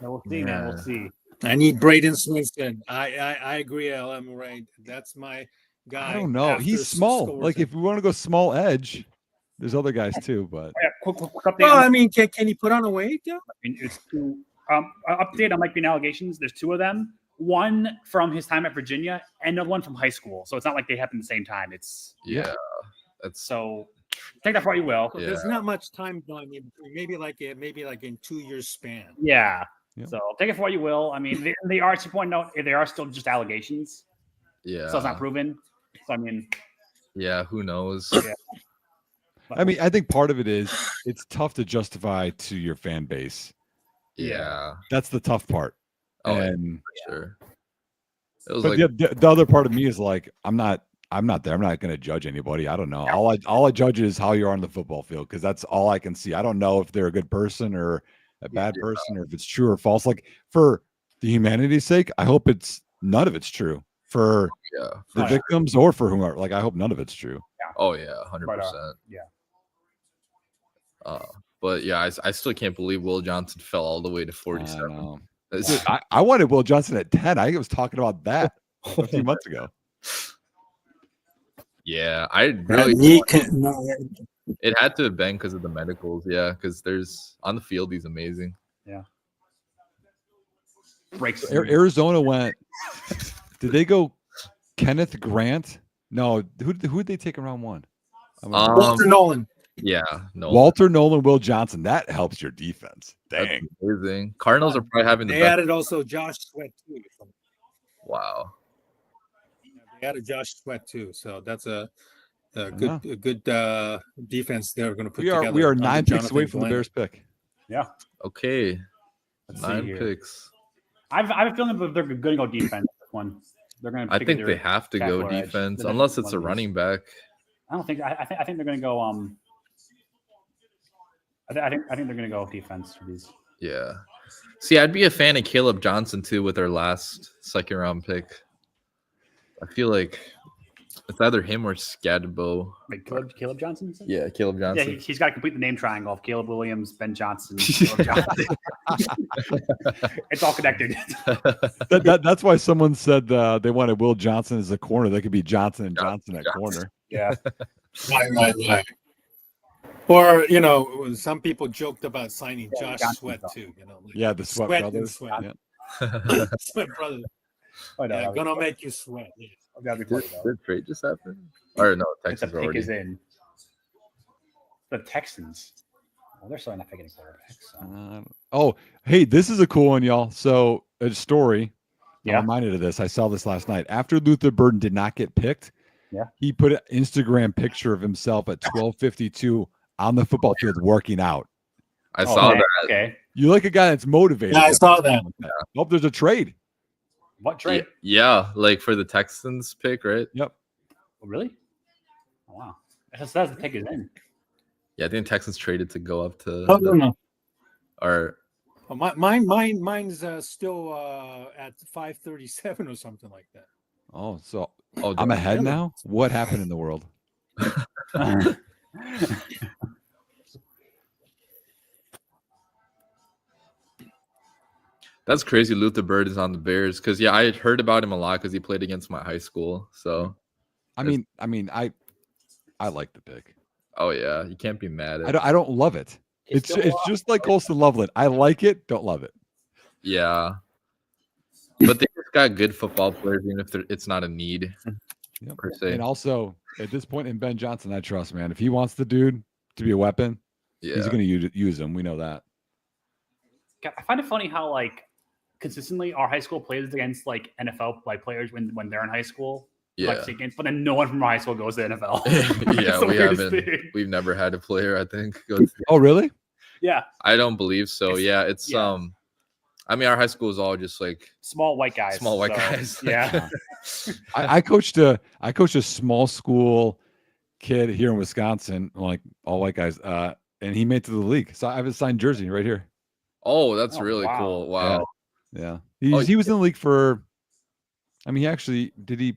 We'll see, man. We'll see. I need Braden Smithson. I agree, LM. Right. That's my guy. I don't know. He's small. Like if we want to go small edge, there's other guys too. But quick update. Well, I mean, can he put on a weight? Yeah. I mean, it's 2. Update on Mike Green allegations. There's 2 of them. One from his time at Virginia and another one from high school. So it's not like they happen at the same time. It's so take that for what you will. So there's not much time. Maybe like in 2 years span. Yeah. So take it for what you will. I mean, they are to point out they are still just allegations. Yeah. So it's not proven. So I mean. Yeah. Who knows? Yeah. I mean, I think part of it is it's tough to justify to your fan base. Yeah. That's the tough part. And for sure. But the other part of me is like, I'm not there. I'm not going to judge anybody. I don't know. All I judge is how you are on the football field because that's all I can see. I don't know if they're a good person or a bad person or if it's true or false. Like for the humanity's sake, I hope none of it's true for the victims or for whomever. Like I hope none of it's true. Yeah. Oh yeah, 100%. But yeah, I still can't believe Will Johnson fell all the way to 47. I wanted Will Johnson at 10. I was talking about that a few months ago. Yeah, I really it had to have been because of the medicals. Yeah, because there's on the field he's amazing. Yeah. Arizona went. Did they go Kenneth Grant? No. Who did they take in round 1? Walter Nolan. Yeah, Walter Nolan, Will Johnson. That helps your defense. Dang, that's amazing. Cardinals are probably having. They added also Josh Sweat too. Wow. They added Josh Sweat too, so that's a good defense they're going to put together. We are 9 picks away from the Bears pick. Yeah. Okay. 9 picks. I have a feeling that they're going to go defense. One. They're going to. I think they have to go defense unless it's a running back. I don't think. I think they're going to go. I think they're going to go defense for these. Yeah. See, I'd be a fan of Caleb Johnson too with their last 2nd round pick. I feel like it's either him or Scadbo. Wait, Caleb Johnson? Yeah, Caleb Johnson. Yeah, he's got to complete the name triangle of Caleb Williams, Ben Johnson, Caleb Johnson. It's all connected. That's why someone said they wanted Will Johnson as a corner. They could be Johnson and Johnson at corner. Yeah. Right. Or, some people joked about signing Josh Sweat too. The Sweat brothers. Sweat. Yeah. Sweat brothers. Gonna make you sweat. Did trade just happen? Or no, Texans the pick already. Is in. The Texans. Well, they're still not picking a quarterback. Hey, this is a cool one, y'all. So a story. Yeah. I'm reminded of this. I saw this last night. After Luther Burden did not get picked, he put an Instagram picture of himself at 12:52 on the football field working out. I saw that. Okay. You like a guy that's motivated. Yeah, I saw that. Hope there's a trade. What trade? Yeah, like for the Texans pick, right? Yep. Oh, really? Oh, wow. That's the pick is in. Yeah, I think Texans traded to go up to. No. Or Mine's still at 537 or something like that. Oh, so I'm ahead now. What happened in the world? That's crazy. Luther Bird is on the Bears because I had heard about him a lot because he played against my high school. So, I mean, I like the pick. Oh yeah, you can't be mad at. I don't love it. It's just like Colston Loveland. I like it, don't love it. Yeah, but they just got good football players, even if it's not a need per se. And also, at this point in Ben Johnson, I trust, man. If he wants the dude to be a weapon, he's going to use him. We know that. I find it funny how consistently our high school plays against NFL players when they're in high school. Yeah. But then no one from our high school goes to the NFL. Yeah, we haven't. We've never had a player, I think. Oh, really? Yeah. I don't believe so. It's I mean, our high school is all just like small white guys. Guys. Yeah. I coached a small school kid here in Wisconsin, like all white guys, and he made it to the league. So I have a signed jersey right here. Oh, that's really cool. Wow. Yeah. He was in the league for. I mean, did he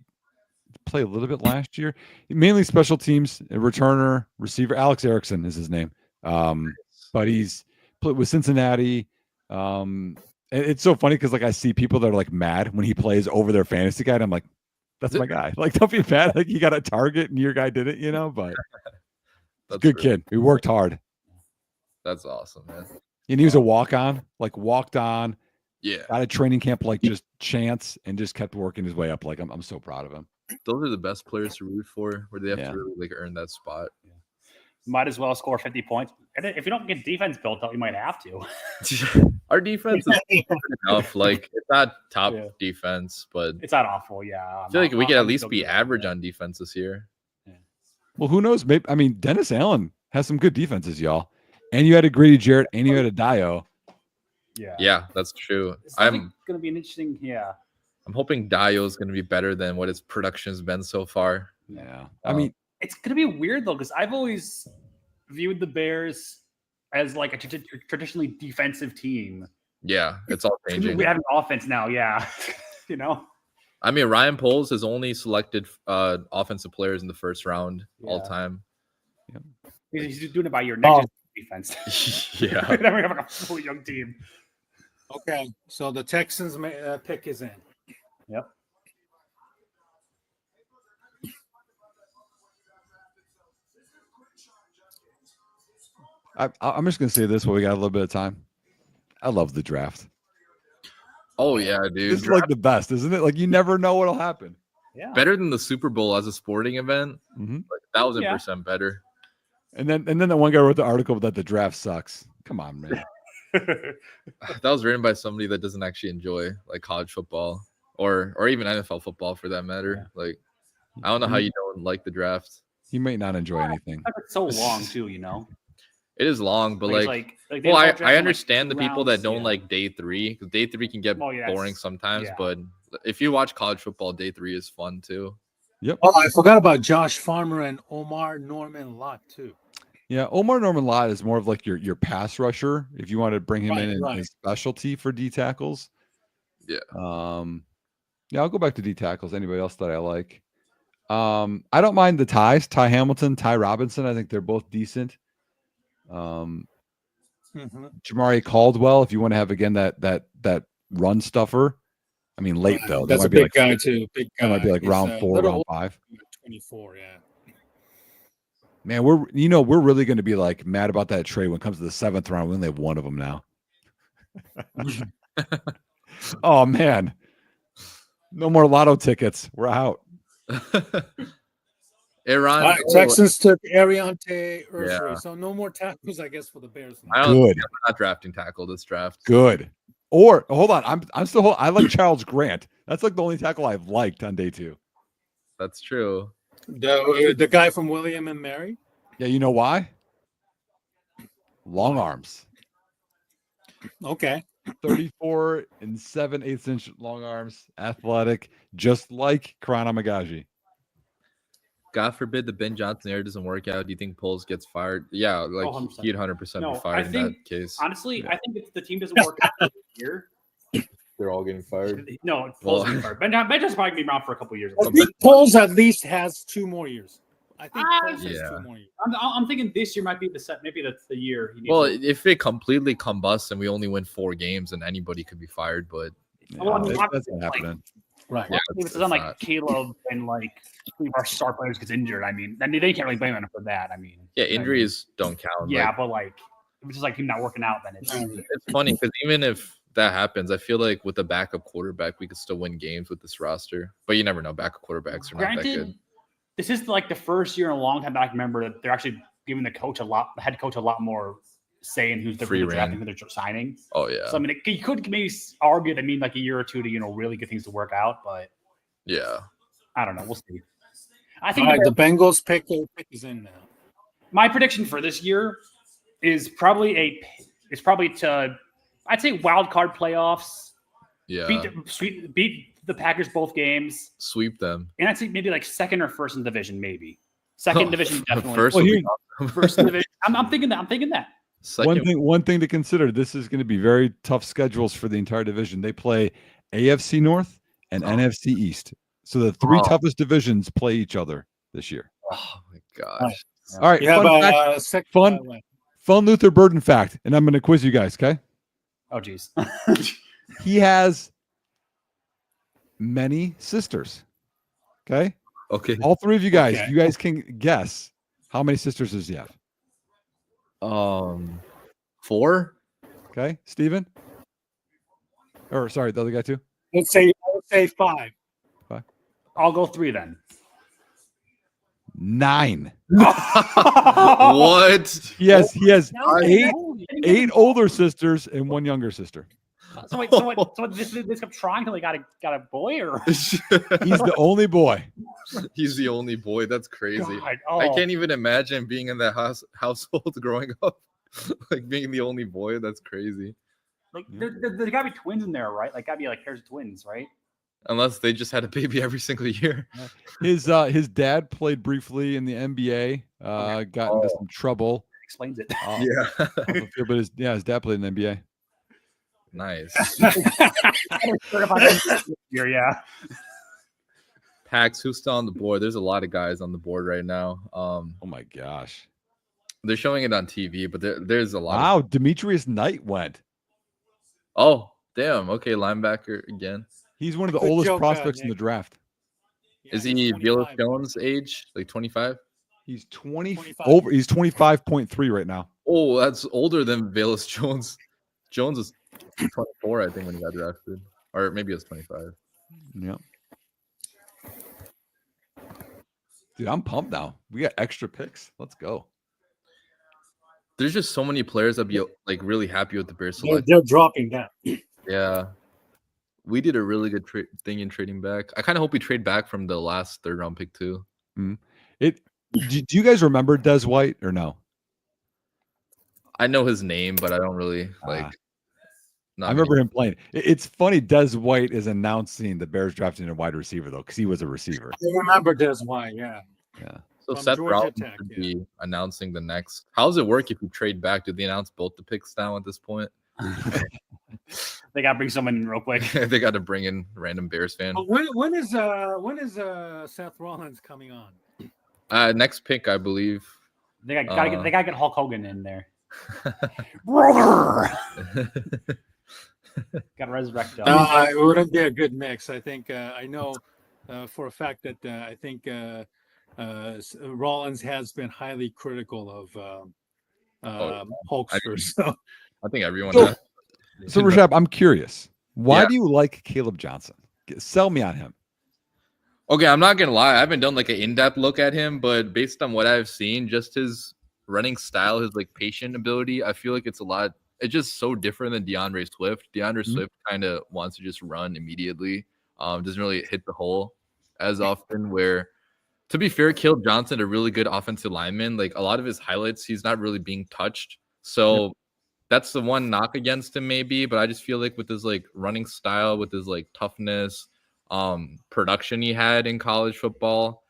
play a little bit last year? Mainly special teams, a returner, receiver. Alex Erickson is his name. But he's played with Cincinnati. It's so funny because I see people that are mad when he plays over their fantasy guy. And I'm like, that's my guy. Don't be mad. He got a target and your guy did it, But that's good kid. He worked hard. That's awesome, man. And he was a walk-on, walked on. Yeah. Got a training camp just chance and just kept working his way up. I'm so proud of him. Those are the best players to root for, where they have to really earn that spot. Yeah. Might as well score 50 points. And if you don't get defense built up, you might have to. Our defense is enough. It's not top defense, but it's not awful. Yeah. I feel like we could at least be average on defense this year. Yeah. Well, who knows? Maybe Dennis Allen has some good defenses, y'all. And you had a Grady Jarrett, and you had a Dio. Yeah, that's true. I'm going to be an interesting. Yeah. I'm hoping Dio is going to be better than what his production has been so far. Yeah. It's going to be weird, though, because I've always viewed the Bears as a traditionally defensive team. Yeah, it's all changing. We have an offense now, I mean, Ryan Poles has only selected offensive players in the first round all time. Yeah. He's doing it by your next defense. Yeah. We have a full young team. Okay, so the Texans pick is in. Yep. I'm just gonna say this while we got a little bit of time. I love the draft. Oh yeah, dude. It's the best, isn't it? You never know what'll happen. Yeah. Better than the Super Bowl as a sporting event. 1,000% better. And then the one guy wrote the article that the draft sucks. Come on, man. That was written by somebody that doesn't actually enjoy college football or even NFL football for that matter. Yeah. I don't know how you don't like the draft. He might not enjoy anything. It's so long too, It is long, but I understand the people that don't like day 3 because day 3 can get boring sometimes. Yeah. But if you watch college football, day 3 is fun too. Yep. Oh, I forgot about Josh Farmer and Omar Norman Lott too. Yeah, Omar Norman Lott is more of your pass rusher if you want to bring him in a specialty for D tackles. Yeah. Yeah, I'll go back to D tackles. Anybody else that I like? I don't mind the ties. Ty Hamilton, Ty Robinson. I think they're both decent. Jamari Caldwell, if you want to have again that run stuffer. I mean, late though. That's a big guy too. Big guy. That might be round 4, round 5. 24, yeah. Man, we're really going to be mad about that trade when it comes to the 7th round. We only have one of them now. Oh man, no more lotto tickets. We're out. Aaron, Texans took Ariante Ursery, so no more tackles, I guess, for the Bears. Good. I'm not drafting tackle this draft. Good. Or hold on, I'm still. I like Charles Grant. That's the only tackle I've liked on day 2. That's true. The guy from William and Mary. Yeah, you know why? Long arms. Okay. 34 and 7/8 long arms, athletic, just like Karana Magaji. God forbid the Ben Johnson era doesn't work out. Do you think Poles gets fired? Yeah, like 100%. he'd 100% No, be fired I think, in that case. Honestly, I think if the team doesn't work out this year, They're all getting fired. no, Poles getting fired. Ben Johnson's probably gonna be around for a couple years. I think Poles at least has 2 more years. I think Poles has 2 more years. I'm thinking this year might be maybe that's the year. Well, if it completely combusts and we only win 4 games, then anybody could be fired. But that's not happening. Right. Yeah, if it's not like Caleb and like our star players gets injured, I mean, they can't really blame them for that. I mean, yeah, injuries don't count. Yeah, like, but like if it's just like him not working out, then it's funny because even if that happens, I feel like with a backup quarterback, we could still win games with this roster. But you never know. Backup quarterbacks are not that good. This is like the first year in a long time that I can remember that they're actually giving the head coach a lot more say in who's the drafting, who they're signing. Oh yeah. So I mean, you could maybe argue that like a year or two to really get things to work out, but yeah, I don't know. We'll see. I think the Bengals pick is in now. My prediction for this year is probably I'd say wild card playoffs. Yeah. Beat the Packers both games. Sweep them. And I'd say maybe like second or first in division, maybe. Second division, definitely. First division. I'm thinking that. One thing to consider, this is going to be very tough schedules for the entire division. They play AFC North and NFC East. So the 3 toughest divisions play each other this year. Oh my gosh. All right. Fun Luther Burden fact. And I'm going to quiz you guys, okay? Oh, geez. He has many sisters. Okay. All 3 of you guys, you guys can guess how many sisters does he have? 4. Okay, Steven? Or sorry, the other guy too? I would say 5. I'll go 3 then. 9. What? He has 8 older sisters and 1 younger sister. So this kept trying till he got a boy, or he's the only boy. He's the only boy. That's crazy. God, I can't even imagine being in that household growing up, like being the only boy. That's crazy. Like there gotta be twins in there, right? Like gotta be like pairs of twins, right? Unless they just had a baby every single year. His dad played briefly in the NBA. Got into some trouble. Explains it. But his dad played in the NBA. Nice. Yeah. Pax, who's still on the board? There's a lot of guys on the board right now. Oh my gosh. They're showing it on TV, but there's a lot. Wow, Demetrius Knight went. Oh, damn. Okay, linebacker again. He's one of the oldest prospects in the draft. Yeah, is he Velus Jones' age? Like 25? He's 25. Over. He's 25.3 right now. Oh, that's older than Velus Jones. Jones was 24, I think, when he got drafted. Or maybe it was 25. Yeah. Dude, I'm pumped now. We got extra picks. Let's go. There's just so many players that be like really happy with the Bears selection. They're dropping down. Yeah. We did a really good thing in trading back. I kind of hope we trade back from the last 3rd round pick too. Mm-hmm. Do you guys remember Des White or no? I know his name, but I don't really like. I remember him playing. It's funny. Des White is announcing the Bears drafting a wide receiver though, because he was a receiver. I remember Des White. Yeah. So Seth Rollins should be announcing the next. How does it work if you trade back? Do they announce both the picks now at this point? They got to bring someone in real quick. They got to bring in a random Bears fan. When is Seth Rollins coming on? Next pick, I believe. They got to get Hulk Hogan in there. Brother. Got to resurrect him. It wouldn't be a good mix. I think I know for a fact that I think Rollins has been highly critical of Hulkster. So I think everyone has. So Rashab, I'm curious. Why do you like Caleb Johnson? Sell me on him. Okay, I'm not gonna lie. I haven't done like an in-depth look at him, but based on what I've seen, just his running style, his like patient ability, I feel like it's just so different than DeAndre Swift. DeAndre Swift kind of wants to just run immediately. Doesn't really hit the hole as often. Where, to be fair, Caleb Johnson, a really good offensive lineman. Like a lot of his highlights, he's not really being touched. So that's the one knock against him maybe, but I just feel like with his like running style, with his like toughness, production he had in college football,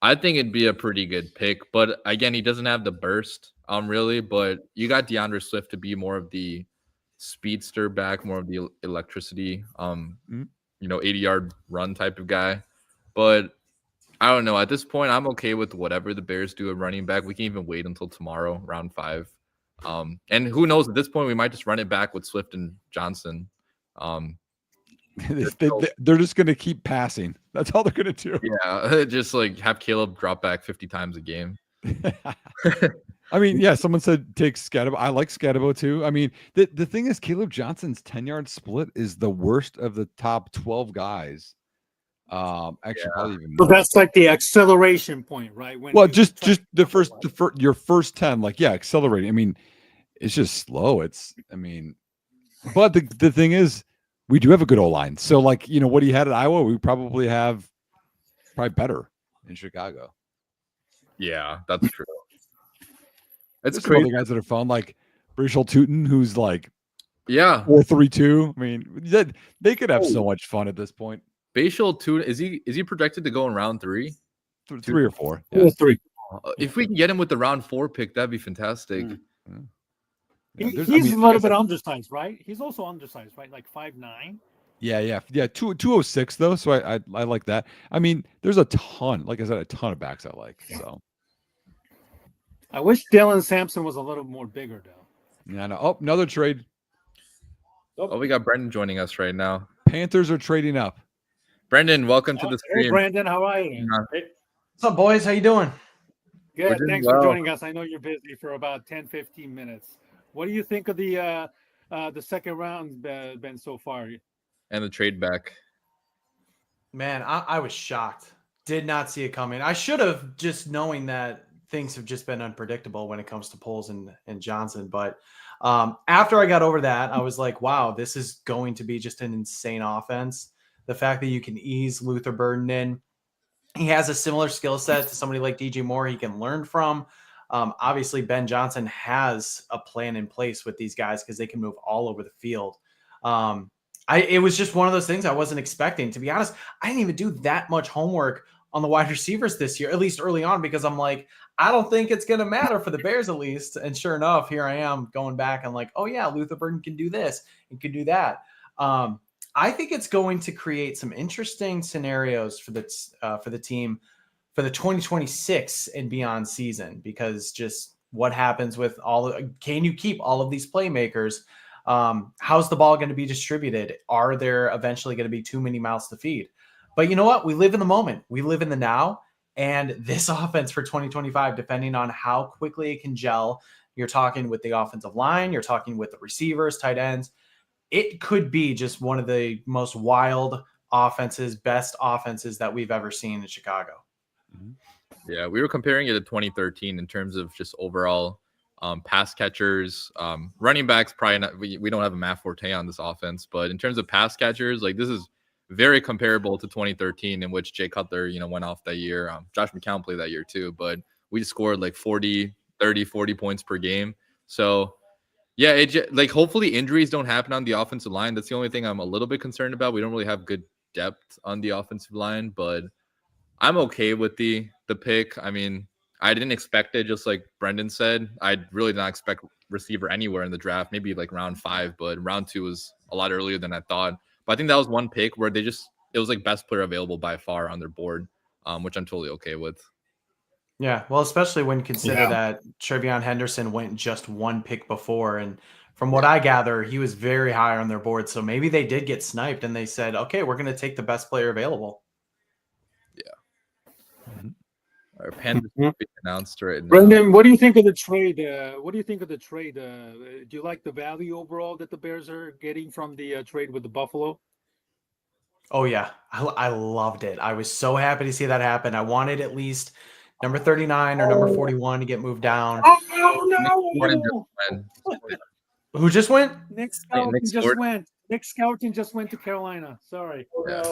I think it'd be a pretty good pick. But again, he doesn't have the burst, really. But you got DeAndre Swift to be more of the speedster back, more of the electricity, 80-yard run type of guy. But I don't know. At this point, I'm okay with whatever the Bears do at running back. We can even wait until tomorrow, round 5. And who knows? At this point, we might just run it back with Swift and Johnson. They're just going to keep passing. That's all they're going to do. Yeah, just like have Caleb drop back 50 times a game. I mean, yeah, someone said take Scatterbo. I like Scatterbo too. I mean, the thing is, Caleb Johnson's 10-yard split is the worst of the top 12 guys. Actually, probably even more. So that's like the acceleration point, right? When just your first 10, like, yeah, accelerating. I mean, it's just slow. But the thing is, we do have a good O-line. So, like, what he had at Iowa, we probably have better in Chicago. Yeah, that's true. It's crazy. Other guys that are fun, like Brishel Tootin, who's like 4.32. I mean, they could have so much fun at this point. Brishel Tootin, is he projected to go in round 3? 3 or 4. Yeah. 3. If we can get him with the round 4 pick, that'd be fantastic. He's a little bit undersized, right? He's also undersized, right? Like 5'9". Yeah. 206 though, so I like that. I mean, there's a ton, like I said, a ton of backs I like. So I wish Dylan Sampson was a little more bigger though. Yeah, no. Oh, another trade. Oh, we got Brendan joining us right now. Panthers are trading up. Brendan, welcome to the stream. Hey, Brandon, how are you? Hey. What's up, boys? How you doing? Good. Thanks for joining us. I know you're busy for about 10-15 minutes. What do you think of the second round, Ben, so far? And the trade back. Man, I was shocked. Did not see it coming. I should have, just knowing that things have just been unpredictable when it comes to Poles and Johnson. But after I got over that, I was like, wow, this is going to be just an insane offense. The fact that you can ease Luther Burden in. He has a similar skill set to somebody like DJ Moore he can learn from. Obviously, Ben Johnson has a plan in place with these guys because they can move all over the field. It was just one of those things I wasn't expecting. To be honest, I didn't even do that much homework on the wide receivers this year, at least early on, because I'm like, I don't think it's going to matter for the Bears at least. And sure enough, here I am going back and like, oh yeah, Luther Burden can do this and can do that. I think it's going to create some interesting scenarios for the team for the 2026 and beyond season, because just what happens with can you keep all of these playmakers? How's the ball going to be distributed? Are there eventually going to be too many mouths to feed? But you know what? We live in the moment. We live in the now. And this offense for 2025, depending on how quickly it can gel, you're talking with the offensive line, you're talking with the receivers, tight ends. It could be just one of the most wild offenses, best offenses that we've ever seen in Chicago. Yeah, we were comparing it to 2013 in terms of just overall pass catchers, running backs. Probably not. We don't have a Matt Forte on this offense, but in terms of pass catchers, like this is very comparable to 2013, in which Jay Cutler, went off that year. Josh McCown played that year too, but we scored like 40 points per game. So yeah, hopefully injuries don't happen on the offensive line. That's the only thing I'm a little bit concerned about. We don't really have good depth on the offensive line, but I'm okay with the pick. I mean, I didn't expect it, just like Brendan said. I really did not expect receiver anywhere in the draft, maybe like round 5, but round 2 was a lot earlier than I thought. But I think that was one pick where it was like best player available by far on their board, which I'm totally okay with. Yeah, well, especially when you consider that Trevion Henderson went just one pick before. And from what I gather, he was very high on their board. So maybe they did get sniped and they said, okay, we're going to take the best player available. Yeah. Our Panthers being announced right now. Brendan, what do you think of the trade? Do you like the value overall that the Bears are getting from the trade with the Buffalo? Oh, yeah. I loved it. I was so happy to see that happen. I wanted at least number 39 or number 41 to get moved down. Oh, no. Who just went? Nick Scouting just went. Nick Scouting just went to Carolina. Sorry. Yeah.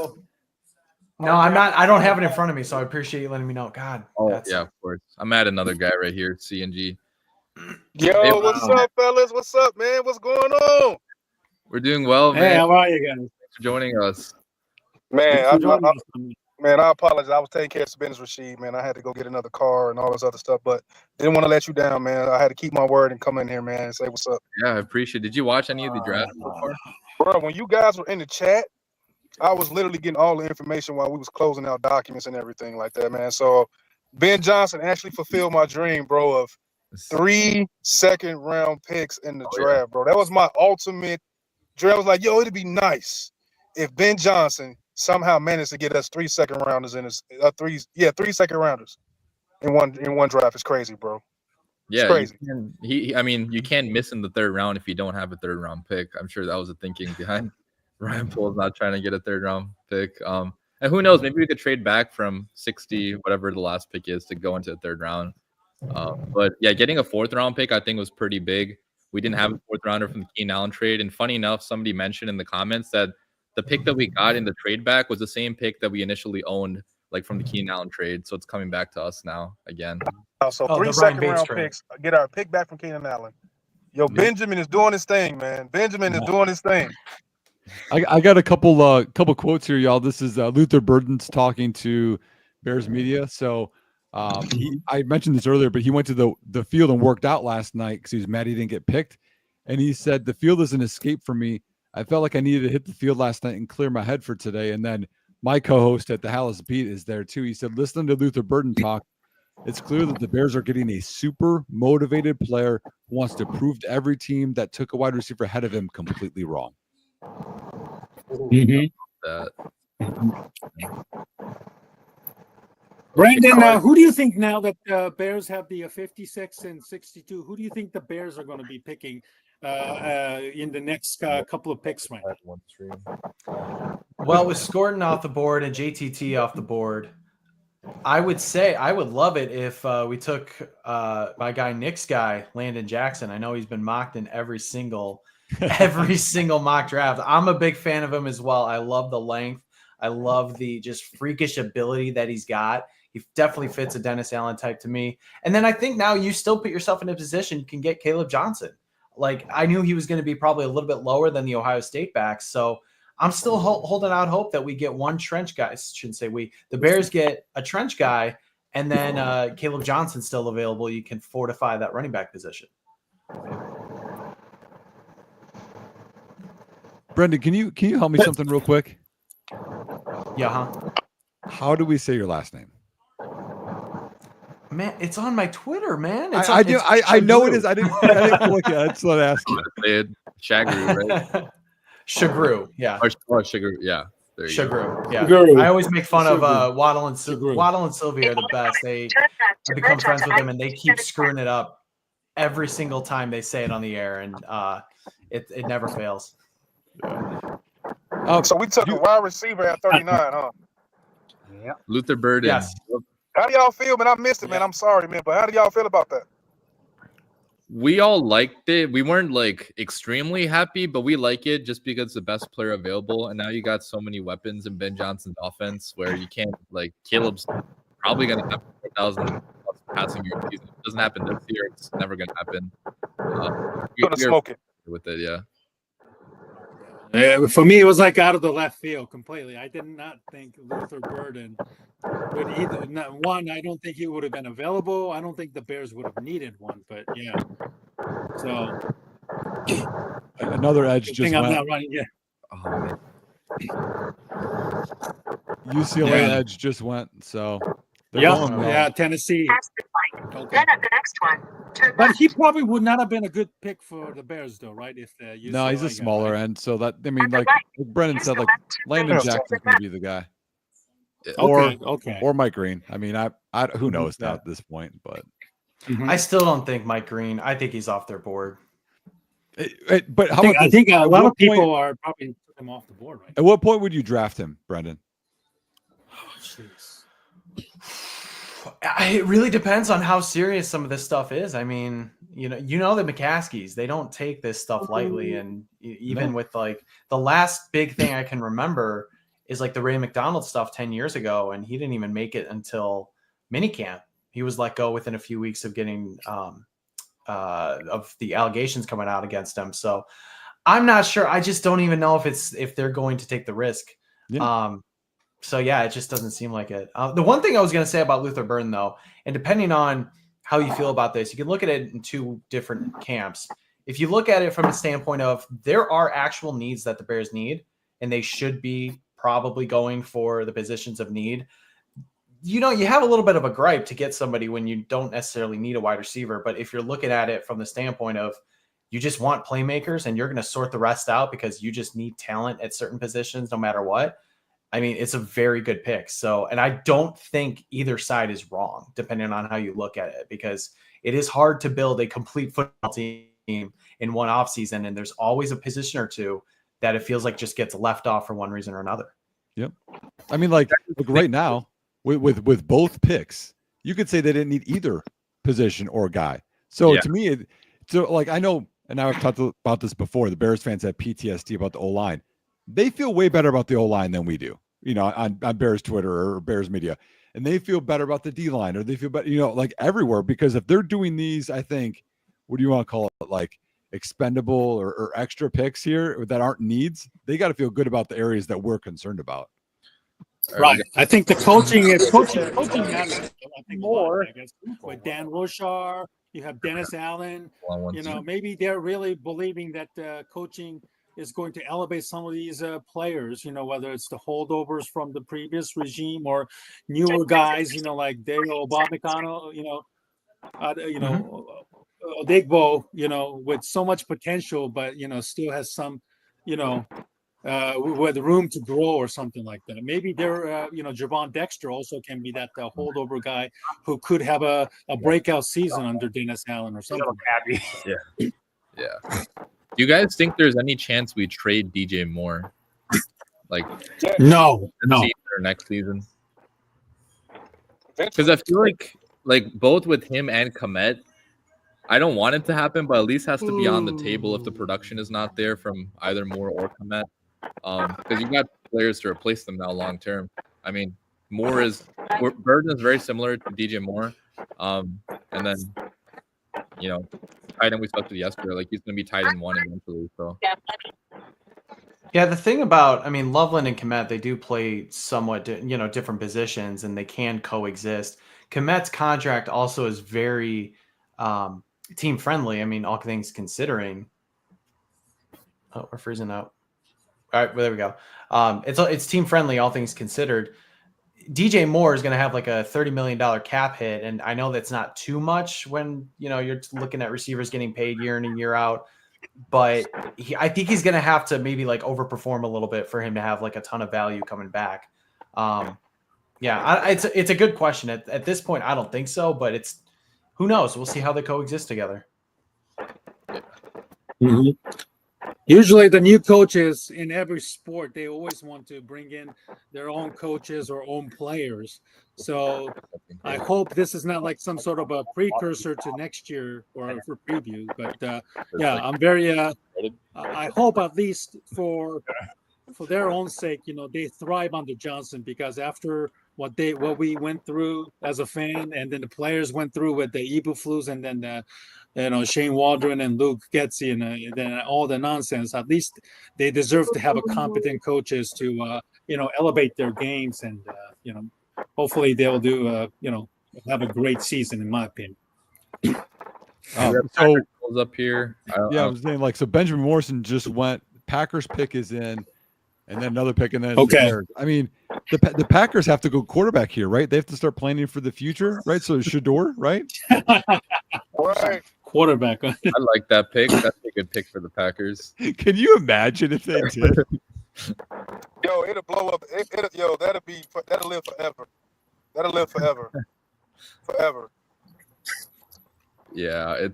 No, I'm not. I don't have it in front of me, so I appreciate you letting me know. God. Yeah, of course. I'm at another guy right here, CNG. Yo, what's up, fellas? What's up, man? What's going on? We're doing well, man. Hey, how are you guys? Thanks for joining us. Man, I apologize. I was taking care of some business, Rashid, man. I had to go get another car and all this other stuff, but didn't want to let you down, man. I had to keep my word and come in here, man, and say what's up. Yeah, I appreciate it. Did you watch any of the drafts before? Bro, when you guys were in the chat, I was literally getting all the information while we was closing out documents and everything like that, man. So Ben Johnson actually fulfilled my dream, bro, of 3 second-round picks in the draft, bro. That was my ultimate dream. I was like, yo, it'd be nice if Ben Johnson somehow managed to get us 3 second-rounders in his 3 second-rounders in one draft. It's crazy, bro. Yeah, it's crazy. You can't miss in the 3rd round if you don't have a 3rd round pick. I'm sure that was the thinking behind Ryan Poles not trying to get a 3rd round pick. And who knows? Maybe we could trade back from 60, whatever the last pick is, to go into the 3rd round. But yeah, getting a 4th round pick I think was pretty big. We didn't have a 4th rounder from the Keenan Allen trade, and funny enough, somebody mentioned in the comments that the pick that we got in the trade back was the same pick that we initially owned, like from the Keenan Allen trade. So it's coming back to us now again. So 3 second-round picks, get our pick back from Keenan Allen. Yo, Benjamin is doing his thing, man. Benjamin is doing his thing. I got a couple quotes here, y'all. This is Luther Burden's talking to Bears media. So I mentioned this earlier, but he went to the field and worked out last night because he was mad he didn't get picked. And he said, the field is an escape for me. I felt like I needed to hit the field last night and clear my head for today. And then my co-host at the Hallis Beat is there too. He said, listening to Luther Burden talk, it's clear that the Bears are getting a super motivated player who wants to prove to every team that took a wide receiver ahead of him completely wrong. Brandon, who do you think now that Bears have the 56 and 62? Who do you think the Bears are going to be picking in the next couple of picks, right? Well, with Scorton off the board and JTT off the board, I would say I would love it if we took my guy Nick's guy, Landon Jackson. I know he's been mocked in every single mock draft. I'm a big fan of him as well. I love the length. I love the just freakish ability that he's got. He definitely fits a Dennis Allen type to me. And then I think now you still put yourself in a position you can get Caleb Johnson. Like, I knew he was going to be probably a little bit lower than the Ohio State backs. So I'm still holding out hope that we get one trench guy. I shouldn't say we. The Bears get a trench guy, and then Caleb Johnson's still available. You can fortify that running back position. Brendan, can you help me something real quick? Yeah. How do we say your last name? Man, it's on my Twitter, man. I know it is. I didn't look at it. I just want to ask you. Shagru, right? Shagru, yeah. Shagru, yeah. Shagru, yeah. Shagru. I always make fun of Waddle and Sylvia are the best. I become friends with them, and they keep screwing it up every single time they say it on the air, and it never fails. So we took a wide receiver at 39, huh? Yeah. Luther Burden. Yes. How do y'all feel, man? I missed it, man. I'm sorry, man. But how do y'all feel about that? We all liked it. We weren't like extremely happy, but we like it just because it's the best player available. And now you got so many weapons in Ben Johnson's offense where you can't, like, Caleb's probably going to have 4,000 passing year season. If it doesn't happen this year, it's never going to happen. You're going to smoke it. With it, yeah. For me, it was like out of the left field completely. I did not think Luther Burden would either. One, I don't think he would have been available. I don't think the Bears would have needed one. But yeah, so another edge just I'm went. not running yet. UCLA edge just went. So yeah, Tennessee. Okay. Then the next one. But he probably would not have been a good pick for the Bears, though, right? If no, he's a smaller end. So that like Brennan said, like Landon Jackson's gonna be the guy. Or Mike Green. I mean, I who knows now at this point, but I still don't think Mike Green. I think he's off their board. But I think a lot of people are probably putting him off the board, right? At what point would you draft him, Brendan? Oh, jeez. It really depends on how serious some of this stuff is. I mean, you know the McCaskies, they don't take this stuff lightly. And even with like the last big thing I can remember is like the Ray McDonald stuff 10 years ago. And he didn't even make it until minicamp. He was let go within a few weeks of getting the allegations coming out against him. So I'm not sure. I just don't even know if they're going to take the risk. Yeah. So yeah, it just doesn't seem like it. The one thing I was going to say about Luther Burden, though, and depending on how you feel about this, you can look at it in two different camps. If you look at it from a standpoint of there are actual needs that the Bears need, and they should be probably going for the positions of need. You have a little bit of a gripe to get somebody when you don't necessarily need a wide receiver. But if you're looking at it from the standpoint of you just want playmakers and you're going to sort the rest out because you just need talent at certain positions no matter what, I mean, it's a very good pick. So, and I don't think either side is wrong, depending on how you look at it, because it is hard to build a complete football team in one offseason. And there's always a position or two that it feels like just gets left off for one reason or another. Yep. I mean, like right now with both picks, you could say they didn't need either position or guy. So to me, I know, and I've talked about this before, the Bears fans have PTSD about the O-line. They feel way better about the O-line than we do, on Bears Twitter or Bears media. And they feel better about the D-line, or they feel better, like everywhere. Because if they're doing these, I think, what do you want to call it? Like expendable or extra picks here that aren't needs, they got to feel good about the areas that we're concerned about. Right. I think the coaching matters. I think more. I guess with Dan Roshar, you have Dennis Allen. Maybe they're really believing that coaching is going to elevate some of these players. Whether it's the holdovers from the previous regime or newer guys. Like Dario Obamecano. Odigbo. With so much potential, but still has some. With room to grow or something like that. Maybe they're, Javon Dexter also can be that holdover guy who could have a breakout season under Dennis Allen or something. Yeah. Do you guys think there's any chance we trade DJ Moore? No. Or next season? Because I feel like both with him and Kmet, I don't want it to happen, but at least has to be on the table if the production is not there from either Moore or Kmet. Because you got players to replace them now long term. I mean, Burden is very similar to DJ Moore, and then tight end we spoke to yesterday, like he's going to be tight end one eventually. So yeah, the thing about Loveland and Kmet, they do play somewhat different positions, and they can coexist. Kmet's contract also is very team friendly. All things considering. Oh, we're freezing out. All right, well, there we go. It's team friendly, all things considered. DJ Moore is going to have like a $30 million cap hit, and I know that's not too much when you're looking at receivers getting paid year in and year out. But I think he's going to have to maybe like overperform a little bit for him to have like a ton of value coming back. It's a good question. At this point, I don't think so, but who knows? We'll see how they coexist together. Mm-hmm. Usually the new coaches in every sport, they always want to bring in their own coaches or own players. So I hope this is not like some sort of a precursor to next year or for preview. But I'm very I hope at least for their own sake, they thrive under Johnson, because after what we went through as a fan, and then the players went through with the Eberflus, and then Shane Waldron and Luke Getsy, and then all the nonsense. At least they deserve to have a competent coaches to elevate their games, and hopefully they'll do have a great season, in my opinion. So up here, I was saying so Benjamin Morrison just went. Packers pick is in, and then another pick, and then okay. The Packers have to go quarterback here, right? They have to start planning for the future, right? So Shador, right? Right. Quarterback. I like that pick. That's a good pick for the Packers. Can you imagine if they did? Yo, it'll blow up. That'll live forever. That'll live forever. Forever. Yeah,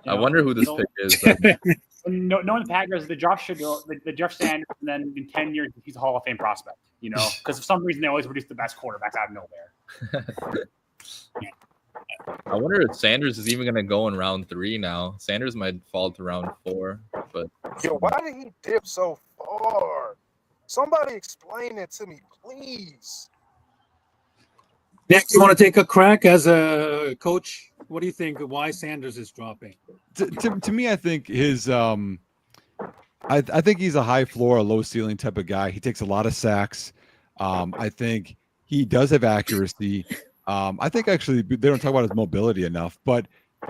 I wonder who this pick is. Knowing the Packers, the Jeff Sanders, and then in 10 years he's a Hall of Fame prospect. Because for some reason they always produce the best quarterbacks out of nowhere. I wonder if Sanders is even going to go in round 3 now. Sanders might fall to round 4, but why did he dip so far? Somebody explain that to me, please. Nick, you want to take a crack as a coach What do you think? Why Sanders is dropping? To me, I think his I think he's a high floor, a low ceiling type of guy. He takes a lot of sacks. I think he does have accuracy. I think actually they don't talk about his mobility enough, but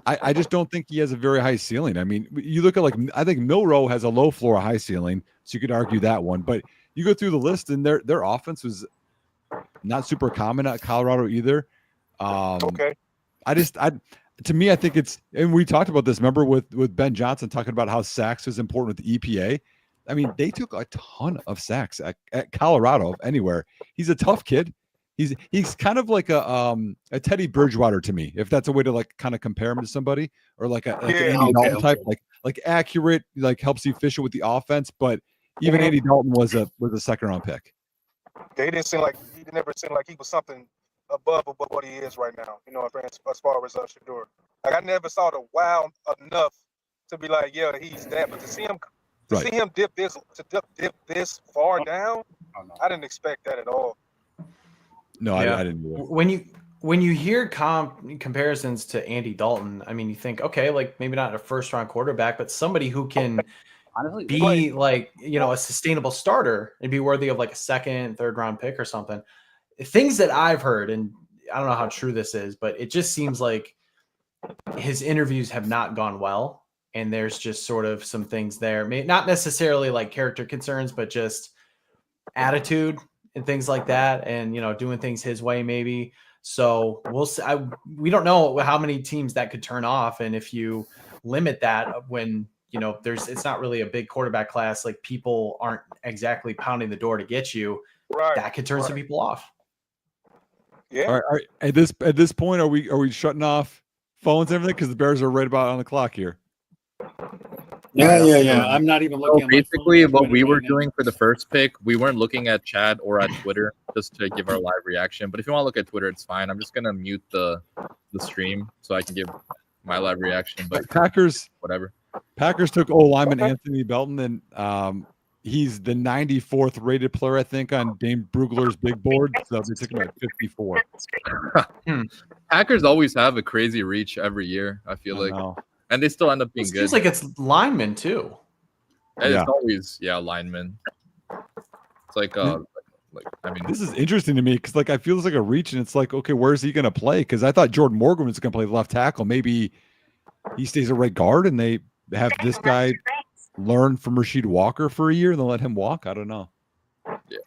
I just don't think he has a very high ceiling. I mean, you look at I think Milroe has a low floor, a high ceiling, so you could argue that one. But you go through the list, and their offense was not super common at Colorado either. Okay. To me, I think it's, and we talked about this. Remember with Ben Johnson talking about how sacks is important with the EPA. I mean, they took a ton of sacks at Colorado, anywhere. He's a tough kid. He's kind of like a Teddy Bridgewater to me, if that's a way to like kind of compare him to somebody, or like an Andy Dalton type, like accurate, like helps you efficient with the offense. But even Andy Dalton was a second round pick. He never seemed like he was something above what he is right now. You know, as far as Shedeur. Like I never saw the wow enough to be like, yeah, he's that. But to see him dip this far down, I didn't expect that at all. No, yeah. I didn't. When you hear comparisons to Andy Dalton, I mean, you think, okay, like maybe not a first round quarterback, but somebody who can be like, you know, a sustainable starter and be worthy of like a second, third round pick or something. Things that I've heard, and I don't know how true this is, but it just seems like his interviews have not gone well. And there's just sort of some things there, not necessarily like character concerns, but just attitude and things like that. And, you know, doing things his way, maybe. So we'll see. We don't know how many teams that could turn off. And if you limit that when, you know, it's not really a big quarterback class, like people aren't exactly pounding the door to get you, that could turn some people off. Yeah. All right. At this point, are we shutting off phones and everything because the Bears are right about on the clock here? Yeah. I'm not even looking. So basically, what we were doing for the first pick, we weren't looking at chat or at Twitter just to give our live reaction. But if you want to look at Twitter, it's fine. I'm just gonna mute the stream so I can give my live reaction. But Packers, whatever. Packers took lineman Anthony Belton, and he's the 94th rated player, I think, on Dane Brugler's big board. So they took him at 54. Packers always have a crazy reach every year, I feel like. And they still end up being good. It seems like it's linemen too. And it's always linemen. It's like I mean, this is interesting to me because like I feel it's like a reach, and it's like, okay, where's he gonna play? Because I thought Jordan Morgan was gonna play left tackle. Maybe he stays a right guard, and they have this guy learn from Rasheed Walker for a year, and then let him walk. I don't know. Yeah.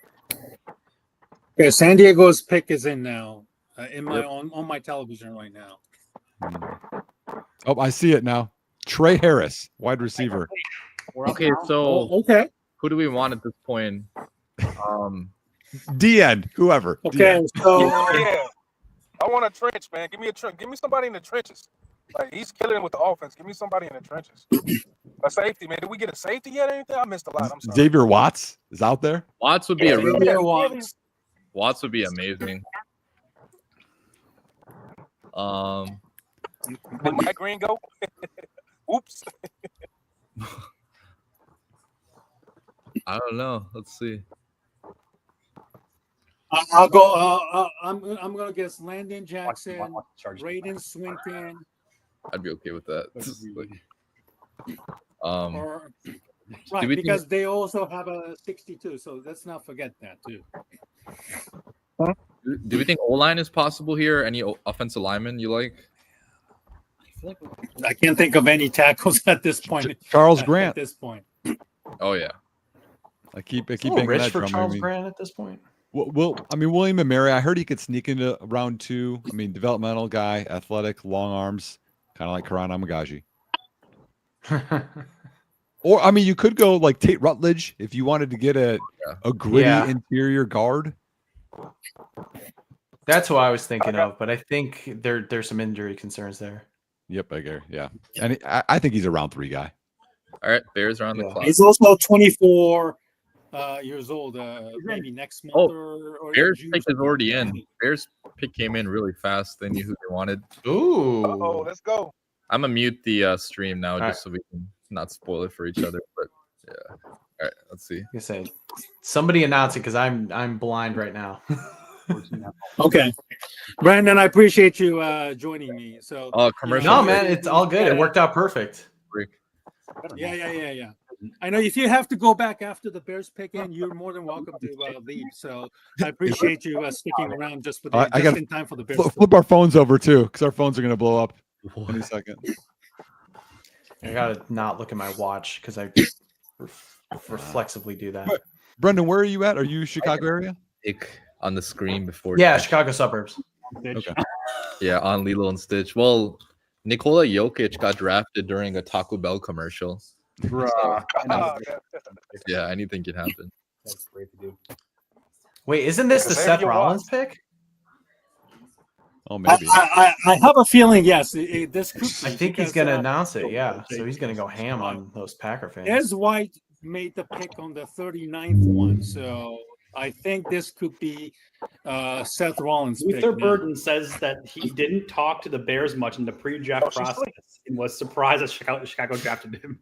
Okay, San Diego's pick is in now. On my television right now. Oh, I see it now. Trey Harris, wide receiver. Okay, so who do we want at this point? DN, whoever. Okay, DN. so I want a trench, man. Give me a trench. Give me somebody in the trenches. Like he's killing with the offense. Give me somebody in the trenches. A safety, man. Did we get a safety yet or anything? I missed a lot. I'm sorry. Xavier Watts is out there. Watts would be a really Watts would be amazing. Did Mike Green go? Oops. I don't know. Let's see. I'll go. I'm gonna guess Landon Jackson, Braden Swinton. I'd be okay with that. Right, because they also have a 62, so let's not forget that too. Do we think O-line is possible here? Any offensive lineman you like? I can't think of any tackles at this point. Charles Grant. At this point. Oh yeah. I keep Rich that for drum. Charles Grant at this point. Well, I mean, William and Mary, I heard he could sneak into round 2. I mean, developmental guy, athletic, long arms, kind of like Karan Amagaji. Or, I mean, you could go like Tate Rutledge if you wanted to get a gritty interior guard. That's who I was thinking of, but I think there's some injury concerns there. Yep, I agree. Yeah, and I think he's a round 3 guy. All right, Bears are on the clock. He's also 24 years old. Maybe next month or Bears pick is already in. Bears pick came in really fast. They knew who they wanted. Ooh. Oh, let's go. I'm gonna mute the stream now just so we can not spoil it for each other. But yeah. All right, let's see. You say somebody announce it because I'm blind right now. Okay, Brandon, I appreciate you joining me. So, commercial. No, man, it's all good. It worked out perfect. Yeah. I know if you have to go back after the Bears pick in, you're more than welcome to leave. So I appreciate you sticking around just in time for the Bears. Flip our phones over too, because our phones are going to blow up any second. I gotta not look at my watch because I reflexively do that. Brendan, where are you at? Are you Chicago area? On the screen before. Yeah, Chicago suburbs. Okay. Yeah, on Lilo and Stitch. Well, Nikola Jokic got drafted during a Taco Bell commercial. Yeah, anything can happen. That's great to do. Wait, isn't this the Seth Rollins pick? Oh, maybe. I have a feeling, yes. This could I think he's going to announce it, yeah. So he's going to go ham on those Packer fans. Ez White made the pick on the 39th one, so I think this could be Seth Rollins' pick. Luther Burden says that he didn't talk to the Bears much in the pre-draft process and was surprised that Chicago drafted him.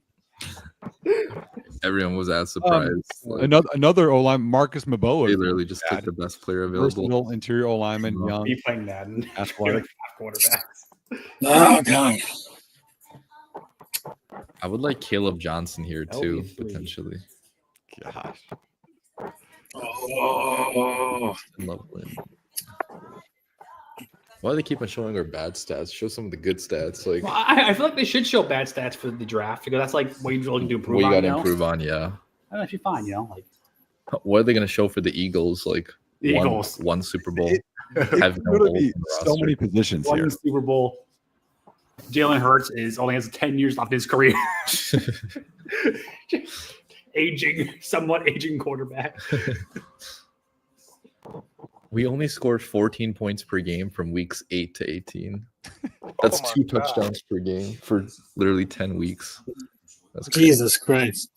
Everyone was as surprised. Another O-line, Marcus Maboa. They literally just took the best player available. Versatile interior O-lineman, young. Be playing Madden. Athletic. Quarterbacks. Oh, God. I would like Caleb Johnson here too, potentially. Gosh. Oh. Lovely. Why do they keep on showing our bad stats? Show some of the good stats. Like, well, I feel like they should show bad stats for the draft because that's like what you're looking to improve on. What you got to improve on, yeah. I actually fine, like. What are they going to show for the Eagles? Like the Eagles, one Super Bowl. Have so many positions one here. Super Bowl. Jalen Hurts only has 10 years left in his career. Somewhat aging quarterback. We only scored 14 points per game from weeks 8 to 18. That's 2 touchdowns per game for literally 10 weeks. That's crazy. Jesus Christ.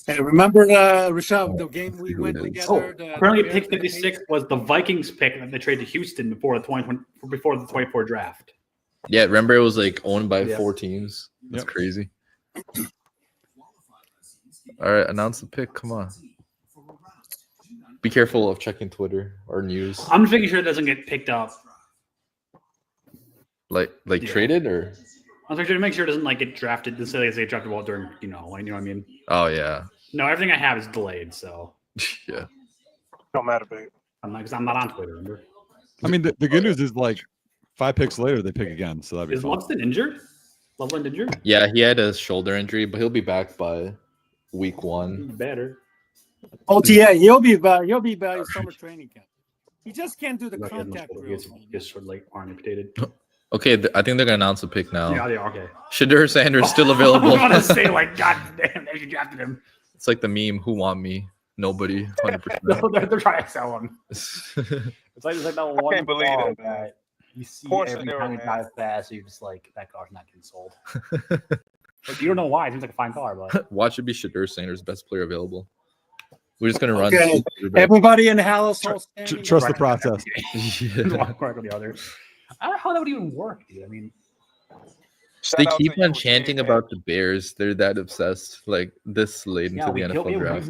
Hey, remember, Rashad, the game we went together? Apparently, pick 56 was the Vikings pick that they traded to Houston before the 24 draft. Yeah, remember it was like owned by 4 teams. That's crazy. All right, announce the pick. Come on. Be careful of checking Twitter or news. I'm just making sure it doesn't get picked up. Like traded or? I'm trying to make sure it doesn't get drafted. This say they drafted well during, you know what I mean? Oh yeah. No, everything I have is delayed, so. Yeah. Don't matter, babe. I'm not on Twitter. Remember? I mean, the good news is 5 picks later they pick again, so that'd be fun. Is Lunston injured? Loveland injured? Yeah, he had a shoulder injury, but he'll be back by week 1. Better. Oh yeah, he'll be by summer training camp. He just can't do the contact drills. He's sort of arm amputated. Okay, I think they're gonna announce a pick now. Yeah, okay. Shadur Sanders still available. I was gonna say God damn, they drafted him. It's like the meme, "Who want me? Nobody." 100%. No, they're trying to sell him. It's like that one. I can't believe it, man. You see every time he drives fast, so you're just like, that car's not getting sold. But you don't know why. It seems like a fine car, but watch it be Shadur Sanders, best player available. We're just gonna run. Okay. Everybody in the house, trust the process. The other. I don't know how that would even work, dude. I mean, they keep on chanting about the Bears. They're that obsessed. This late into the NFL draft.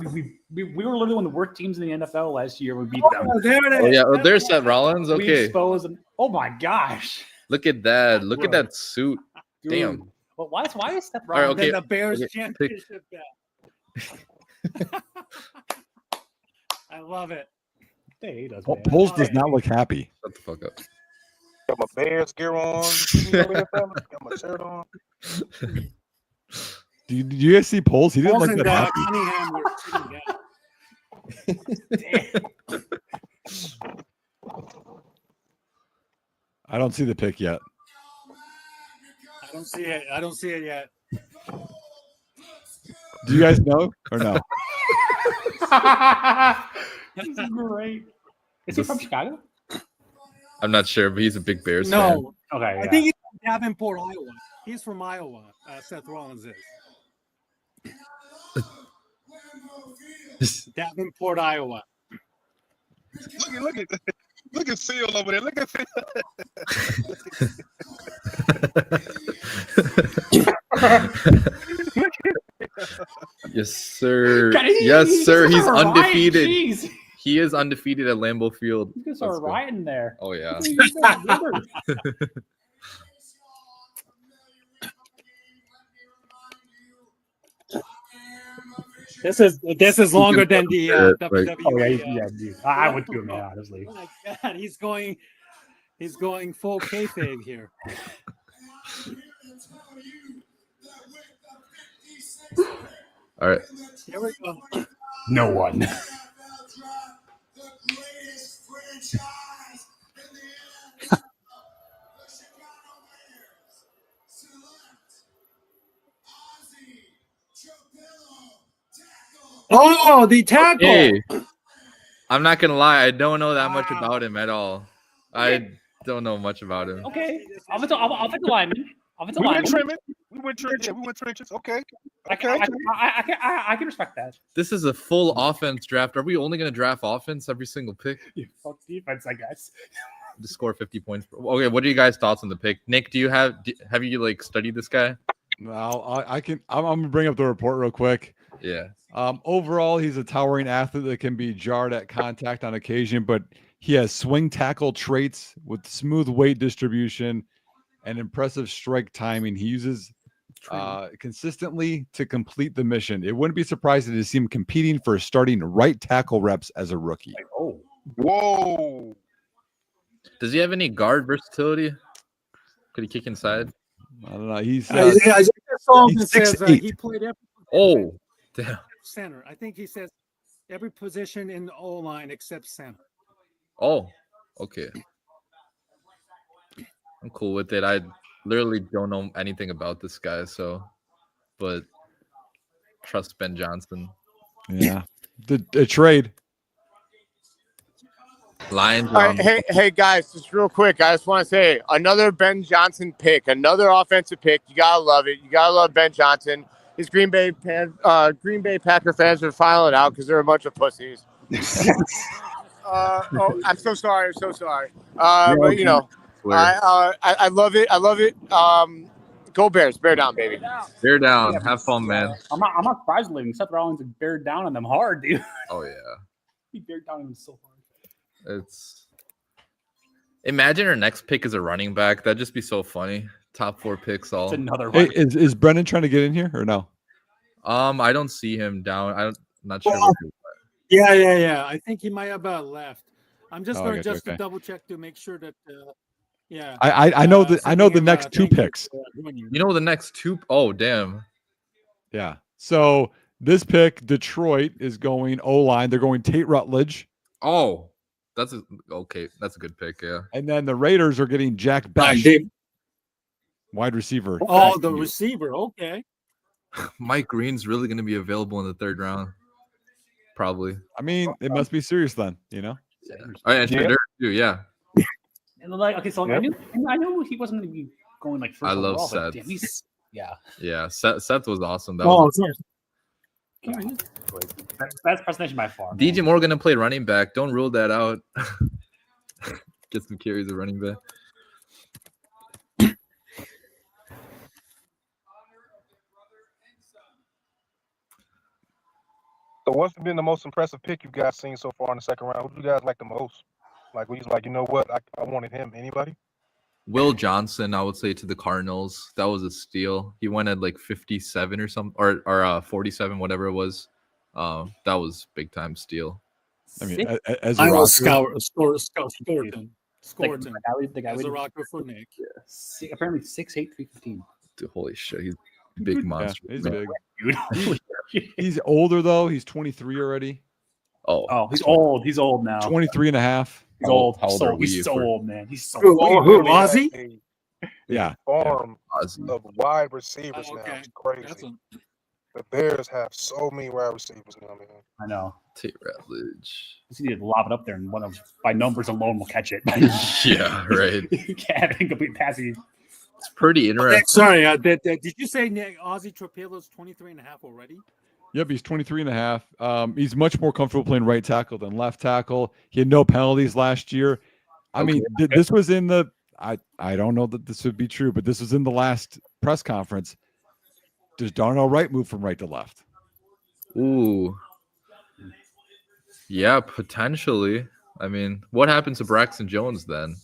We were literally one of the worst teams in the NFL last year. We beat them. There it is. There's Seth Rollins. Okay. We exposed them. Oh my gosh. Look at that. Look at that suit. Dude. Damn. Well, why is Seth Rollins in the Bears championship belt? I love it. Hey, he does. Poles does not look happy. Shut the fuck up. Got my Bears gear on. Got my shirt on. Do you guys see Poles? He didn't look that happy. I don't see the pick yet. I don't see it yet. Do you guys know or no? This is great. Is he from Chicago? I'm not sure, but he's a big Bears fan. No. Okay. I think he's from Davenport, Iowa. He's from Iowa. Seth Rollins is. Davenport, Iowa. Look at Phil over there. Look at Phil. Yes, sir. Yes, sir. He's undefeated. He he is undefeated at Lambeau Field. You guys are rioting there. Oh yeah. This is longer than the WWE. Oh yeah, dude. I would do it, man. Honestly. Oh my God, he's going full kayfabe here. All right. Here we go. No one. Oh, the tackle. Hey, I'm not gonna lie, I don't know that much about him at all. I don't know much about him. Okay, offensive lineman. We went trenches. Okay. I can respect that. This is a full offense draft. Are we only gonna draft offense every single pick? Fuck defense, I guess. To score 50 points. Okay, what are you guys' thoughts on the pick? Nick, have you like studied this guy? Well, I'm gonna bring up the report real quick. Yeah. Overall, he's a towering athlete that can be jarred at contact on occasion, but he has swing tackle traits with smooth weight distribution and impressive strike timing. He uses consistently to complete the mission. It wouldn't be surprising to see him competing for starting right tackle reps as a rookie. Oh, whoa! Does he have any guard versatility? Could he kick inside? I don't know. He's I saw him he's says 6'8". he played every Oh, damn. center. I think he says every position in the O line except center. Oh, okay. I'm cool with it. I literally don't know anything about this guy, but trust Ben Johnson. Yeah, the trade. Lions. All right, hey guys, just real quick, I just want to say another Ben Johnson pick, another offensive pick. You gotta love it. You gotta love Ben Johnson. His Green Bay Packer fans are filing out because they're a bunch of pussies. I'm so sorry. But you know, I love it. I love it. Go Bears! Bear down, baby. Bear down. Have fun, man. I'm not surprised living. Seth Rollins bared down on them hard, dude. Oh yeah. He bared down on them so hard. Imagine our next pick is a running back. That'd just be so funny. Top 4 picks all. It's another one. Hey, is Brendan trying to get in here or no? I don't see him down. I'm not sure. Yeah. I think he might have left. I'm just going to double check to make sure that. Yeah. I know that. I know the next 2 picks. You know the next 2. Oh damn. Yeah. So this pick, Detroit is going O-line. They're going Tate Rutledge. Oh, that's a good pick, yeah. And then the Raiders are getting Jack Besh, wide receiver. Oh, the receiver, okay. Mike Green's really going to be available in the 3rd round, probably. I mean, it must be serious then, you know. Yeah. Oh, and Shedeur too, yeah. And like, okay, so I knew he wasn't going to be going like first. I love overall, Seth. Damn, Yeah, Seth was awesome. That Best presentation by far. DJ Moore gonna play running back. Don't rule that out. Get some carries of running back. So what's been the most impressive pick you guys seen so far in the 2nd round? Who do you guys like the most? Like, we just like, you know what? I wanted him. Anybody? Will Johnson, I would say, to the Cardinals. That was a steal. He went at like 57 or something, or 47, whatever it was. That was big time steal. I mean, as I was Scorton. The guy as a rocker for Nick. Yeah. Apparently 6'8", 315. Dude, holy shit, he's a big monster. Yeah, he's big. He's older though. He's 23 already. Oh, he's old. He's old now. 23 and a half. He's old. How old are we? He's so old, man. He's so old. Who, Ozzy? Yeah. Farm of wide receivers now. Okay. It's crazy. The Bears have so many wide receivers now, man. I know. Tate Rutledge. You just need to lob it up there, and one of by numbers alone will catch it. Yeah, right. You can't have incomplete passing. It's pretty interesting. Sorry, did you say Ozzy Tropillo's 23 and a half already? Yep, he's 23 and a half. He's much more comfortable playing right tackle than left tackle. He had no penalties last year. I mean, this was in the I don't know that this would be true, but this was in the last press conference. Does Darnell Wright move from right to left? Ooh. Yeah, potentially. I mean, what happened to Braxton Jones then?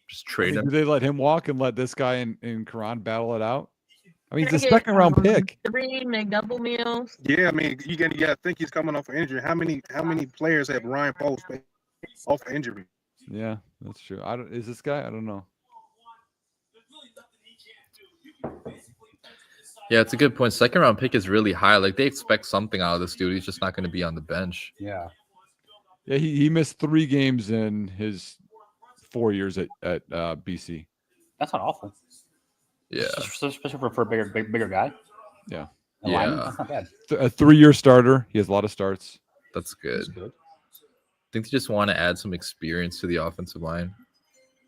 Just trade him. Do they let him walk and let this guy in Karan battle it out? I mean, he's a second round pick. 3 McDouble meals. Yeah, I mean, you gotta think he's coming off an injury. How many players have Ryan Poles played off an injury? Yeah, that's true. Is this guy? I don't know. Yeah, it's a good point. Second round pick is really high. Like they expect something out of this dude. He's just not going to be on the bench. Yeah. Yeah, he missed 3 games in his 4 years at BC. That's not awful. Yeah, especially for a bigger guy. Yeah, That's not bad. A 3-year starter. He has a lot of starts. That's good. I think they just want to add some experience to the offensive line.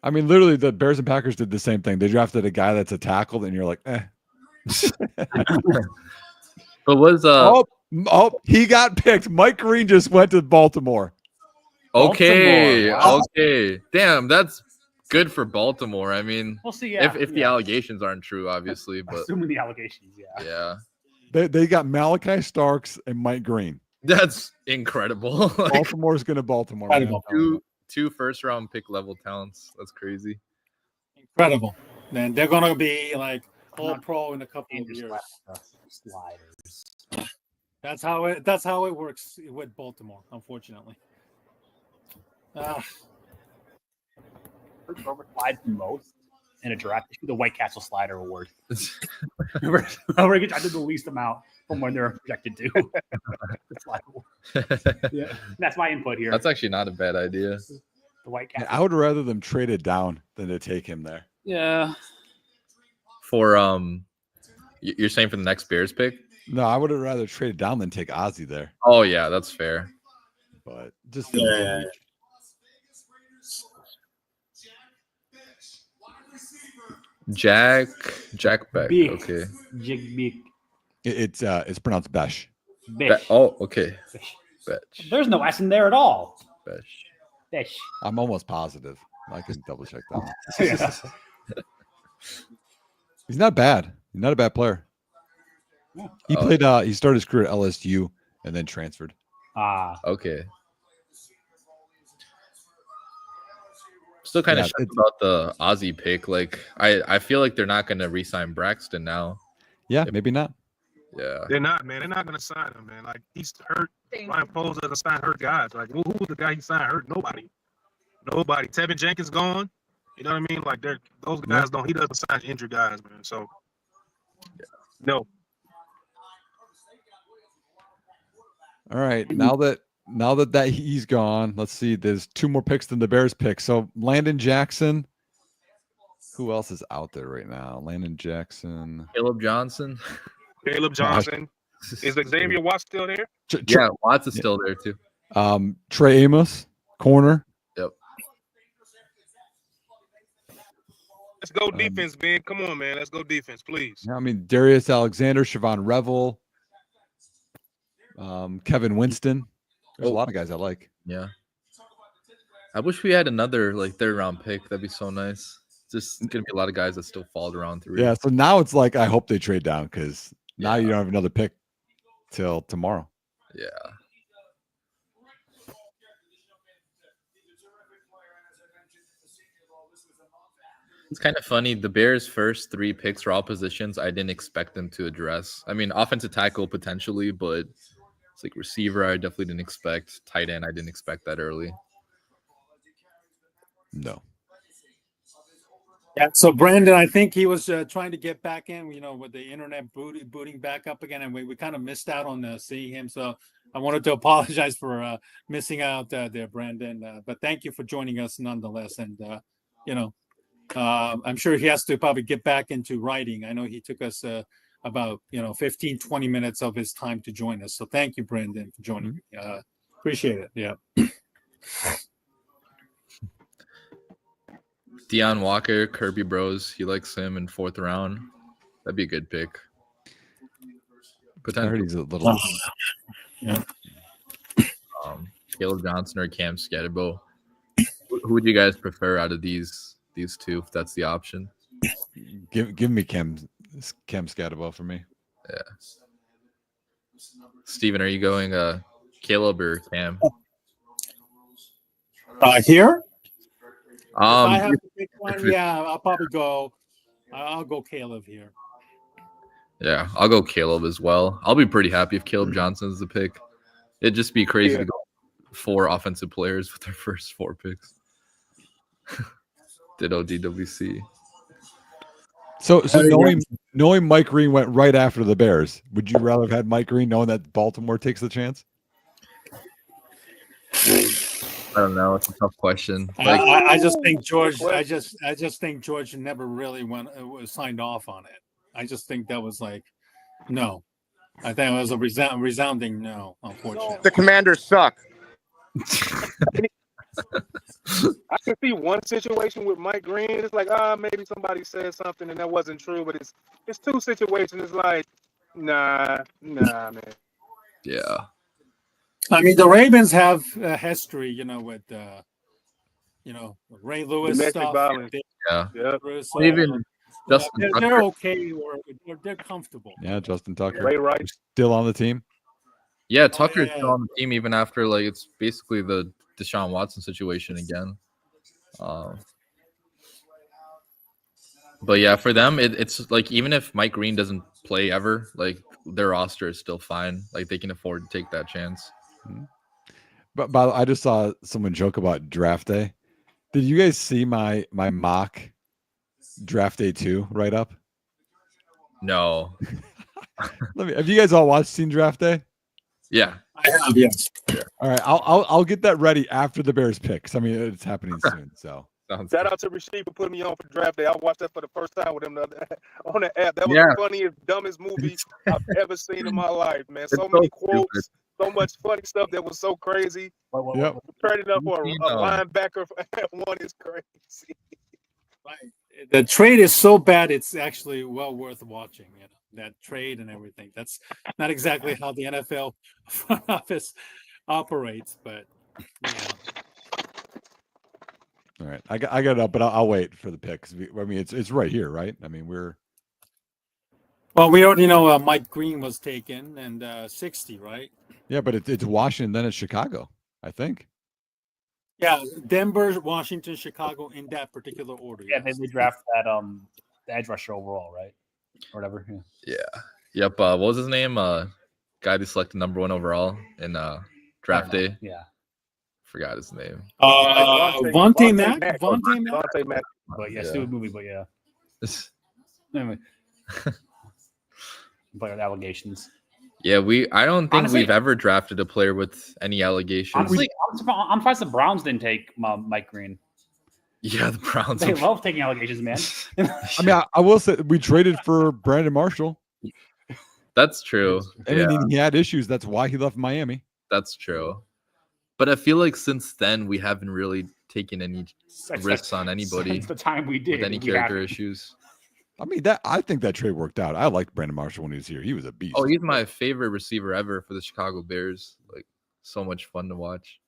I mean, literally, the Bears and Packers did the same thing. They drafted a guy that's a tackle, and you're like, eh. But was he got picked. Mike Green just went to Baltimore. Okay. Wow. Okay. Damn, that's good for Baltimore. I mean, we'll see. Yeah, if the allegations aren't true, obviously, but assuming the allegations, yeah. They got Malachi Starks and Mike Green. That's incredible. Baltimore's gonna Baltimore. Two first round pick level talents. That's crazy. Incredible. Man, they're gonna be like all pro in a couple of years. Sliders. That's how it works with Baltimore, unfortunately. Slide most in a draft. The White Castle Slider Award. I did the least amount from when they're projected to. Yeah, that's my input here. That's actually not a bad idea. The White Castle. I would rather them trade it down than to take him there. Yeah. For you're saying for the next Bears pick? No, I would have rather traded down than take Ozzie there. Oh yeah, that's fair. But just Jack Beck. Beek. Okay. Jig Beek. It's pronounced Besh. Bish. Oh, okay. Bish. There's no S in there at all. Besh. Bish. I'm almost positive. I can double check that one. He's not bad. He's not a bad player. He played. He started his career at LSU and then transferred. Okay. Still kind of shocked about the Ozzie pick. Like, I feel like they're not going to re-sign Braxton now. Yeah, maybe not. Yeah, they're not, man. They're not going to sign him, man. Like he's hurt. Ryan Poles doesn't sign hurt guys. Like who was the guy he signed hurt? Nobody. Tevin Jenkins gone. You know what I mean? Like those guys don't. He doesn't sign injured guys, man. So no. All right, now that he's gone, let's see. There's 2 more picks than the Bears pick. So Landon Jackson. Who else is out there right now? Landon Jackson. Caleb Johnson. Is Xavier Watts still there? Yeah, Watts is still there too. Trey Amos, corner. Yep. Let's go defense, Ben. Come on, man. Let's go defense, please. I mean, Darius Alexander, Siobhan Revel, Kevin Winston. There's a lot of guys I like. Yeah. I wish we had another like 3rd round pick. That'd be so nice. Just gonna be a lot of guys that still fall around 3. Yeah. So now it's like I hope they trade down because now you don't have another pick till tomorrow. Yeah. It's kind of funny. The Bears' first 3 picks for all positions, I didn't expect them to address. I mean, offensive tackle potentially, but it's like receiver, I definitely didn't expect. Tight end, I didn't expect that early. No. Yeah. So Brandon, I think he was trying to get back in, with the internet booting back up again, and we kind of missed out on seeing him. So I wanted to apologize for missing out there, Brandon. But thank you for joining us nonetheless. And I'm sure he has to probably get back into writing. I know he took us about 15-20 minutes of his time to join us. So thank you, Brandon, for joining me. Appreciate it. Yeah. Deion Walker, Kirby Bros. He likes him in 4th round. That'd be a good pick. I heard he's a little. Yeah. Caleb Johnson or Cam Scatterbo. Who would you guys prefer out of these 2, if that's the option? Give me Cam Scatterbo for me. Yeah. Steven, are you going Caleb or Cam? Here? If I Um, have to pick one, yeah, I'll probably go. I'll go Caleb here. yeah, I'll go Caleb as well. I'll be pretty happy if Caleb Johnson's the pick. It'd just be crazy to go 4 offensive players with their first 4 picks. Ditto DWC. So knowing Mike Green went right after the Bears, would you rather have had Mike Green knowing that Baltimore takes the chance? I don't know. It's a tough question. Like, I just think George. I just think George never really signed off on it. I just think that was like, no. I think it was a resounding no. Unfortunately, The Commanders suck. I can see one situation with Mike Green. It's like, maybe somebody said something and that wasn't true, but it's 2 situations. It's like, nah, man. yeah. I mean, the Ravens have a history, with Ray Lewis Domestic stuff. violence. Yeah. So, Even Justin they're Tucker. okay or they're comfortable. Yeah, Justin Tucker. Ray Rice. Still on the team. Yeah, Tucker's yeah. still on the team even after it's basically the Deshaun Watson situation again. But yeah, for them, it's like even if Mike Green doesn't play ever, their roster is still fine. Like they can afford to take that chance. But I just saw someone joke about draft day. Did you guys see my mock draft day 2 write up? No. Have you guys all seen draft day? Yeah. I have, yes. All right, I'll get that ready after the Bears picks. I mean, it's happening soon. So Shout out to Rasheed for putting me on for draft day. I watched that for the first time with him on the app. That was Yeah. the funniest, dumbest movie I've ever seen in my life, man. So It's many so quotes, so much funny stuff that was so crazy. Yep. Trading up for a You know. linebacker at one is crazy. The trade is so bad; it's actually well worth watching. That trade and everything. That's not exactly how the NFL front office operates, but yeah. all right, I got it up, but I'll wait for the picks. I mean, it's right here, right? I mean, Well, we already know Mike Green was taken and 60, right? yeah, but it's Washington, then it's Chicago, I think. Yeah, Denver, Washington, Chicago in that particular order. Yeah, yes. they draft that the edge rusher overall, right? Or whatever. Yeah. Yeah. Yep. What was his name? Guy they selected number 1 overall in draft day. Yeah. Forgot his name. Vontae Mack. Vontae Mack. But yeah, Yeah. stupid movie, but yeah. Anyway. But allegations. Yeah, I don't think Honestly- we've ever drafted a player with any allegations. Honestly, I'm surprised the Browns didn't take Mike Green. Yeah, the Browns. They love taking allegations, man. I mean, I will say we traded for Brandon Marshall. That's true. I Yeah, mean, he had issues. That's why he left Miami. that's true. But I feel like since then we haven't really taken any Since risks on anybody Since the time we did. with any we character haven't. issues. I mean, I think that trade worked out. I liked Brandon Marshall when he was here. He was a beast. Oh, he's my favorite receiver ever for the Chicago Bears. Like, so much fun to watch.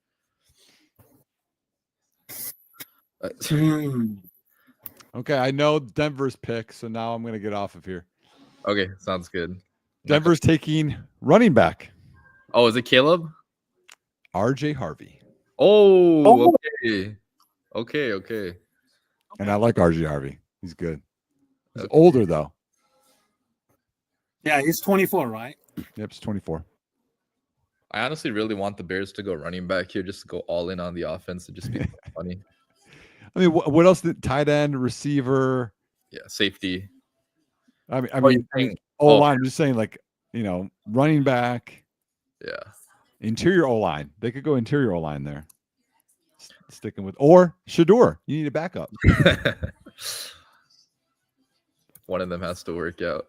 Okay, I know Denver's pick, so now I'm going to get off of here. Okay, sounds good. Denver's taking running back Oh, is it Caleb? RJ Harvey. Oh, okay. Okay. And I like RJ Harvey. He's good. He's older, though. Yeah, he's 24, right? Yep, he's 24. I honestly really want the Bears to go running back here, just to go all in on the offense and just be funny. I mean, what else? Tight end, receiver. Yeah, safety. I Oh, mean, you're saying- O oh, line. I'm just saying, like, running back, Yeah. interior O line. They could go interior O line there. Sticking with or Shador. You need a backup. One of them has to work out.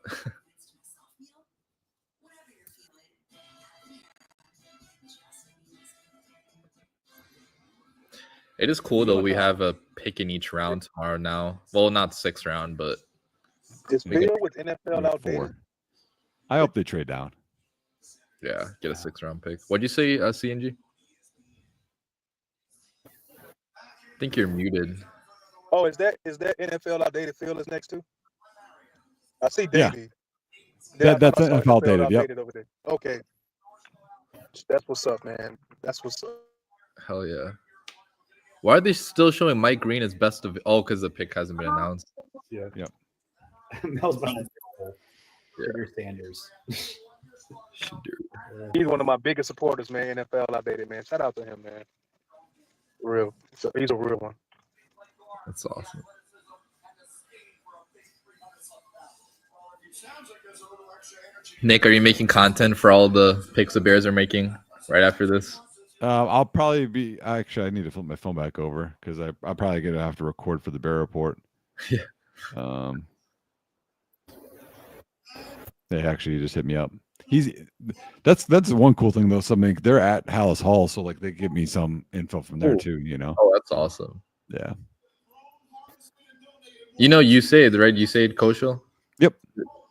It is cool though. We have a pick in each round tomorrow now. Well, not 6th round, but Is Make it- Bill with NFL outdated? 4. I hope they trade down. yeah, get a 6th round pick. What'd you say, CNG? I think you're muted. Oh, is that NFL outdated Phil is next to? I see Yeah. Davey. That's I saw NFL outdated, yep. over there. Okay. That's what's up, man. That's what's up. Hell yeah. Why are they still showing Mike Green as best of? Oh, because the pick hasn't been announced. Yeah. Yep. Mel's behind Sanders. He's one of my biggest supporters, man. NFL Outdated, man. Shout out to him, man. Real. He's a real one. That's awesome. Nick, are you making content for all the picks the Bears are making right after this? I'll probably be. Actually, I need to flip my phone back over because I'm probably gonna have to record for the Bear Report. Yeah. They actually just hit me up. That's one cool thing though. Something they're at Hallis Hall, so like they give me some info from there too. You know. Oh, that's awesome. Yeah. You know, USAID, right? USAID Koshal? Yep.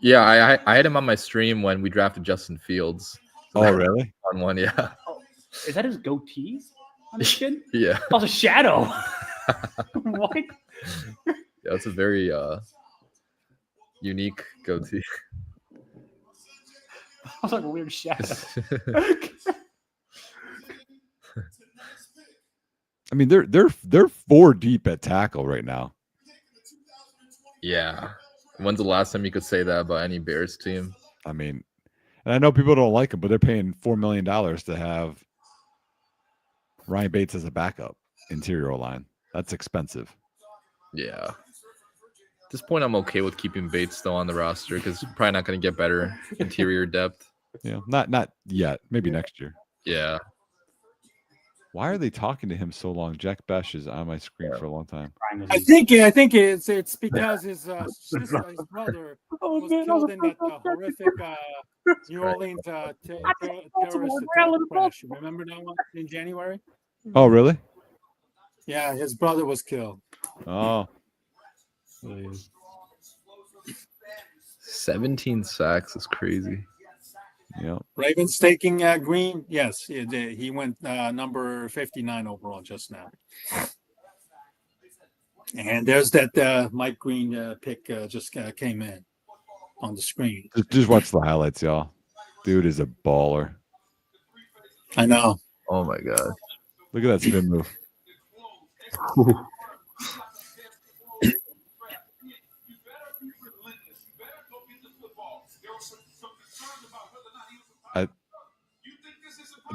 Yeah, I had him on my stream when we drafted Justin Fields. Oh, really? On one, yeah. Is that his goatee on his chin? Yeah. Oh, it's a shadow. What? Yeah, it's a very unique goatee. I was like a weird shadow. I mean, they're 4 deep at tackle right now. Yeah. When's the last time you could say that about any Bears team? I mean, and I know people don't like him, but they're paying $4 million to have Ryan Bates as a backup interior line. That's expensive. Yeah. At this point, I'm okay with keeping Bates still on the roster because probably not going to get better interior depth. Yeah, not yet. Maybe next year. Yeah. Why are they talking to him so long? Jack Besh is on my screen for a long time. I think it's because his brother was killed in that horrific New Orleans terrorist attack crash. Remember that one in January? Oh, really? Yeah, his brother was killed. Oh. 17 sacks is crazy. Yeah. Ravens taking Green. Yes, he went number 59 overall just now. And there's that Mike Green pick just came in on the screen. Just watch the highlights, y'all. Dude is a baller. I know. Oh my god. Look at that spin move.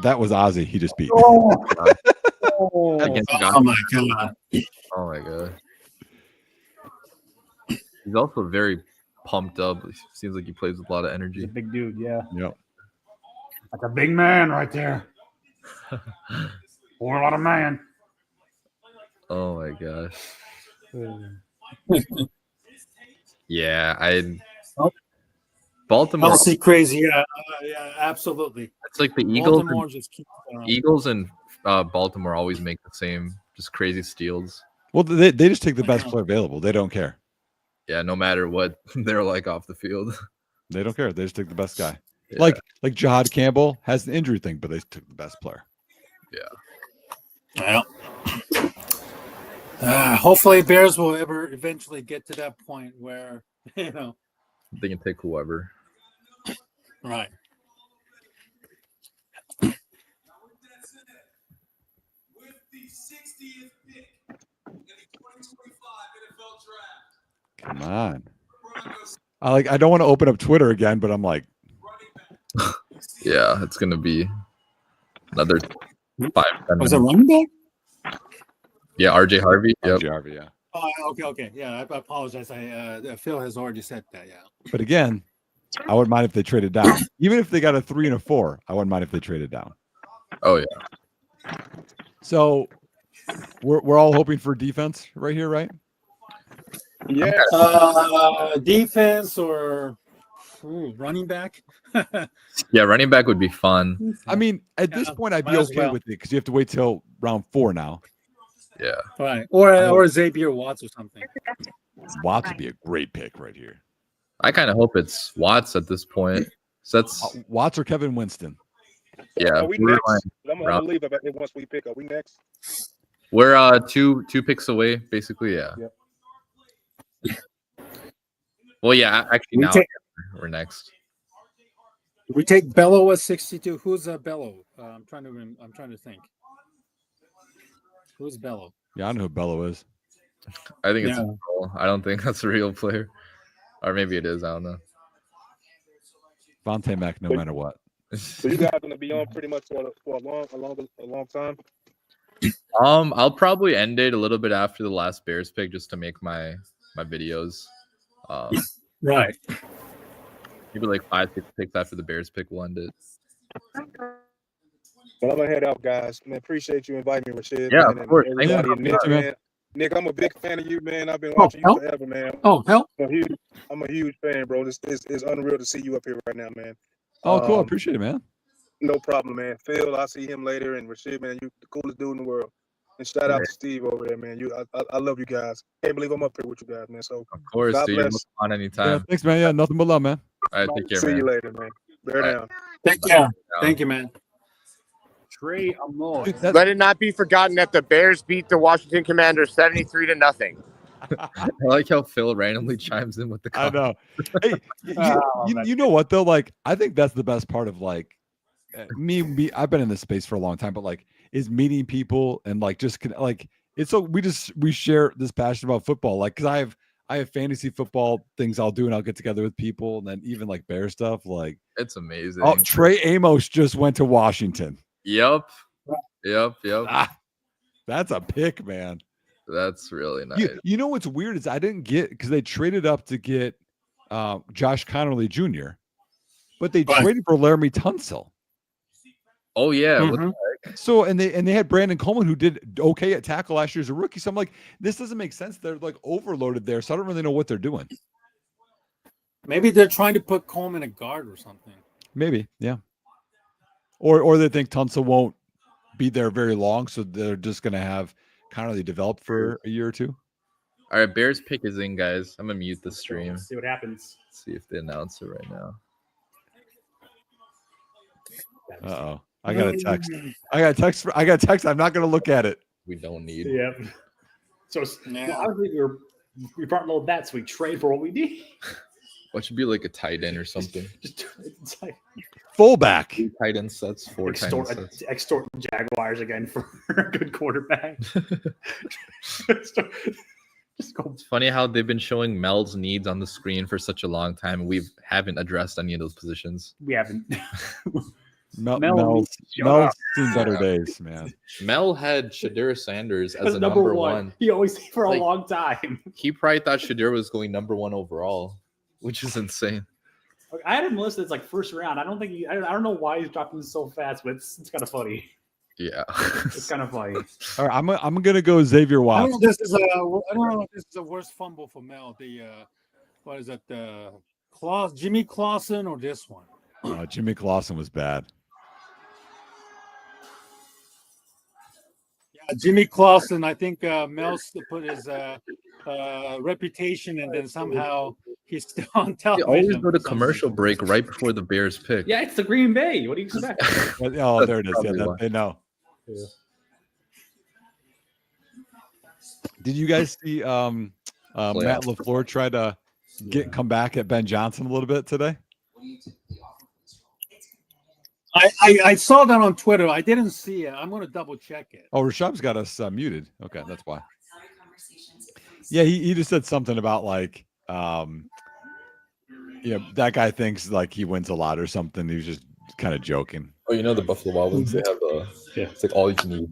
That was Ozzy. He just beat. Oh my god. Oh my god. He's also very pumped up. It seems like he plays with a lot of energy. He's a big dude, yeah. Yep. That's a big man right there. Or a lot of man. Oh my gosh. Yeah, Baltimore. Kelsey crazy. Yeah, absolutely. It's like the Eagles. Baltimore just keep, Eagles and Baltimore always make the same, just crazy steals. Well, they just take the best player available. They don't care. Yeah, no matter what they're like off the field. They don't care. They just take the best guy. Yeah. Like Jahad Campbell has an injury thing, but they took the best player. Yeah. Well, hopefully Bears will ever eventually get to that point where, they can take whoever. Right. Come on. I don't want to open up Twitter again, but I'm like, yeah, it's gonna be another 5-10 Was it running back? Yeah, RJ Harvey. Yep. RJ Harvey, yeah. Oh, okay. Yeah, I apologize. Phil has already said that. Yeah. But again, I wouldn't mind if they traded down. Even if they got a 3 and a 4, I wouldn't mind if they traded down. Oh yeah. So we're all hoping for defense right here, right? Yeah. Defense or running back. Yeah, running back would be fun. I mean, at this point, I'd be okay with it because you have to wait till round 4 now. Yeah. Right. Or Xavier Watts or something. Watts would be a great pick right here. I kind of hope it's Watts at this point. So that's Watts or Kevin Winston. Yeah. Are we next? I'm gonna leave it once we pick. Are we next? We're two picks away, basically. Yeah. Yep. Well, yeah. Actually, now we're next. We take Bello at 62. Who's Bello? I'm trying to think. Who's Bello? Yeah, I know who Bello is. I think it's a troll. I don't think that's a real player. Or maybe it is. I don't know. Vontae Mack, no matter what. So you guys are gonna be on pretty much for a long time. I'll probably end it a little bit after the last Bears pick just to make my videos. Right. Maybe like 5-6 picks after the Bears pick will end it. Well, I'm gonna head out, guys. Man, appreciate you inviting me, Rashid. Yeah, man, of course. and everybody, Nick, man. Nick, I'm a big fan of you, man. I've been watching you forever, man. Oh, hell. I'm a huge fan, bro. It's unreal to see you up here right now, man. Oh, cool. I appreciate it, man. No problem, man. Phil, I'll see him later. And Rashid, man, you the coolest dude in the world. And shout out to Steve over there, man. I love you guys. Can't believe I'm up here with you guys, man. So of course, God dude. bless. On anytime. Yeah, thanks, man. Yeah, nothing but love, man. All right, take care, See man. you later, man. Bear down. Thank you, man. Trey Amore. Let it not be forgotten that the Bears beat the Washington Commanders 73-0. I like how Phil randomly chimes in with the I comment. know. Hey, you know what though? Like, I think that's the best part of like me. I've been in this space for a long time, but like, is meeting people and like just like it's so we share this passion about football. Like, because I have fantasy football things I'll do, and I'll get together with people, and then even like Bear stuff. Like, It's amazing. oh, Trey Amos just went to Washington. Yep. That's a pick, man. That's really nice. You know what's weird is I didn't get because they traded up to get Josh Connerly Jr., but they traded for Laramie Tunsil. Oh yeah. Mm-hmm. What the heck? So and they had Brandon Coleman who did okay at tackle last year as a rookie. So I'm like, this doesn't make sense. They're like overloaded there, so I don't really know what they're doing. Maybe they're trying to put Coleman a guard or something. Maybe, yeah. Or they think Tunsil won't be there very long, so they're just gonna have Connerly develop for a year or two. All right, Bears pick is in, guys. I'm gonna mute the stream. Let's see what happens. Let's see if they announce it right now. Uh-oh. I got a text. I got a text. I'm not gonna look at it. We don't need. Yep. So obviously we brought little bets. We trade for what we need. What should be like a tight end or something? It's like Fullback. 2 tight end sets, 4 tight end sets. extort the Jaguars again for a good quarterback. Just go. It's funny how they've been showing Mel's needs on the screen for such a long time. We haven't addressed any of those positions. We haven't. Mel's seen better days, man. Mel had Shadur Sanders as a number one. He always for a long time. He probably thought Shadur was going number 1 overall, which is insane. I had him listed as like first round. I don't think I don't know why he's dropping so fast, but it's kind of funny. Yeah, it's kind of funny. All right, I'm gonna go Xavier Watts. I don't know if this is a worse fumble for Mel. What is it? The Jimmy Clausen or this one? Jimmy Clausen was bad. Yeah, Jimmy Clausen. I think Mel put his reputation, and then somehow he's still on television. They always go to commercial break right before the Bears pick. Yeah, it's the Green Bay. What do you expect? Oh, there it is. Yeah, they know. Yeah. Did you guys see Matt LaFleur try to come back at Ben Johnson a little bit today? I saw that on Twitter. I didn't see it. I'm going to double check it. Oh, Rashab's got us muted. Okay, that's why. Yeah, he just said something about like, that guy thinks like he wins a lot or something. He was just kind of joking. Oh, you know the Buffalo Wild Wings? They have it's like all you can eat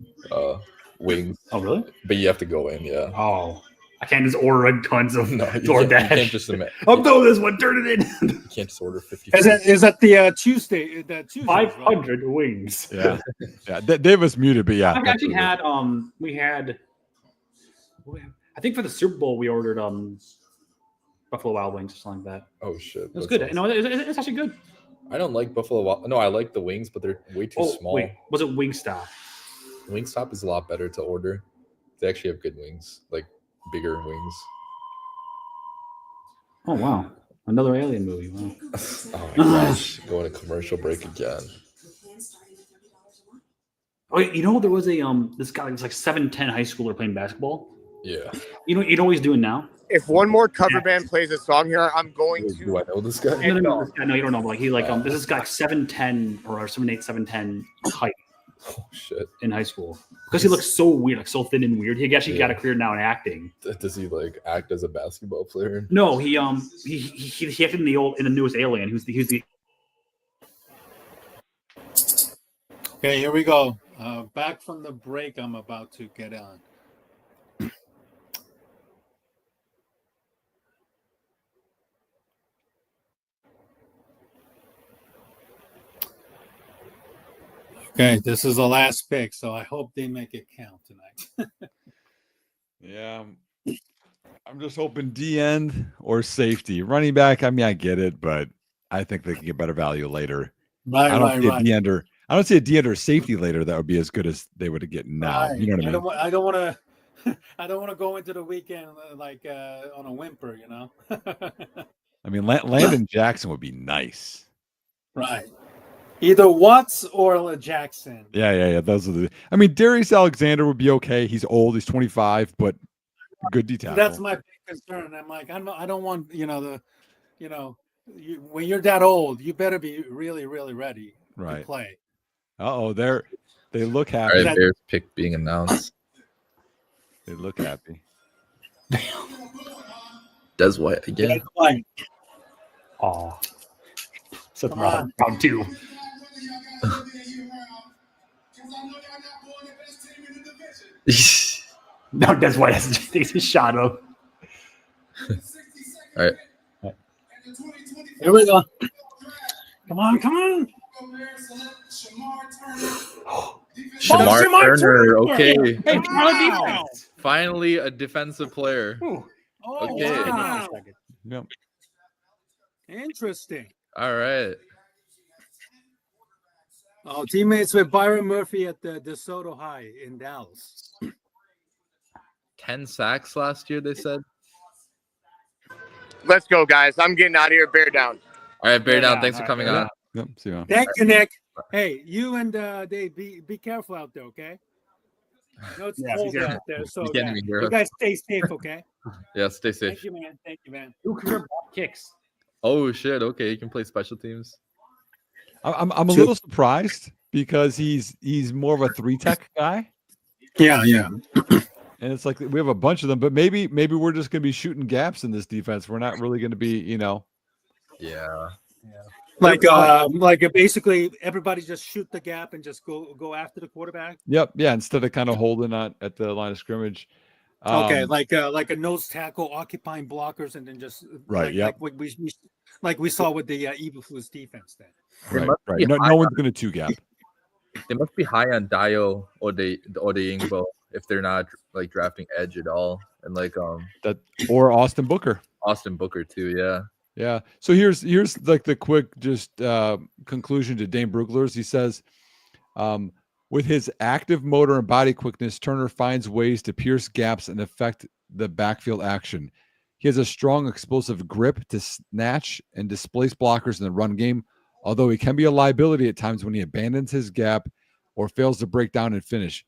wings. Oh, really? But you have to go in, yeah. Oh, I can't just order tons of No, DoorDash. you can't just I'm doing this one. Turn it in. You can't just order 50. Is that the Tuesday? That Tuesday, 500 wings. Yeah, yeah. Dave was muted, but yeah. I've actually had I think for the Super Bowl we ordered Buffalo Wild Wings or something like that. Oh shit, It was good. awesome. No, it's actually good. I don't like Buffalo Wild. No, I like the wings, but they're way too small. Wait, was it Wingstop? Wingstop is a lot better to order. They actually have good wings, like bigger wings. Oh wow, another alien movie. Wow. Oh my gosh, going to commercial break again. Oh, you know there was a this guy was like 7'10" high schooler playing basketball. Yeah. You know what he's doing now? If one more cover band plays a song here, I'm going to. Do I know this guy? No, you don't know. Like he this is guy 7'10" or 7'8", 7'10" height. Oh shit! In high school, because he looks so weird, like so thin and weird. He actually got a career now in acting. Does he like act as a basketball player? No, he acted in the newest Alien. He was the. Okay, here we go. Back from the break, I'm about to get on. Okay, this is the last pick, so I hope they make it count tonight. Yeah, I'm just hoping D end or safety. Running back, I mean, I get it, but I think they can get better value later. Right, I don't see right. I don't see a D end or safety later that would be as good as they would get now. Right. You know what I mean? I don't want to. I don't want to go into the weekend like on a whimper, you know. I mean, Landon Jackson would be nice. Right. Either Watts or Jackson. Yeah. Those are the. I mean, Darius Alexander would be okay. He's old. He's 25, but good D tackle. That's my big concern. I'm like, I don't want when you're that old, you better be really, really ready to play. They look happy. All right, Bears pick being announced. They look happy. Des White again. Oh, so round 2. No, Des White has to take a shot of. All right. Here we go. Come on. Shamar Turner. Okay. Hey, wow. Finally, a defensive player. Oh, okay. Wow. Yep. Interesting. All right. Oh, teammates with Byron Murphy at the DeSoto High in Dallas. 10 sacks last year, they said. Let's go, guys. I'm getting out of here. Bear down. All right, Bear down. Thanks for coming on. Yep. See you. Thank you, Nick. Hey, you and Dave, be careful out there, okay? No, it's cold out there, so you guys stay safe, okay? Yeah, stay safe. Thank you, man. Who career kicks? Oh shit! Okay, you can play special teams. I'm a little surprised because he's more of a 3-tech guy. Yeah. And it's like we have a bunch of them, but maybe we're just going to be shooting gaps in this defense. We're not really going to be, Yeah. Like basically everybody just shoot the gap and just go after the quarterback. Yep. Yeah. Instead of kind of holding on at the line of scrimmage. Okay, like a nose tackle occupying blockers and then just like we saw with the Eberflus defense then. Right. No one's going to 2-gap. They must be high on Dio or the Ingbo if they're not like drafting edge at all, and like that or Austin Booker. Austin Booker too. Yeah. Yeah. So here's like the quick just conclusion to Dane Brugler's. He says, with his active motor and body quickness, Turner finds ways to pierce gaps and affect the backfield action. He has a strong explosive grip to snatch and displace blockers in the run game, although he can be a liability at times when he abandons his gap or fails to break down and finish.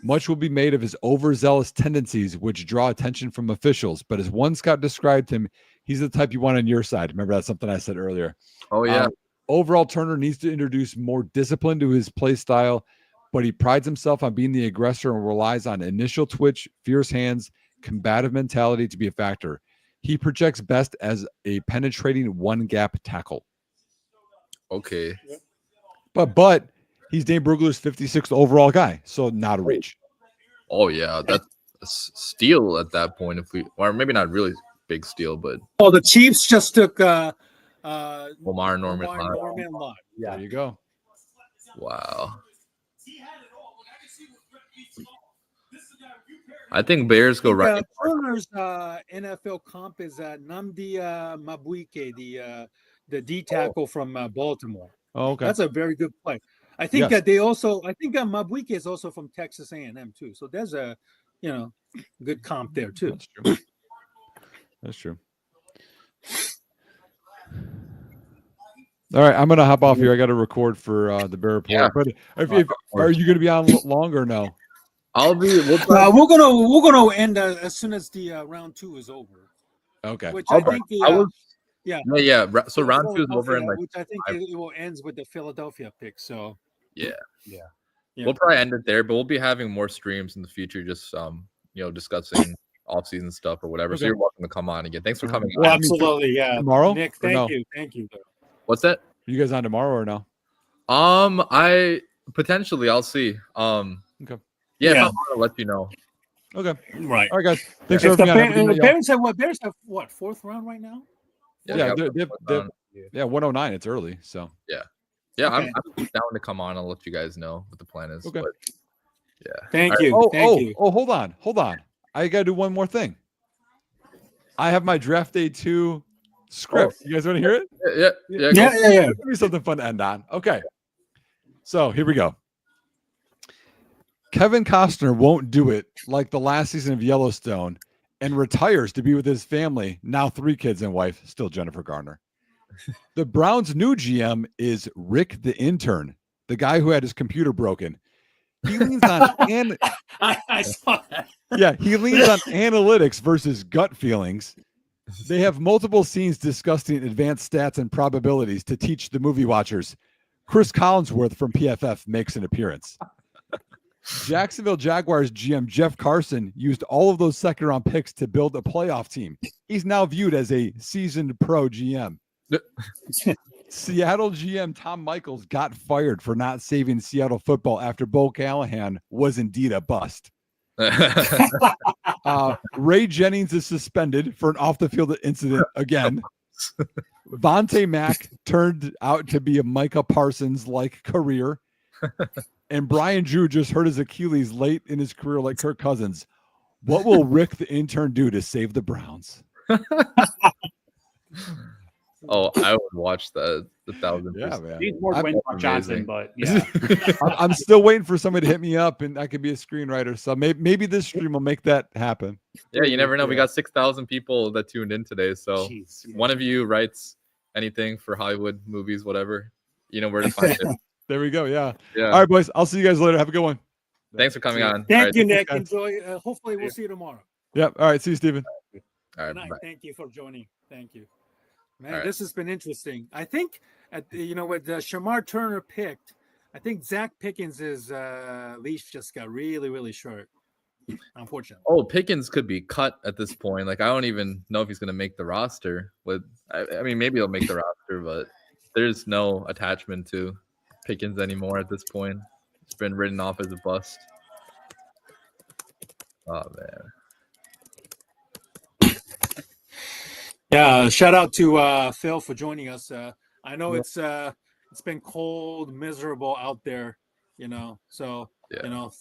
Much will be made of his overzealous tendencies, which draw attention from officials. But as one scout described him, he's the type you want on your side. Remember, that's something I said earlier. Oh, yeah. Overall, Turner needs to introduce more discipline to his play style, but he prides himself on being the aggressor and relies on initial twitch, fierce hands, combative mentality to be a factor. He projects best as a penetrating 1-gap tackle. Okay. But he's Dane Brugler's 56th overall guy, so not a reach. Oh, yeah. That's a steal at that point. Or maybe not really big steal, but. Oh, the Chiefs just took Omar Norman. Lott. Yeah. There you go. Wow. I think Bears go right. Turner's NFL comp is Nnamdi Mabuike, the D tackle from Baltimore. Oh, okay. That's a very good play. I think that Mabuike is also from Texas A&M too. So there's a, good comp there too. That's true. That's true. All right, I'm gonna hop off here. I got to record for the Bear Report. Yeah. But are you gonna be on longer? Or no. I'll be. We're gonna end as soon as the round 2 is over. Okay. Which I think Yeah. So round 2 is over, and which I think it will ends with the Philadelphia pick. So yeah. we'll probably end it there, but we'll be having more streams in the future, just discussing off-season stuff or whatever. So you're welcome to come on again. Thanks for coming Well, on. absolutely, yeah. Tomorrow? Nick, Or no? thank you. What's that? Are you guys on tomorrow or no? I potentially, I'll see. Okay. Yeah, if I'm on, I'll let you know. Okay. Right. All right, guys. Thanks If for the having me on. Have a good night, y'all. Bears have what, 4th round right now? Yeah, they're 109. It's early, so Yeah, Okay. I'm down to come on. I'll let you guys know what the plan is. Okay. But, yeah. Thank All you. right. Thank you. Hold on. I gotta do one more thing. I have my draft day 2 script. You guys want to hear it? Yeah. Give me something fun to end on. Okay. So here we go. Kevin Costner won't do it like the last season of Yellowstone and retires to be with his family, now 3 kids and wife, still Jennifer Garner. The Browns' new GM is Rick the intern, the guy who had his computer broken. He leans on I saw that. Yeah, he leans on analytics versus gut feelings. They have multiple scenes discussing advanced stats and probabilities to teach the movie watchers. Chris Collinsworth from PFF makes an appearance. Jacksonville Jaguars GM Jeff Carson used all of those second-round picks to build a playoff team. He's now viewed as a seasoned pro GM. Seattle GM Tom Michaels got fired for not saving Seattle football after Bo Callahan was indeed a bust. Ray Jennings is suspended for an off-the-field incident again. Vontae Mack turned out to be a Micah Parsons-like career. And Brian Drew just hurt his Achilles late in his career like Kirk Cousins. What will Rick the intern do to save the Browns? Oh, I would watch that 1,000%. Yeah, man. He's more wins on Johnson, but yeah. I'm still waiting for somebody to hit me up, and I could be a screenwriter. So maybe this stream will make that happen. Yeah, you never know. We got 6,000 people that tuned in today. So one of you writes anything for Hollywood movies, whatever, you know where to find it. There we go. Yeah. Yeah. All right, boys. I'll see you guys later. Have a good one. Thanks for coming on. Thank All right. you, Nick. Enjoy. Hopefully, we'll see you tomorrow. Yep. All right. See you, Steven. All right. Good night. Bye. Thank you for joining. Thank you. Man, All right. this has been interesting. I think, with Shamar Turner picked, I think Zach Pickens' leash just got really, really short, unfortunately. Oh, Pickens could be cut at this point. Like, I don't even know if he's going to make the roster. I mean, maybe he'll make the roster, but there's no attachment to Pickens anymore at this point. It's been written off as a bust. Oh, man. Yeah, shout out to Phil for joining us. I know it's been cold, miserable out there, So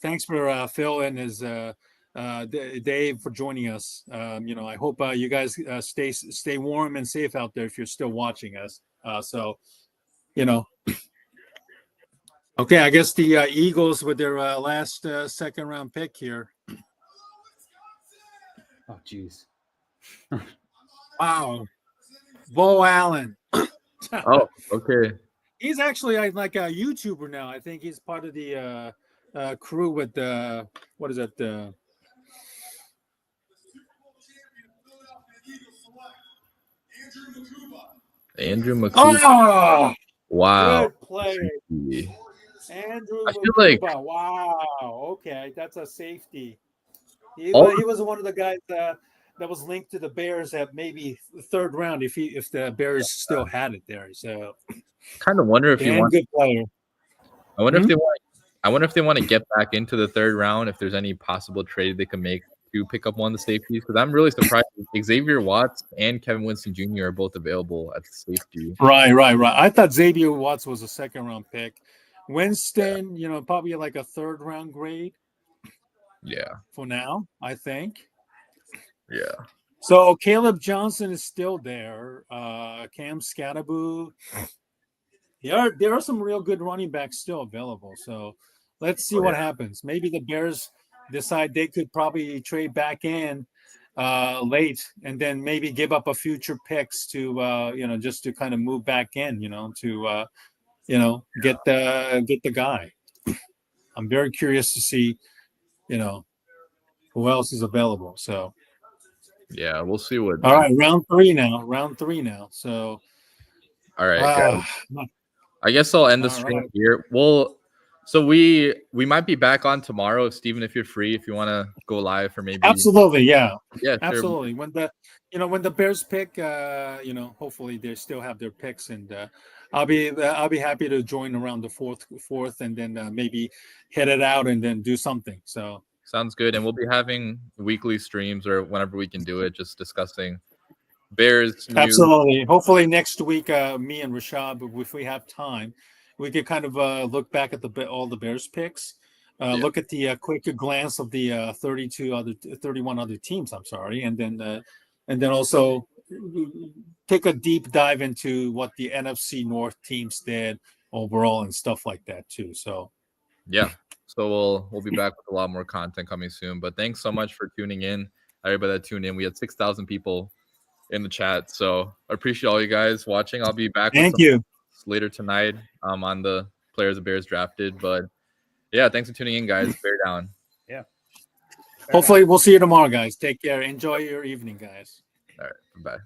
thanks for Phil and his Dave for joining us. I hope you guys stay warm and safe out there if you're still watching us. Okay, I guess the Eagles with their last second round pick here. Oh, jeez. Wow. Bo Allen. Oh, okay. He's actually like a YouTuber now. I think he's part of the crew with what is that? Andrew McCool. Oh, Wow. good play. Andrew I feel like- Makuba. Wow. Okay, that's a safety. He Oh. was one of the guys that was linked to the Bears at maybe the 3rd round if the Bears still had it there. So Kind of wonder if he wants. good player. I wonder if they want. I wonder if they want to get back into the 3rd round. If there's any possible trade they can make to pick up one of the safeties, because I'm really surprised Xavier Watts and Kevin Winston Jr. are both available at the safety. Right. I thought Xavier Watts was a 2nd round pick. Winston, probably like a 3rd round grade. Yeah. For now, I think. Yeah. So Caleb Johnson is still there. Cam Scatterboo. There are some real good running backs still available. So let's see what happens. Maybe the Bears decide they could probably trade back in late and then maybe give up a future picks to just to kind of move back in, to get the guy. I'm very curious to see, who else is available. So Yeah, we'll see what. all right, round three now. So All right, guys. I guess I'll end the stream here. We'll So we might be back on tomorrow, Steven, if you're free, if you want to go live for maybe. Absolutely, yeah, yeah, absolutely. Sure. When the Bears pick, hopefully they still have their picks, and I'll be happy to join around the fourth, and then maybe head it out and then do something. So sounds good, and we'll be having weekly streams or whenever we can do it, just discussing Bears. Absolutely. Hopefully next week, me and Rashad, if we have time, we could kind of look back at all the Bears picks, look at the quick glance of the 31 other teams. I'm sorry, and then also take a deep dive into what the NFC North teams did overall and stuff like that too. So yeah, so we'll be back with a lot more content coming soon. But thanks so much for tuning in, everybody that tuned in. We had 6,000 people in the chat, so I appreciate all you guys watching. I'll be back. Thank you. Later tonight on the players the Bears drafted. But yeah, thanks for tuning in, guys. Bear down. Yeah. Hopefully we'll see you tomorrow, guys. Take care. Enjoy your evening, guys. All right. Bye.